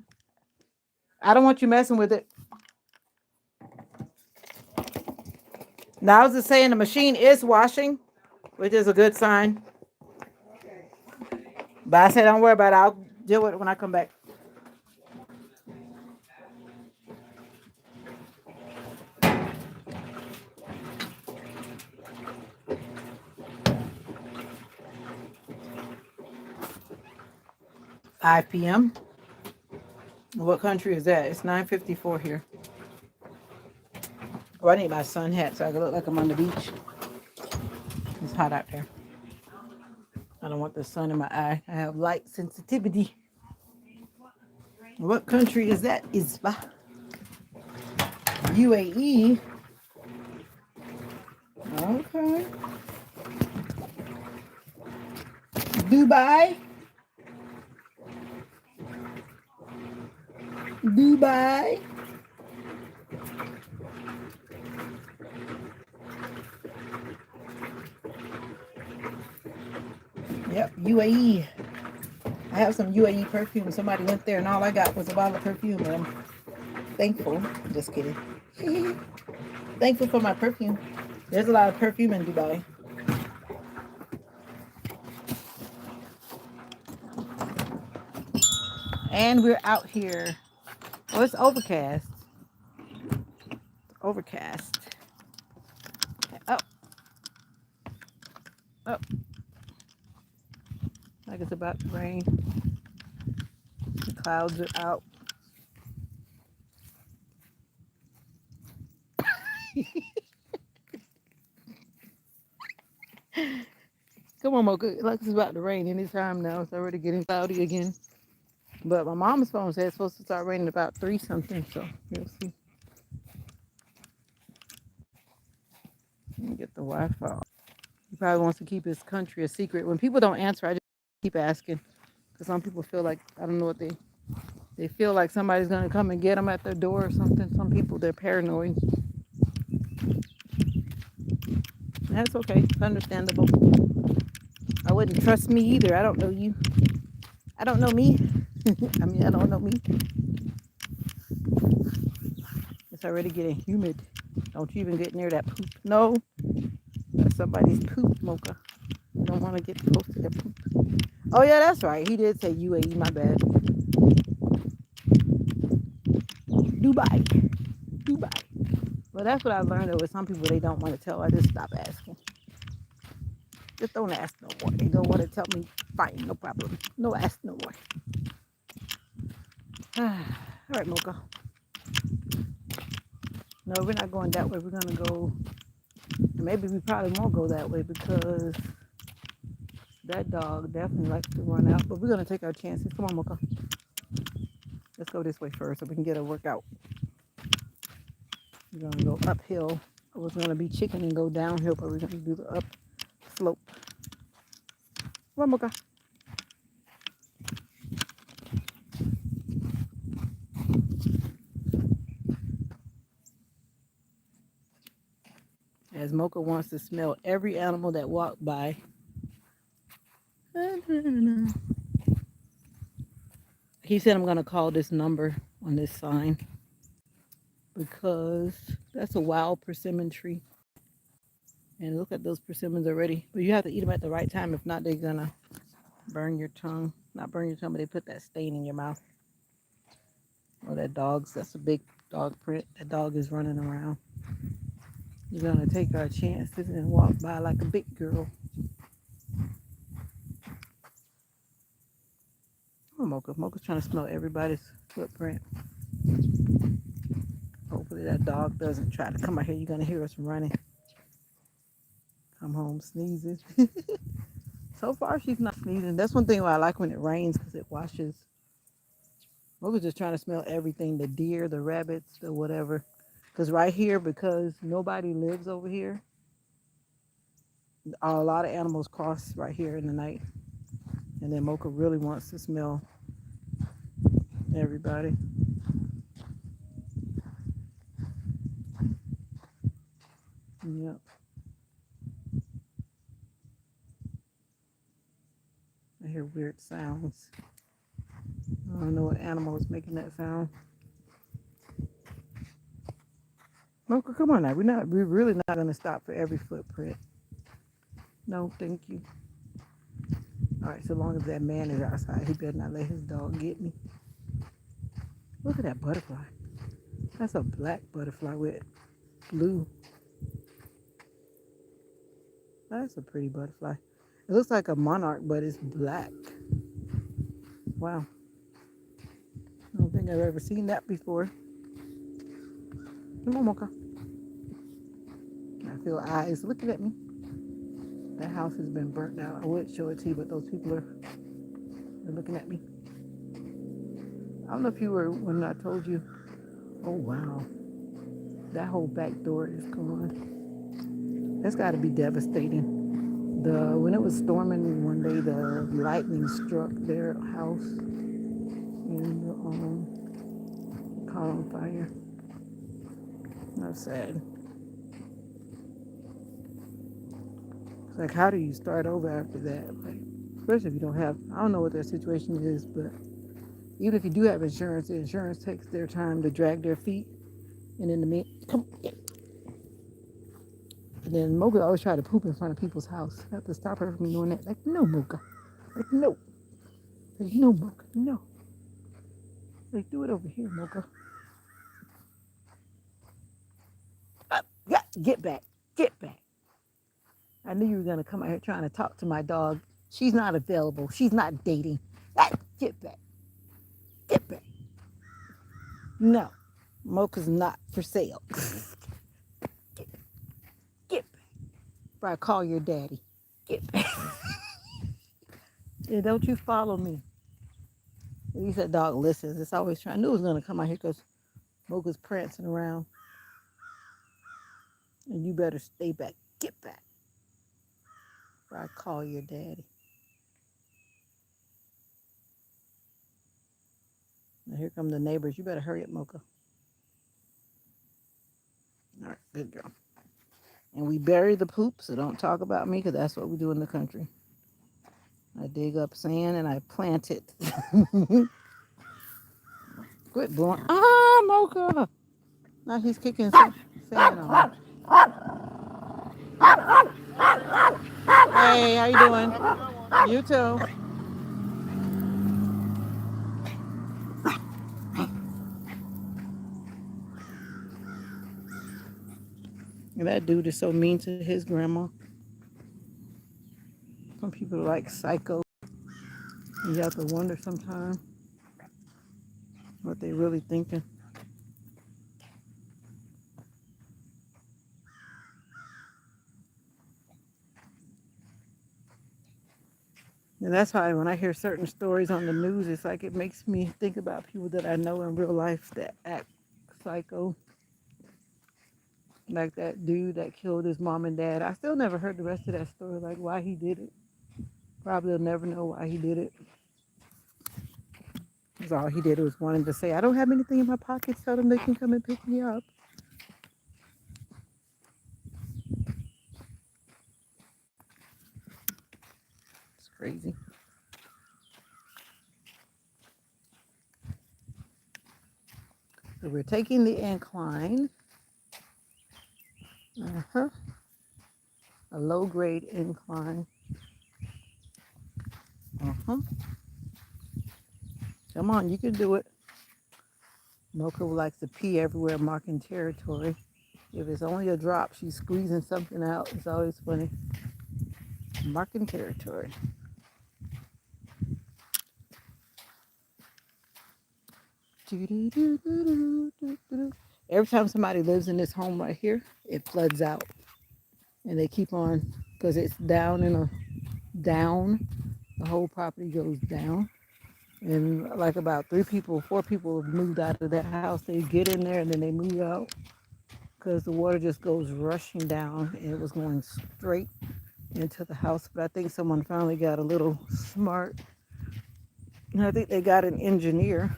I don't want you messing with it. Now I was just saying the machine is washing, which is a good sign. Okay. But I said don't worry about it. I'll deal with it when I come back. Five p.m. What country is that? It's 9:54 here. Oh, I need my sun hat so I can look like I'm on the beach. It's hot out there. I don't want the sun in my eye. I have light sensitivity. What country is that? Isba. UAE. Okay. Dubai. Dubai. Yep, UAE. I have some UAE perfume. Somebody went there and all I got was a bottle of perfume. And I'm thankful. Just kidding. Thankful for my perfume. There's a lot of perfume in Dubai. And we're out here. Oh, it's overcast. Overcast. Oh, oh. Like it's about to rain. The clouds are out. Come on, Mocha. Like it's about to rain anytime now. It's already getting cloudy again. But my mom's phone said it's supposed to start raining about 3 something. So we'll see. Let me get the Wi-Fi. He probably wants to keep his country a secret. When people don't answer, I just keep asking. Because some people feel like, I don't know what they feel like somebody's going to come and get them at their door or something. Some people, they're paranoid. That's okay. It's understandable. I wouldn't trust me either. I don't know you. I don't know me. I mean, I don't know me. It's already getting humid. Don't you even get near that poop. No, that's somebody's poop, Mocha. You don't want to get close to their poop. Oh, yeah, that's right. He did say UAE. My bad. Dubai. Dubai. Well, that's what I learned, though, with some people, they don't want to tell. I just stop asking. Just don't ask no more. They don't want to tell me. Fine, no problem. No ask no more. All right, Mocha. No, we're not going that way. We're going to go. Maybe we probably won't go that way because that dog definitely likes to run out. But we're going to take our chances. Come on, Mocha. Let's go this way first so we can get a workout. We're going to go uphill. I was going to be chicken and go downhill, but we're going to do the up slope. Come on, Mocha. As Mocha wants to smell every animal that walked by. He said I'm going to call this number on this sign because that's a wild persimmon tree. And look at those persimmons already. But you have to eat them at the right time. If not, they're going to Burn your tongue. Not burn your tongue, but they put that stain in your mouth. Oh, that dog's, that's a big dog print. That dog is running around. You're gonna take our chances and walk by like a big girl. Oh, Mocha. Mocha's trying to smell everybody's footprint. Hopefully that dog doesn't try to come out here. You're gonna hear us running. Come home sneezing. So far, she's not sneezing. That's one thing why I like when it rains because it washes. Mocha's just trying to smell everything, the deer, the rabbits, the whatever. Because right here, because nobody lives over here, a lot of animals cross right here in the night. And then Mocha really wants to smell everybody. Yep. I hear weird sounds. I don't know what animal is making that sound. Mocha, come on now. We're really not gonna stop for every footprint. No, thank you. All right, so long as that man is outside, he better not let his dog get me. Look at that butterfly. That's a black butterfly with blue. That's a pretty butterfly. It looks like a monarch, but it's black. Wow. I don't think I've ever seen that before. Come on, Mocha. I feel eyes looking at me. That house has been burnt out. I would show it to you, but those people are looking at me. I don't know if you were when I told you. Oh, wow. That whole back door is gone. That's got to be devastating. When it was storming one day, the lightning struck their house and caught on fire. That's sad. It's like, how do you start over after that? Like, especially if you don't have, I don't know what their situation is, but even if you do have insurance, the insurance takes their time to drag their feet. And in the come, and then Mocha always try to poop in front of people's house. I have to stop her from doing that. Like, no, Mocha. Like, no. Like, no, Mocha. No. Like, do it over here, Mocha. Yeah, get back. Get back. I knew you were going to come out here trying to talk to my dog. She's not available. She's not dating. Ah, get back. Get back. No. Mocha's not for sale. Get, get back. Before I call your daddy. Get back. Yeah, don't you follow me. At least that dog listens. It's always trying. I knew it was going to come out here because Mocha's prancing around. And you better stay back. Get back. Before I call your daddy. Now here come the neighbors. You better hurry up, Mocha. All right, good girl. And we bury the poop, so don't talk about me because that's what we do in the country. I dig up sand and I plant it. Quit blowing. Ah, Mocha. Now he's kicking some sand on me. Hey, how you doing? You too. And that dude is so mean to his grandma. Some people are like psycho. You have to wonder sometimes what they really thinking. And that's why when I hear certain stories on the news, it's like it makes me think about people that I know in real life that act psycho. Like that dude that killed his mom and dad. I still never heard the rest of that story, like why he did it. Probably will never know why he did it. Because all he did was wanting to say, I don't have anything in my pockets, tell them they can come and pick me up. It's crazy. So we're taking the incline. Uh-huh. A low grade incline. Uh-huh. Come on, you can do it. Mocha likes to pee everywhere, marking territory. If it's only a drop, she's squeezing something out. It's always funny. Marking territory. Every time somebody lives in this home right here, it floods out. And they keep on, because it's down in a down, the whole property goes down. And like about 3 people, 4 people have moved out of that house. They get in there and then they move out because the water just goes rushing down and it was going straight into the house. But I think someone finally got a little smart. And I think they got an engineer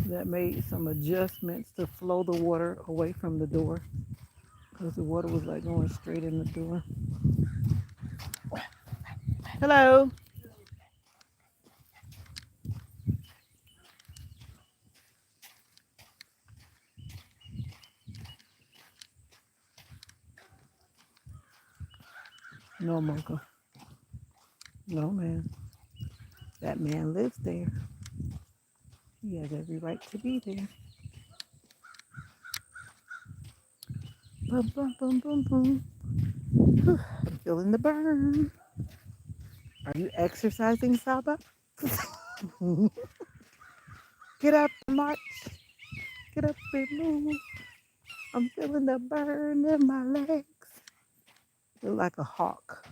that made some adjustments to flow the water away from the door because the water was like going straight in the door. Hello. No, Mocha. No, man. That man lives there. He has every right to be there. Boom, boom, boom, boom, boom. I'm feeling the burn. Are you exercising, Saba? Get up and march. Get up and move. I'm feeling the burn in my legs. Look like a hawk.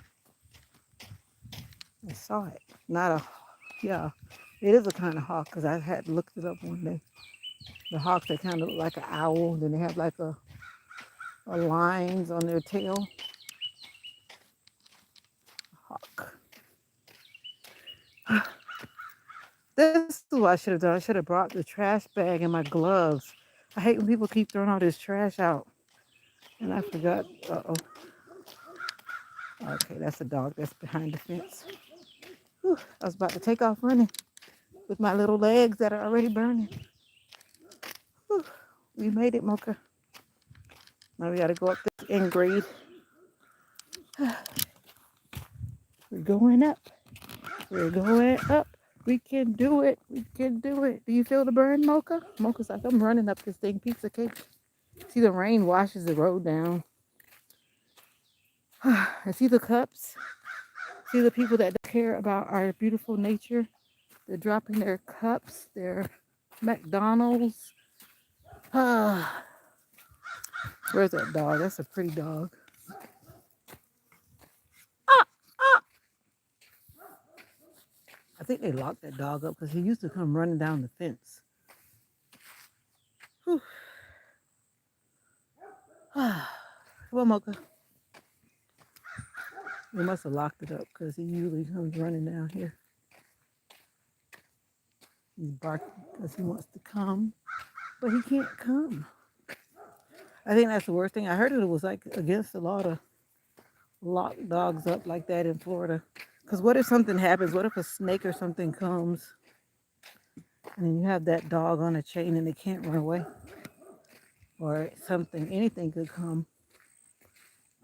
I saw it. Not a, yeah, it is a kind of hawk because I had looked it up one day. The hawks, they kind of look like an owl. Then they have like a lines on their tail. Hawk. This is what I should have done. I should have brought the trash bag and my gloves. I hate when people keep throwing all this trash out. And I forgot. Uh-oh. Okay, that's a dog that's behind the fence. Whew, I was about to take off running with my little legs that are already burning. Whew, we made it, Mocha. Now we got to go up this end grade. We're going up. We're going up. We can do it. We can do it. Do you feel the burn, Mocha? Mocha's like, I'm running up this thing, piece of cake. See, the rain washes the road down. I see the cups. See the people that don't care about our beautiful nature. They're dropping their cups, their McDonald's. Where's that dog? That's a pretty dog. I think they locked that dog up because he used to come running down the fence. Whew. Come on, Mocha. They must have locked it up because he usually comes running down here. He's barking because he wants to come, but he can't come. I think that's the worst thing. I heard it was like against the law to lock dogs up like that in Florida. Because what if something happens? What if a snake or something comes and then you have that dog on a chain and they can't run away? Or something, anything could come.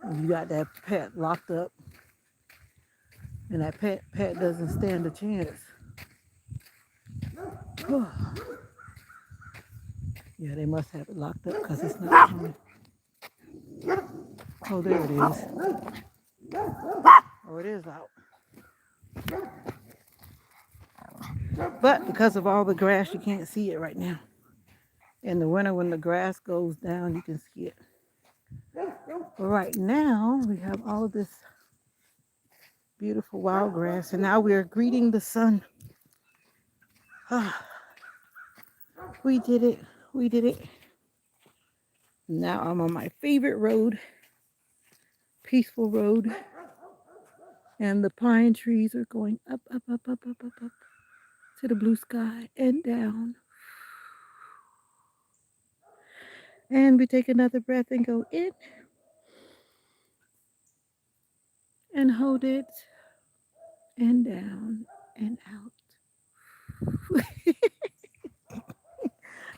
And you got that pet locked up and that pet doesn't stand a chance. Yeah, they must have it locked up because it's not coming. Oh, there it is. Oh, it is out. But because of all the grass, you can't see it right now. In the winter, when the grass goes down, you can see it. But right now, we have all of this beautiful wild grass, and now we are greeting the sun. We did it. We did it. Now I'm on my favorite road, peaceful road, and the pine trees are going up, up, up, up, up, up, up to the blue sky and down. And we take another breath and go in and hold it and down and out.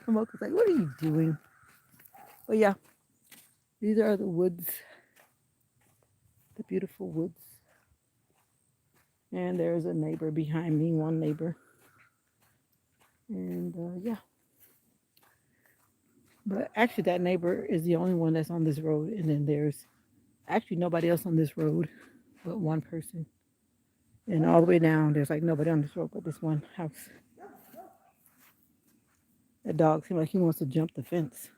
Mocha's like, what are you doing? But yeah, these are the woods, the beautiful woods. And there's a neighbor behind me, one neighbor. And yeah, but actually, that neighbor is the only one that's on this road. And then there's actually nobody else on this road but one person. And all the way down, there's like nobody on this road but this one house. That dog seems like he wants to jump the fence.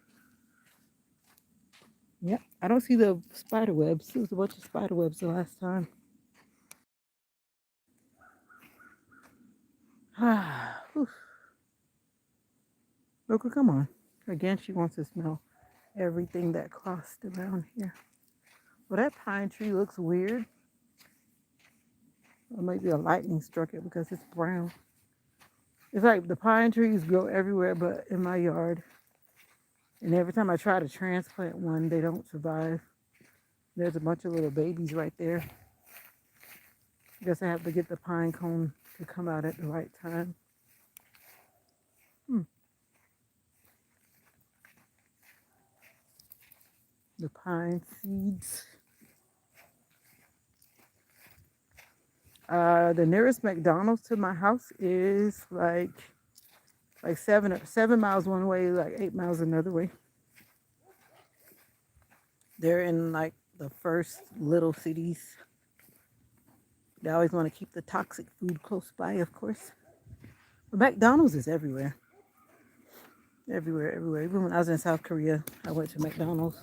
Yep. I don't see the spider webs. There was a bunch of spider webs the last time. Ah, Look, come on. Again, she wants to smell everything that crossed around here. Well, that pine tree looks weird. Or maybe a lightning struck it because it's brown. It's like the pine trees grow everywhere but in my yard. And every time I try to transplant one, they don't survive. There's a bunch of little babies right there. I guess I have to get the pine cone to come out at the right time. Hmm. The pine seeds. The nearest McDonald's to my house is like 7 miles one way, like 8 miles another way. They're in like the first little cities. They always want to keep the toxic food close by, of course. But McDonald's is everywhere. Everywhere, everywhere. Even when I was in South Korea, I went to McDonald's.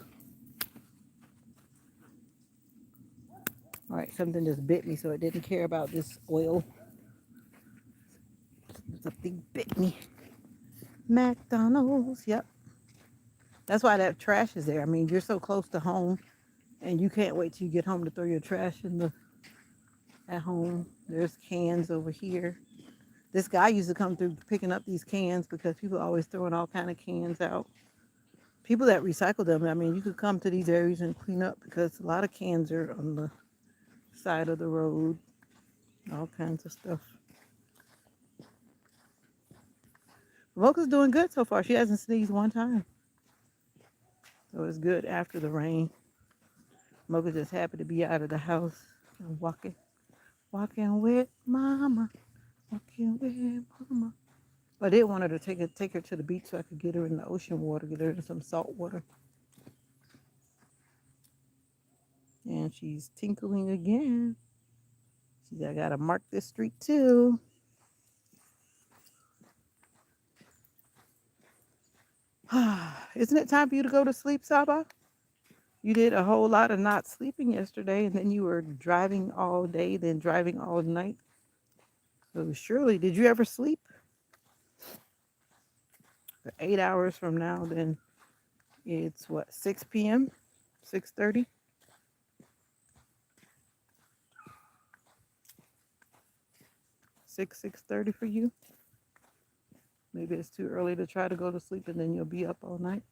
All right, something just bit me, so it didn't care about this oil. Something bit me. McDonald's, yep. That's why that trash is there. I mean, you're so close to home, and you can't wait till you get home to throw your trash in the at home. There's cans over here. This guy used to come through picking up these cans because people are always throwing all kind of cans out. People that recycle them, I mean, you could come to these areas and clean up because a lot of cans are on the side of the road, all kinds of stuff. Mocha's doing good so far. She hasn't sneezed one time. So it's good after the rain. Mocha's just happy to be out of the house and walking with mama, walking with mama. I did want her to take her to the beach so I could get her in the ocean water, get her in some salt water. And she's tinkling again. She's I gotta mark this street too. Isn't it time for you to go to sleep, Saba? You did a whole lot of not sleeping yesterday, and then you were driving all day, then driving all night. So surely, did you ever sleep? 8 hours from now, then it's what, 6 p.m., 6:30, 6:30 for you. Maybe it's too early to try to go to sleep, and then you'll be up all night.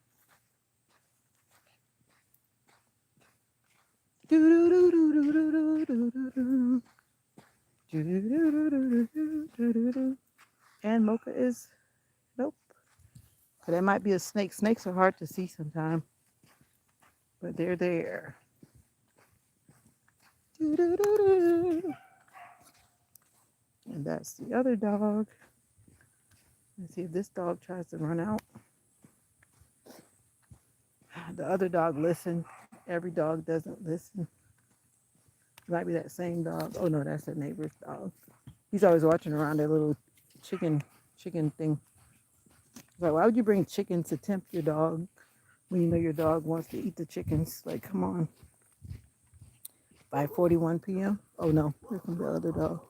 And Mocha is nope. But that might be a snake. Snakes are hard to see sometimes, but they're there. And that's the other dog. Let's see if this dog tries to run out. The other dog listened. Every dog doesn't listen. It might be that same dog. Oh no, that's a neighbor's dog. He's always watching around that little chicken thing. Like, why would you bring chicken to tempt your dog when you know your dog wants to eat the chickens? Like, come on. 5:41 p.m. Oh no, here comes the other dog.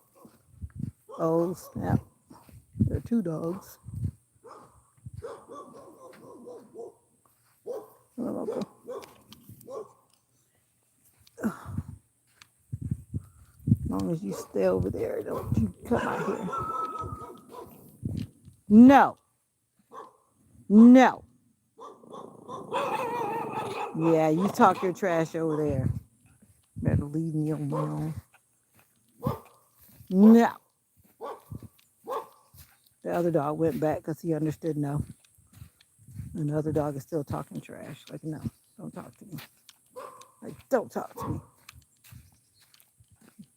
Oh snap! There are two dogs. Oh, as long as you stay over there, don't you come out here. No, no. Yeah, you talk your trash over there. Better leave me alone. No. The other dog went back because he understood no. And the other dog is still talking trash. Like, no, don't talk to me. Like, don't talk to me.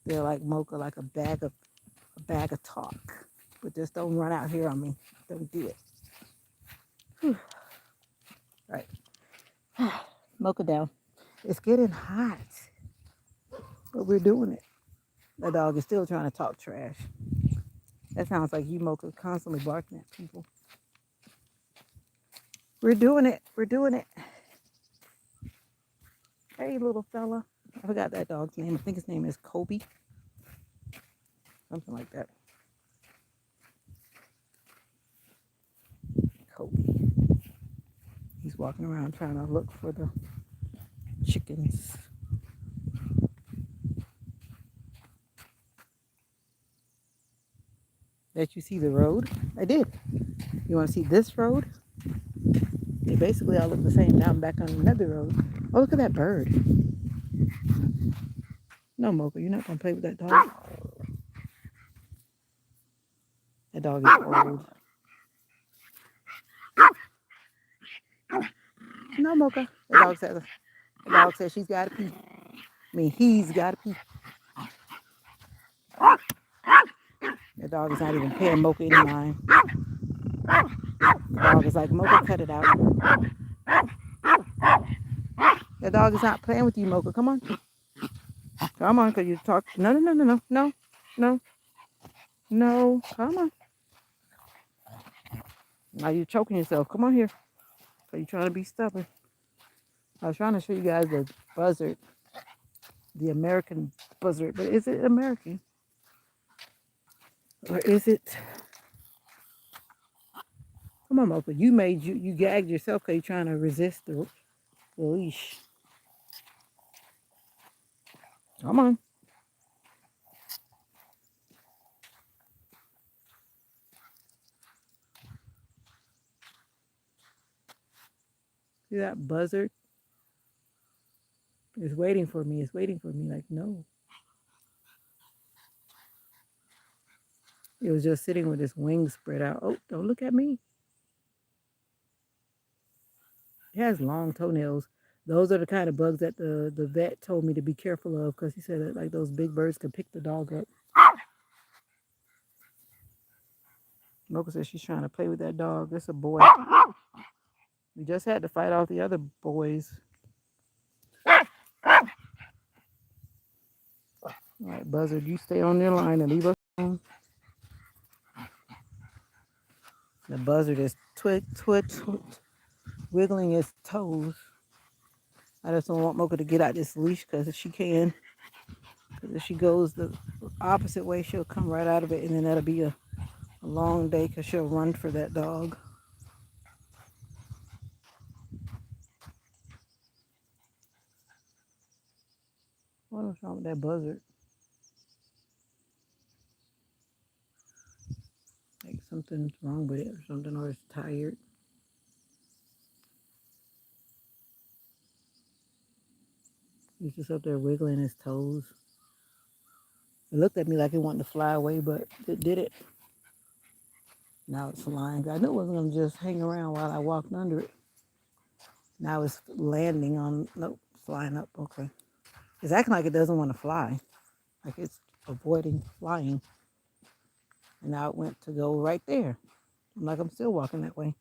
They're like Mocha, like a bag of talk. But just don't run out here on me. Don't do it. Whew. Right. Mocha down. It's getting hot, but we're doing it. The dog is still trying to talk trash. That sounds like you, Mocha, constantly barking at people. We're doing it. We're doing it. Hey, little fella. I forgot that dog's name. I think his name is Kobe. Something like that. Kobe. He's walking around trying to look for the chickens. That you see the road? I did. You want to see this road? They basically all look the same. Now I'm back on another road. Oh, look at that bird. No, Mocha, you're not going to play with that dog. That dog is old. No, Mocha. The dog says she's got to pee. I mean, he's got to pee. The dog is not even paying Mocha any mind. The dog is like, Mocha, cut it out. The dog is not playing with you, Mocha. Come on. Come on, because you talk. No, no, no, no, no, no, no, no. Come on. Now you're choking yourself. Come on here. So you're trying to be stubborn. I was trying to show you guys the buzzard, the American buzzard. But is it American? Or is it? Come on, Mocha. You gagged yourself because you're trying to resist the leash. Come on. See that buzzard? It's waiting for me. It's waiting for me. Like, no. It was just sitting with its wings spread out. Oh, don't look at me. It has long toenails. Those are the kind of bugs that the vet told me to be careful of because he said that like those big birds could pick the dog up. Mocha says she's trying to play with that dog. That's a boy. We just had to fight off the other boys. All right, Buzzard, you stay on your line and leave us alone. The buzzard is wiggling his toes. I just don't want Mocha to get out this leash because if she can, because if she goes the opposite way, she'll come right out of it, and then that'll be a long day because she'll run for that dog. What's wrong with that buzzard? Like something's wrong with it or something, or it's tired. He's just up there wiggling his toes. It looked at me like it wanted to fly away, but it did it. Now it's flying. I knew it wasn't going to just hang around while I walked under it. Now it's landing on, nope, flying up. Okay. It's acting like it doesn't want to fly, like it's avoiding flying. And now it went to go right there. I'm like, I'm still walking that way.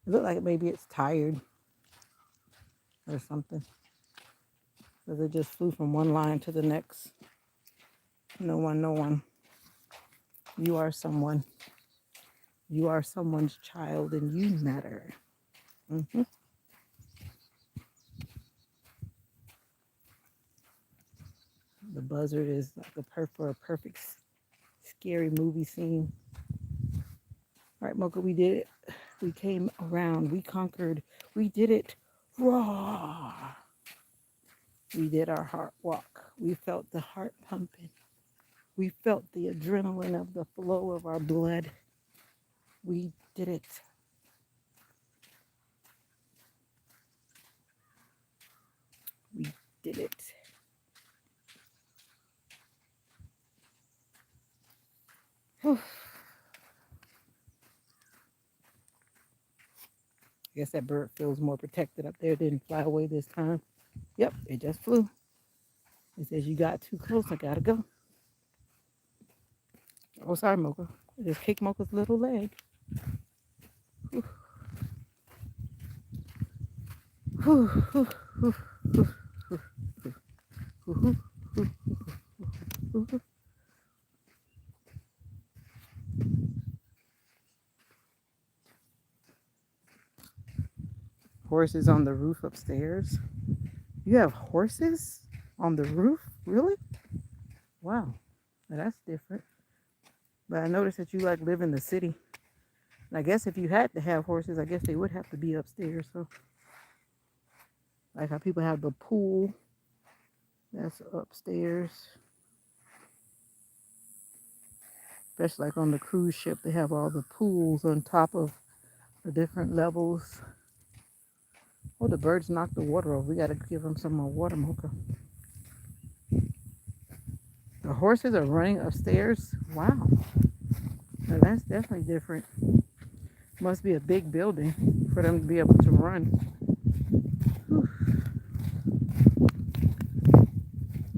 It looked like maybe it's tired or something. Because it just flew from one line to the next. No one, no one. You are someone. You are someone's child and you matter. Mm-hmm. The buzzard is like for a perfect scary movie scene. All right, Mocha, we did it. We came around. We conquered. We did it. Raw. We did our heart walk. We felt the heart pumping. We felt the adrenaline of the flow of our blood. We did it. We did it. Whew. I guess that bird feels more protected up there. It didn't fly away this time. Yep, it just flew. It says you got too close. I gotta go. Oh, sorry, Mocha. I just kicked Mocha's little leg. Whew, whew, whew, whew, whew, whew, whew. Horses on the roof upstairs. You have horses on the roof? Really? Wow. Now that's different. But I noticed that you like live in the city. And I guess if you had to have horses, I guess they would have to be upstairs. So, like how people have the pool, that's upstairs. Especially like on the cruise ship, they have all the pools on top of the different levels. Oh, the birds knocked the water over. We got to give them some more water, Mocha. The horses are running upstairs. Wow. Now that's definitely different. Must be a big building for them to be able to run. Whew.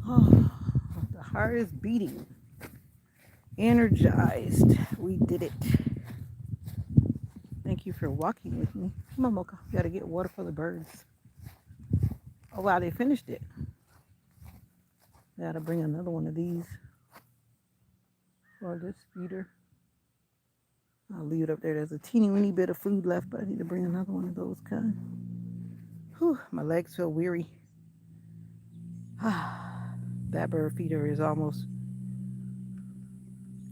Oh, the heart is beating. Energized. We did it. Thank you for walking with me. Come on, Mocha. We got to get water for the birds. Oh, wow. They finished it. Got to bring another one of these for this feeder. I'll leave it up there. There's a teeny weeny bit of food left, but I need to bring another one of those kind. Whew, my legs feel weary. That bird feeder is almost,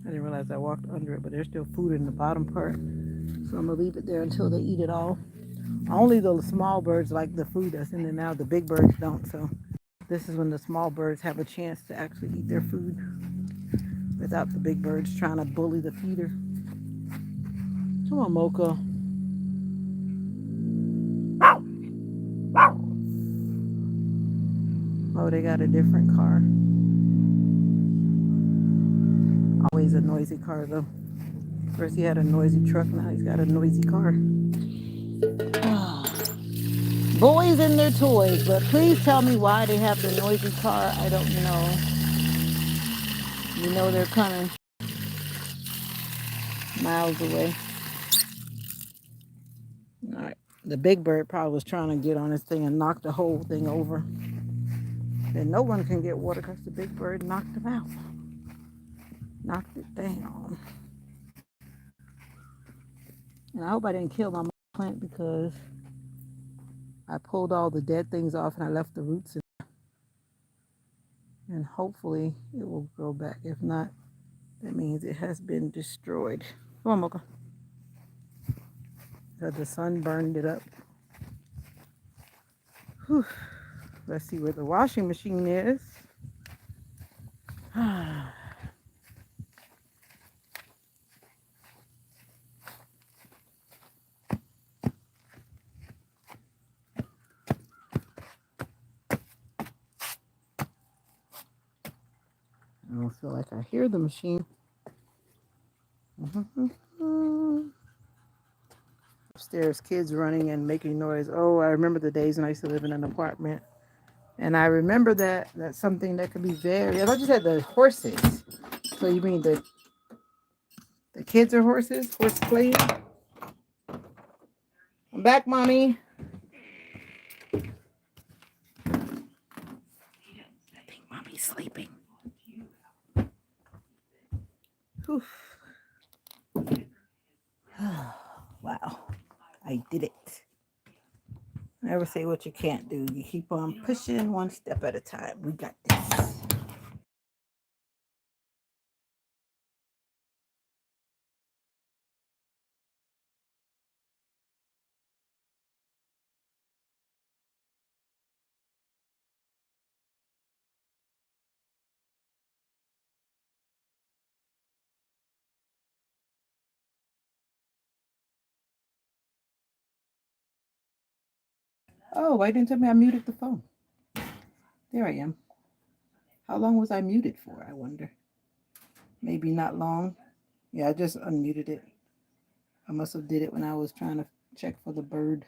I didn't realize I walked under it, but there's still food in the bottom part. So I'm gonna leave it there until they eat it all. Only the small birds like the food that's in there now. The big birds don't. So this is when the small birds have a chance to actually eat their food without the big birds trying to bully the feeder. Come on, Mocha. Oh, they got a different car. Always a noisy car though. First he had a noisy truck, now he's got a noisy car. Boys and their toys, but please tell me why they have the noisy car. I don't know. You know they're coming miles away. All right. The big bird probably was trying to get on this thing and knock the whole thing over. Then no one can get water because the big bird knocked him out. Knocked it down. And I hope I didn't kill my plant because I pulled all the dead things off and I left the roots in. And hopefully it will grow back. If not, that means it has been destroyed. Come on, Mocha. Because the sun burned it up. Whew. Let's see where the washing machine is. I don't feel like I hear the machine. Upstairs, kids running and making noise. Oh, I remember the days when I used to live in an apartment. And I remember that that's something that could be very. I thought you said the horses. So you mean the kids are horses? Horse playing? I'm back, mommy. I think mommy's sleeping. Whew. Wow. I did it. Never say what you can't do. You keep on pushing one step at a time. We got this. Oh, why didn't tell me I muted the phone? There I am. How long was I muted for, I wonder? Maybe not long. Yeah, I just unmuted it. I must have did it when I was trying to check for the bird.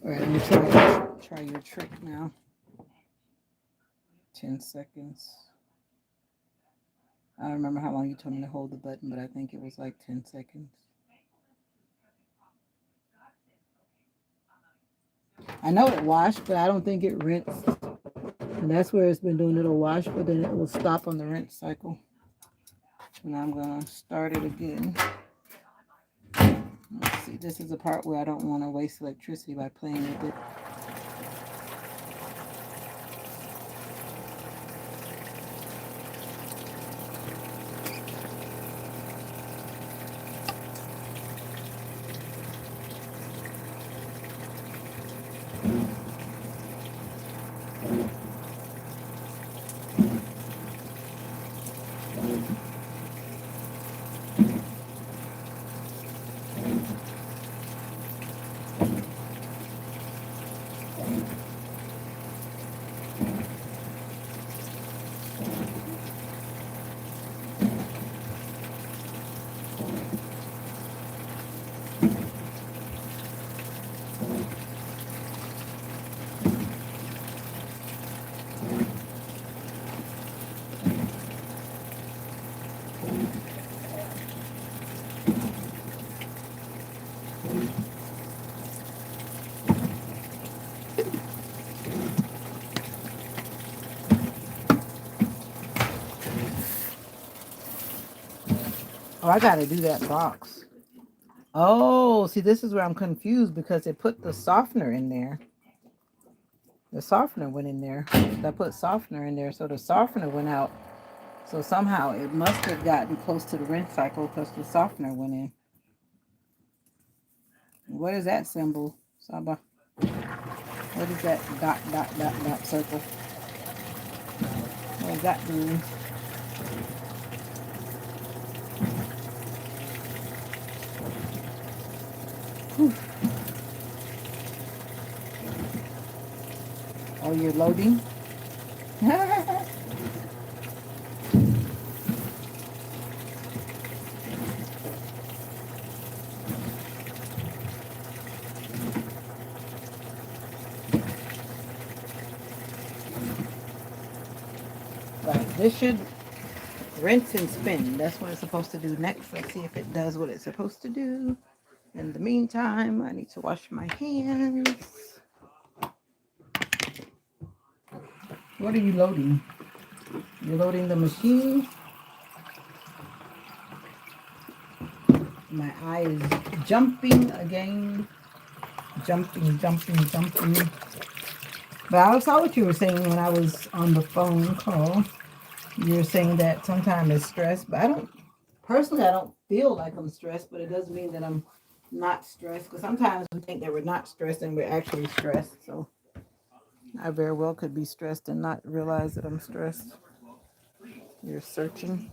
All right, let me try your trick now. 10 seconds. I don't remember how long you told me to hold the button, but I think it was like 10 seconds. I know it washed, but I don't think it rinsed. And that's where it's been doing. It'll wash, but then it will stop on the rinse cycle. And I'm going to start it again. Let's see. This is the part where I don't want to waste electricity by playing with it. Oh, I got to do that box. Oh, see, this is where I'm confused because it put the softener in there. The softener went in there. I put softener in there, so the softener went out. So somehow it must have gotten close to the rinse cycle because the softener went in. What is that symbol, Saba? What is that dot, dot, dot, dot circle? What does that mean? Whew. Oh, you're loading? Right, this should rinse and spin. That's what it's supposed to do next. Let's see if it does what it's supposed to do. In the meantime, I need to wash my hands. What are you loading? You're loading the machine? My eye is jumping again. Jumping. But I saw what you were saying when I was on the phone call. You were saying that sometimes it's stress, but I don't feel like I'm stressed, but it doesn't mean that I'm not stressed. Because sometimes we think that we're not stressed and we're actually stressed. So I very well could be stressed and not realize that I'm stressed. You're searching.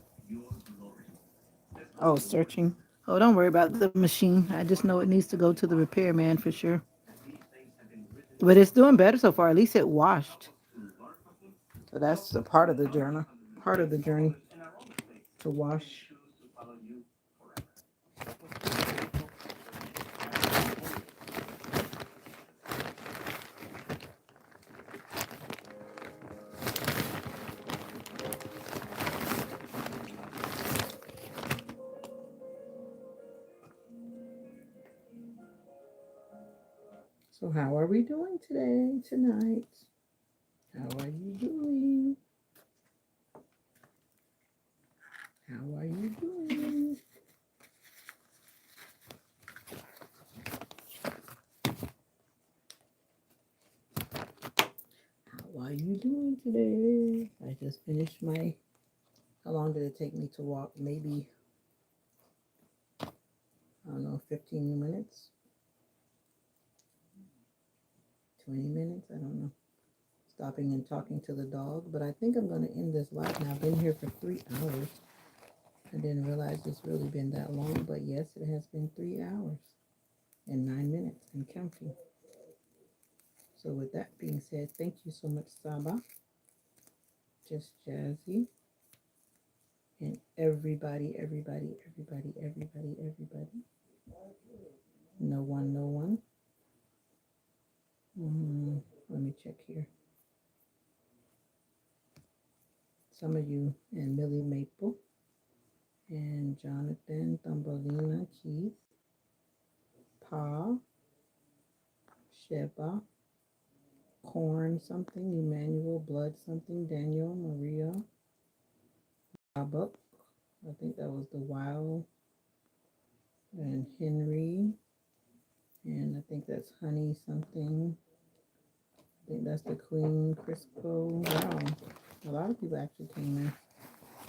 Oh, searching. Oh, don't worry about the machine. I just know it needs to go to the repairman for sure. But it's doing better so far. At least it washed. So that's a part of the journey. Part of the journey to wash. So how are we doing tonight? How are you doing? How are you doing? How are you doing today? I just finished my, how long did it take me to walk? Maybe, I don't know, 15 minutes? 20 minutes? I don't know. Stopping and talking to the dog. But I think I'm going to end this live now. I've been here for 3 hours. I didn't realize it's really been that long. But yes, it has been 3 hours and 9 minutes and counting. So with that being said, thank you so much, Saba. Just Jazzy. And everybody. No one. here. Some of you, and Millie Maple, and Jonathan, Thumbelina, Keith, Pa, Sheba, Corn something, Emmanuel, Blood something, Daniel, Maria, Abuk, I think that was the Wild, and Henry, and I think that's Honey something. I think that's the Queen, Crisco. Wow, a lot of people actually came in.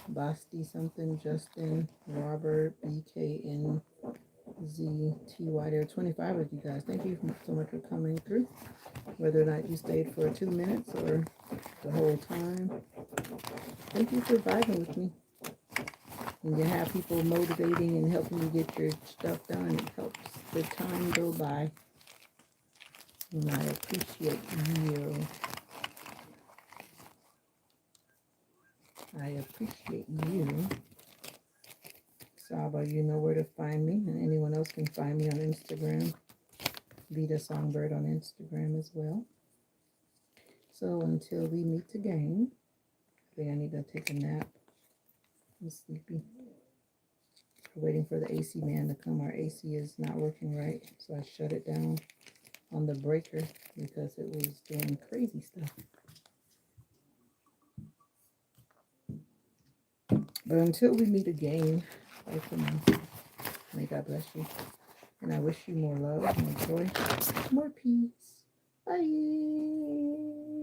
Basti something, Justin, Robert, BKNZTY. There are 25 of you guys. Thank you so much for coming through. Whether or not you stayed for 2 minutes or the whole time. Thank you for vibing with me. When you have people motivating and helping you get your stuff done, it helps the time go by. And I appreciate you. I appreciate you. Saba, you know where to find me, and anyone else can find me on Instagram. Veda-Songbird on Instagram as well. So until we meet again, I think I need to take a nap. I'm sleepy. We're waiting for the AC man to come. Our AC is not working right, so I shut it down on the breaker because it was doing crazy stuff. But until we meet again, bye for now. May God bless you. And I wish you more love, more joy, more peace. Bye.